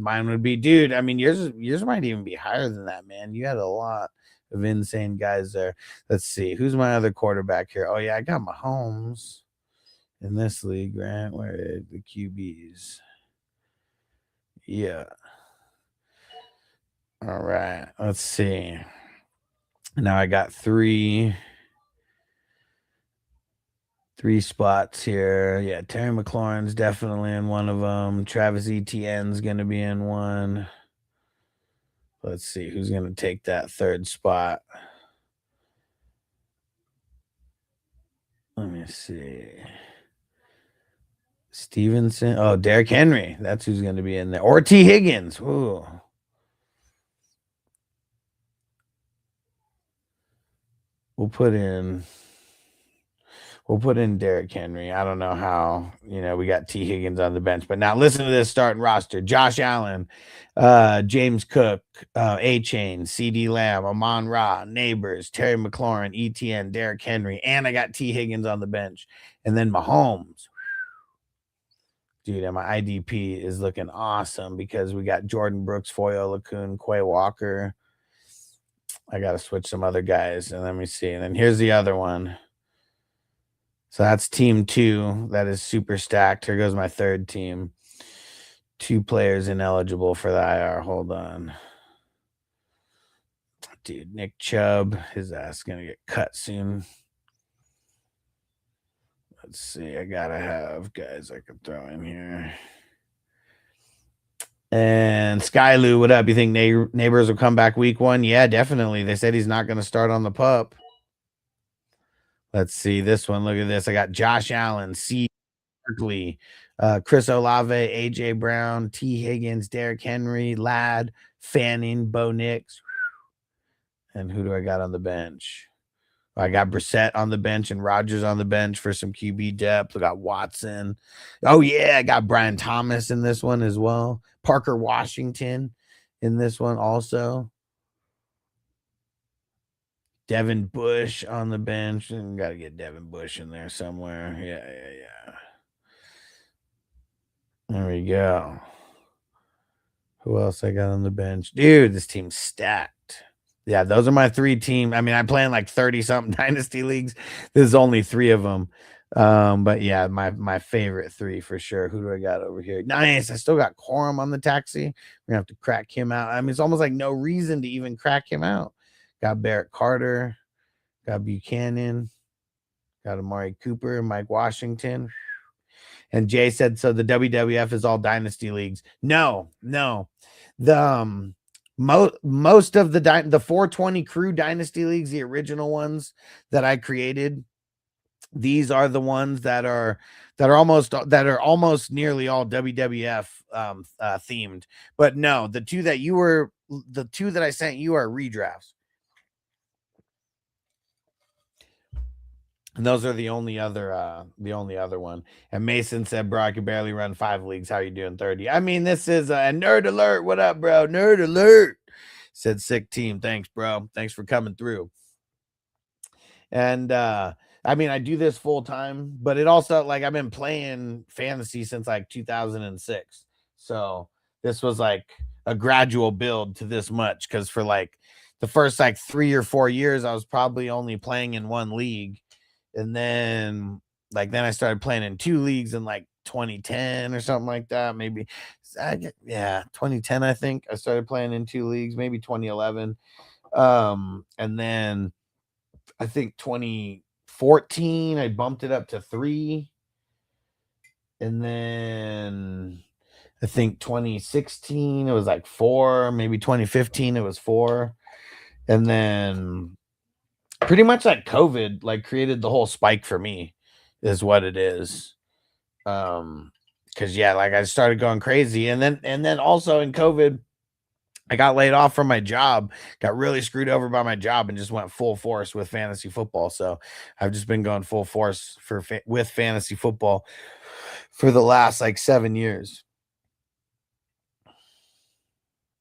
mine would be. Dude, I mean, yours might even be higher than that, man. You had a lot of insane guys there. Let's see. Who's my other quarterback here? Oh, yeah, I got Mahomes in this league, right? Where are the QBs? Yeah. All right. Let's see. Now I got 3 spots here. Yeah, Terry McLaurin's definitely in one of them. Travis Etienne's going to be in one. Let's see who's going to take that 3rd spot. Let me see. Stevenson. Oh, Derrick Henry. That's who's going to be in there. Or T. Higgins. Ooh. We'll put in Derrick Henry. I don't know how, we got T. Higgins on the bench. But now listen to this starting roster. Josh Allen, James Cook, A-Chain, CeeDee Lamb, Amon Ra, Neighbors, Terry McLaurin, ETN, Derrick Henry, and I got T. Higgins on the bench. And then Mahomes. Dude, and my IDP is looking awesome because we got Jordan Brooks, Foyo LaCoon, Quay Walker. I got to switch some other guys. And let me see. And then here's the other one. So that's team 2. That is super stacked. Here goes my 3rd team. 2 players ineligible for the IR. Hold on. Dude, Nick Chubb. His ass is going to get cut soon. Let's see. I got to have guys I can throw in here. And Skylu, what up? You think Neighbors will come back week 1? Yeah, definitely. They said he's not going to start on the pup. Let's see this one. Look at this. I got Josh Allen, C. Berkeley, Chris Olave, A.J. Brown, T. Higgins, Derrick Henry, Ladd, Fanning, Bo Nix. And who do I got on the bench? I got Brissett on the bench and Rodgers on the bench for some QB depth. I got Watson. Oh, yeah, I got Brian Thomas in this one as well. Parker Washington in this one also. Devin Bush on the bench. And got to get Devin Bush in there somewhere. Yeah. There we go. Who else I got on the bench? Dude, this team's stacked. Yeah, those are my 3 teams. I mean, I play in like 30-something dynasty leagues. There's only 3 of them. But yeah, my favorite 3 for sure. Who do I got over here? Nice. I still got Corum on the taxi. We're going to have to crack him out. I mean, it's almost like no reason to even crack him out. Got Barrett Carter. Got Buchanan. Got Amari Cooper. Mike Washington. And Jay said, so the WWF is all dynasty leagues. No. The most of the 420 crew dynasty leagues, the original ones that I created, these are the ones that are almost nearly all WWF themed. But no, the 2 that I sent you are redrafts. And those are the only other one. And Mason said, bro, I can barely run 5 leagues. How you doing 30? I mean, this is a nerd alert. What up, bro? Nerd alert. Said sick team. Thanks, bro. Thanks for coming through. And I mean, I do this full time, but it also, like, I've been playing fantasy since like 2006. So this was like a gradual build to this much, because for like the first like 3 or 4 years, I was probably only playing in 1 league. And then I started playing in 2 leagues in like 2010 or something like that. Maybe 2010, I think I started playing in 2 leagues, maybe 2011. And then I think 2014, I bumped it up to 3. And then I think 2016, it was like 4, maybe 2015, it was 4. And then pretty much like COVID, like, created the whole spike for me. is what it is. Because yeah, like I started going crazy, and then also in COVID, I got laid off from my job, got really screwed over by my job, and just went full force with fantasy football. So I've just been going full force with fantasy football for the last like 7 years.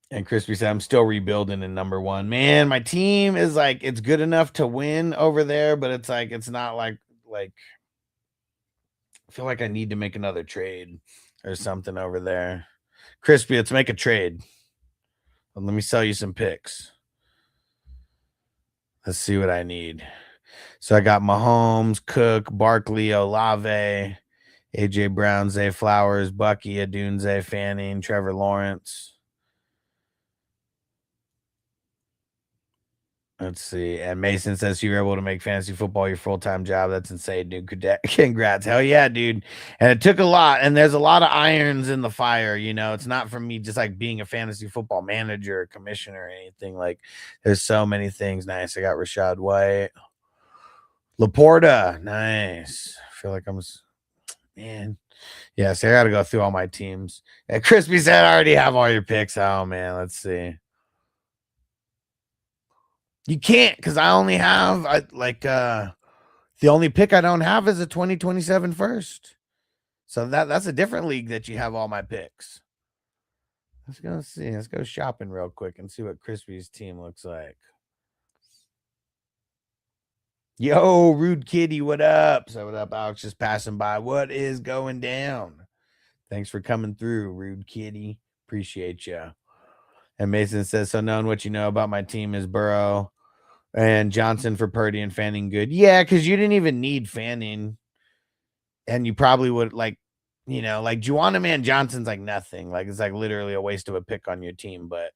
And Crispy said, I'm still rebuilding in number one. Man, my team is like, it's good enough to win over there, but it's like, it's not like I feel like I need to make another trade or something over there. Crispy, let's make a trade. Let me sell you some picks. Let's see what I need. So I got Mahomes, Cook, Barkley, Olave, AJ Brown, Zay Flowers, Bucky, Adunze, Fanning, Trevor Lawrence. Let's see. And Mason says you were able to make fantasy football your full-time job. That's insane, dude. Congrats. Hell yeah, dude. And it took a lot. And there's a lot of irons in the fire. You know, it's not from me just like being a fantasy football manager or commissioner or anything. Like, there's so many things. Nice. I got Rashad White. Laporta. Nice. I feel like man. Yeah, so I got to go through all my teams. And Crispy said I already have all your picks. Oh, man. Let's see. You can't, because I only have the only pick I don't have is a 2027 first. So that's a different league that you have all my picks. Let's go see. Let's go shopping real quick and see what Crispy's team looks like. Yo, Rude Kitty, what up? So what up, Alex? Just passing by. What is going down? Thanks for coming through, Rude Kitty. Appreciate you. And Mason says, so knowing what you know about my team is Burrow and Johnson for Purdy and Fanning good. Yeah, because you didn't even need Fanning. And you probably would like Juwanna Man Johnson's like nothing. Like it's like literally a waste of a pick on your team. But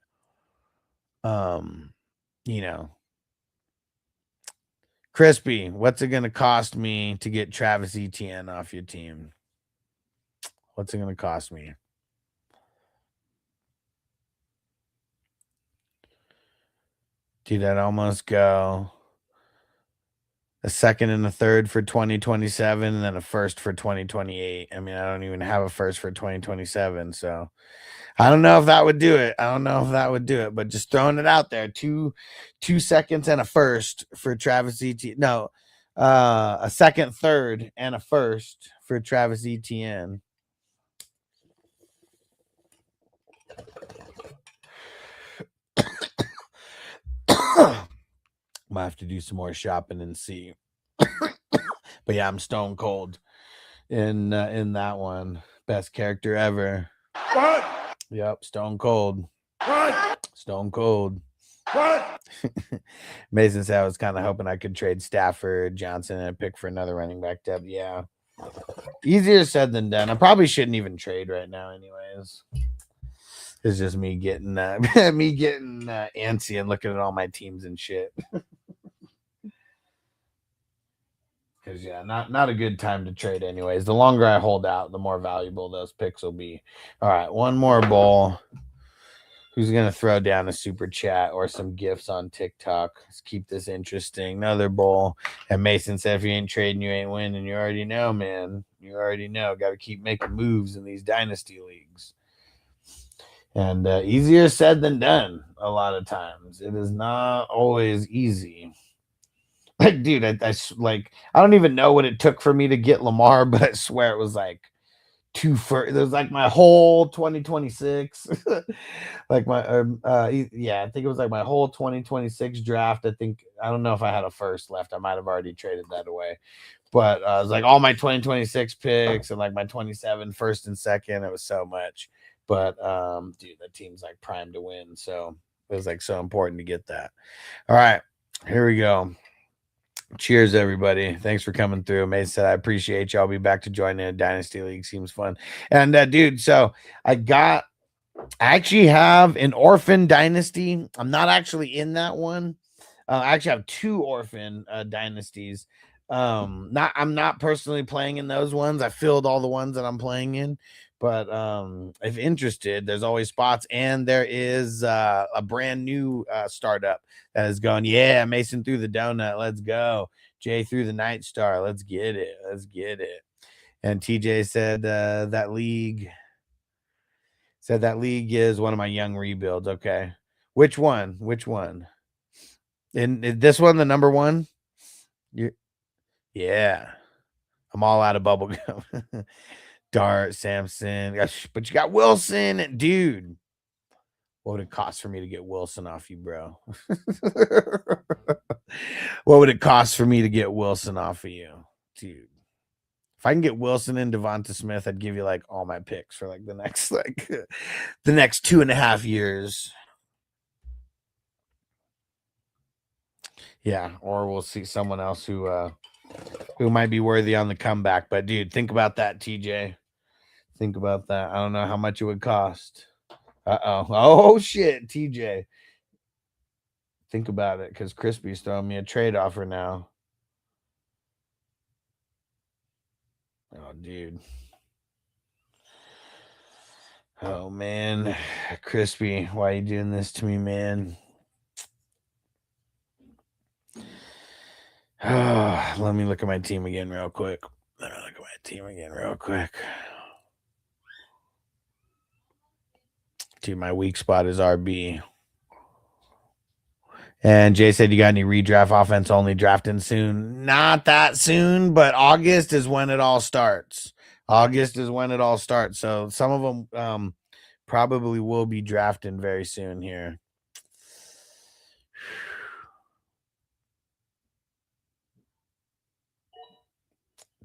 Crispy, what's it gonna cost me to get Travis Etienne off your team? What's it gonna cost me? Dude, I'd almost go a second and a third for 2027 and then a first for 2028. I mean, I don't even have a first for 2027. So I don't know if that would do it. But just throwing it out there. Two seconds and a first for Travis Etienne. No, a second, third, and a first for Travis Etienne. Might have to do some more shopping and see. But yeah, I'm stone cold in that one. Best character ever. What? Yep, stone cold. What? Stone cold. What? Mason said I was kind of hoping I could trade Stafford, Johnson, and pick for another running back depth. Yeah. Easier said than done. I probably shouldn't even trade right now anyways. It's just me getting antsy and looking at all my teams and shit. Because yeah, not a good time to trade anyways. The longer I hold out, the more valuable those picks will be. All right, one more bowl. Who's gonna throw down a super chat or some gifts on TikTok? Let's keep this interesting. Another bowl. And Mason said, if you ain't trading, you ain't winning. You already know, man. You already know. Got to keep making moves in these dynasty leagues. And easier said than done a lot of times. It is not always easy. Like, dude, I don't even know what it took for me to get Lamar, but I swear it was like it was like my whole 2026. Like my I think it was like my whole 2026 draft. I don't know if I had a first left. I might have already traded that away. But it was like all my 2026 picks and like my 27 first and second. It was so much. But dude, the team's like primed to win. So it was like so important to get that. All right, here we go. Cheers, everybody. Thanks for coming through. Mason said, I appreciate you. I'll be back to join in a Dynasty League. Seems fun. And dude, so I actually have an Orphan Dynasty. I'm not actually in that one. I actually have two Orphan Dynasties. I'm not personally playing in those ones. I filled all the ones that I'm playing in, But if interested, there's always spots, and there is a brand new startup that is going. Yeah, Mason through the donut. Let's go. Jay through the night star. Let's get it. Let's get it. And TJ said that league is one of my young rebuilds. Okay. Which one? Which one? In this one, the number one? Yeah. I'm all out of bubble gum. Dart, Samson. But you got Wilson. Dude. What would it cost for me to get Wilson off you, bro? What would it cost for me to get Wilson off of you? Dude. If I can get Wilson and Devonta Smith, I'd give you like all my picks for like the next the next 2.5 years. Yeah, or we'll see someone else who might be worthy on the comeback. But dude, think about that, TJ. Think about that. I don't know how much it would cost. Oh shit, TJ. Think about it, because Crispy's throwing me a trade offer now. Oh, dude. Oh man, Crispy, why are you doing this to me, man? Let me look at my team again real quick. Dude, my weak spot is RB. And Jay said, you got any redraft offense only drafting soon? Not that soon, but August is when it all starts. So some of them probably will be drafting very soon here.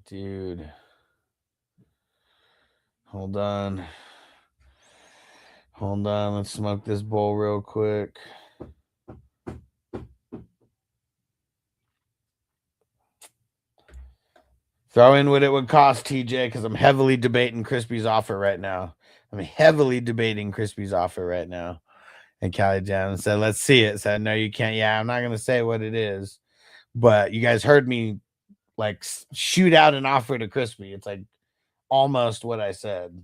Dude. Hold on. Let's smoke this bowl real quick. Throw in what it would cost, TJ, because I'm heavily debating Crispy's offer right now. And Callie Jones said, let's see it. Said, no, you can't. Yeah, I'm not going to say what it is. But you guys heard me like shoot out an offer to Crispy. It's like almost what I said.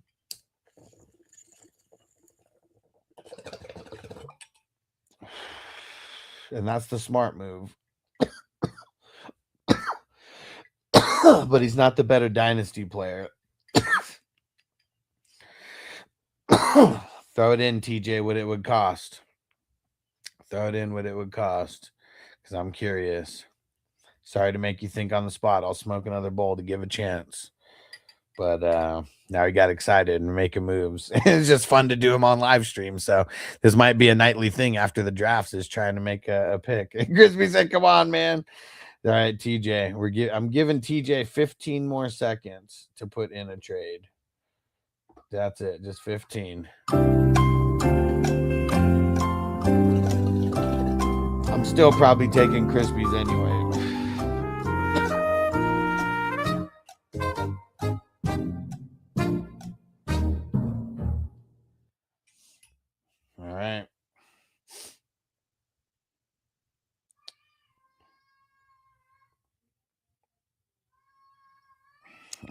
And that's the smart move. But he's not the better dynasty player. Throw it in, TJ, what it would cost. Because I'm curious. Sorry to make you think on the spot. I'll smoke another bowl to give a chance. But now he got excited and making moves. It's just fun to do them on live stream. So this might be a nightly thing after the drafts, is trying to make a pick. Crispy said, come on, man. All right, TJ. I'm giving TJ 15 more seconds to put in a trade. That's it. Just 15. I'm still probably taking Crispies anyway. All right.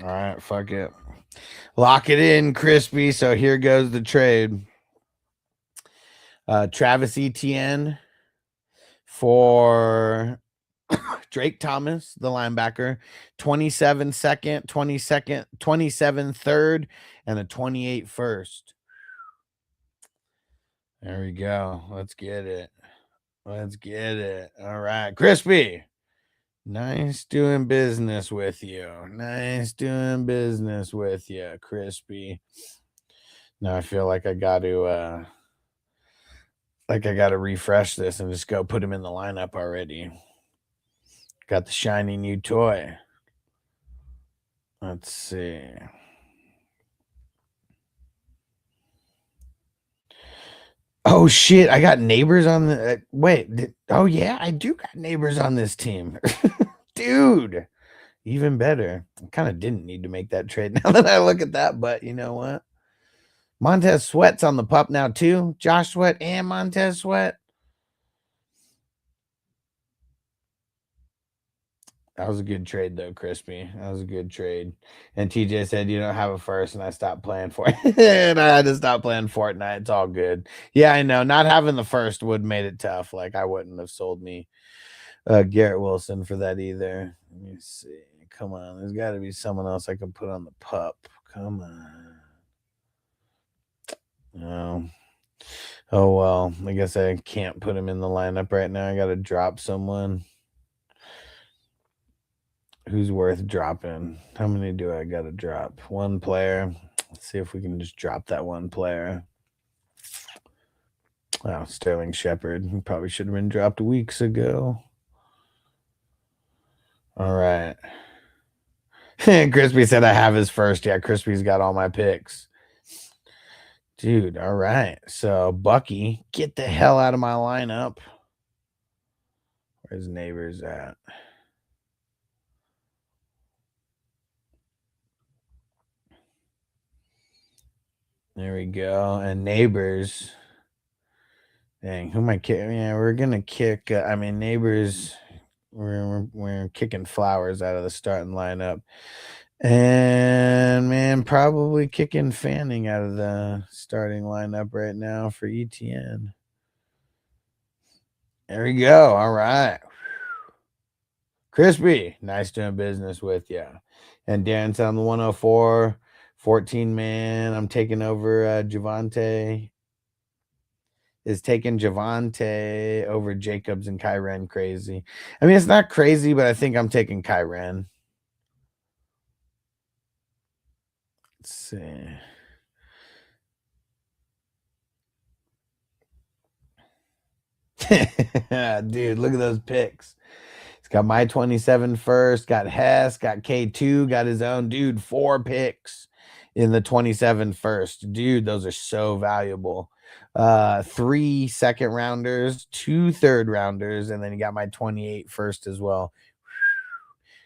All right, fuck it. Lock it in, Crispy. So here goes the trade. Travis Etienne for Drake Thomas, the linebacker, 27 second, 27 third, and a 28 first. There we go. Let's get it. All right, Crispy. Nice doing business with you. Crispy. Now I feel like I got to refresh this and just go put him in the lineup already. Got the shiny new toy. Let's see. Oh shit! I got neighbors on the oh yeah, I do got neighbors on this team, dude. Even better. I kind of didn't need to make that trade now that I look at that, but you know what? Montez Sweat's on the pup now too. Josh Sweat and Montez Sweat. That was a good trade, though, Crispy. That was a good trade. And TJ said, you don't have a first, and I stopped playing Fortnite. And I had to stop playing Fortnite. It's all good. Yeah, I know. Not having the first would have made it tough. Like, I wouldn't have sold me Garrett Wilson for that either. Let me see. Come on. There's got to be someone else I can put on the pup. Come on. No. Oh, well. I guess I can't put him in the lineup right now. I got to drop someone. Who's worth dropping? How many do I got to drop? One player. Let's see if we can just drop that one player. Oh, Sterling Shepard. He probably should have been dropped weeks ago. All right. Crispy said I have his first. Yeah, Crispy's got all my picks. Dude, all right. So, Bucky, get the hell out of my lineup. Where's Neighbors at? There we go. And Neighbors. Dang, who am I kicking? Yeah, we're going to kick. Neighbors, we're kicking Flowers out of the starting lineup. And, man, probably kicking Fanning out of the starting lineup right now for ETN. There we go. All right. Crispy, nice doing business with you. And Darren's on the 104, 14-man. I'm taking over Javante. Is taking Javante over Jacobs and Kyren crazy. I mean, it's not crazy, but I think I'm taking Kyren. Let's see. Dude, look at those picks. It's got my 27 first, got Hess, got K2, got his own. Dude, 4 picks in the 27 first. Dude, those are so valuable. 3 second rounders, 2 third rounders, and then you got my 28 first as well.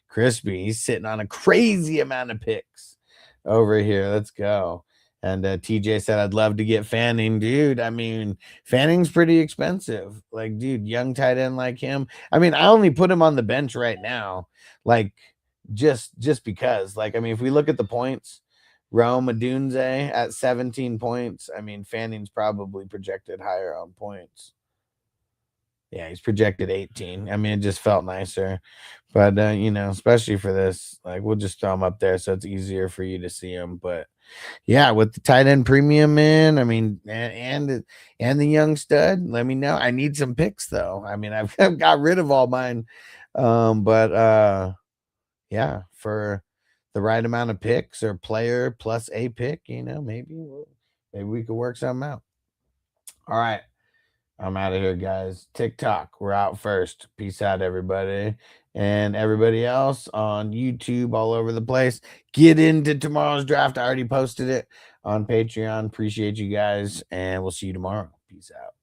Crispy, he's sitting on a crazy amount of picks over here. Let's go. And TJ said, I'd love to get Fanning. Dude, I mean, Fanning's pretty expensive. Like, dude, young tight end like him. I mean, I only put him on the bench right now, like, just because. Like, I mean, if we look at the points, Rome Adunze at 17 points. I mean, Fanning's probably projected higher on points. Yeah, he's projected 18. I mean, it just felt nicer. But, especially for this, like, we'll just throw him up there so it's easier for you to see him. But, yeah, with the tight end premium, man, I mean, and the young stud, let me know. I need some picks, though. I mean, I've got rid of all mine. Yeah, for the right amount of picks or player plus a pick, maybe we could work something out. All right. I'm out of here, guys. TikTok, we're out first. Peace out, everybody. And everybody else on YouTube all over the place. Get into tomorrow's draft. I already posted it on Patreon. Appreciate you guys, and we'll see you tomorrow. Peace out.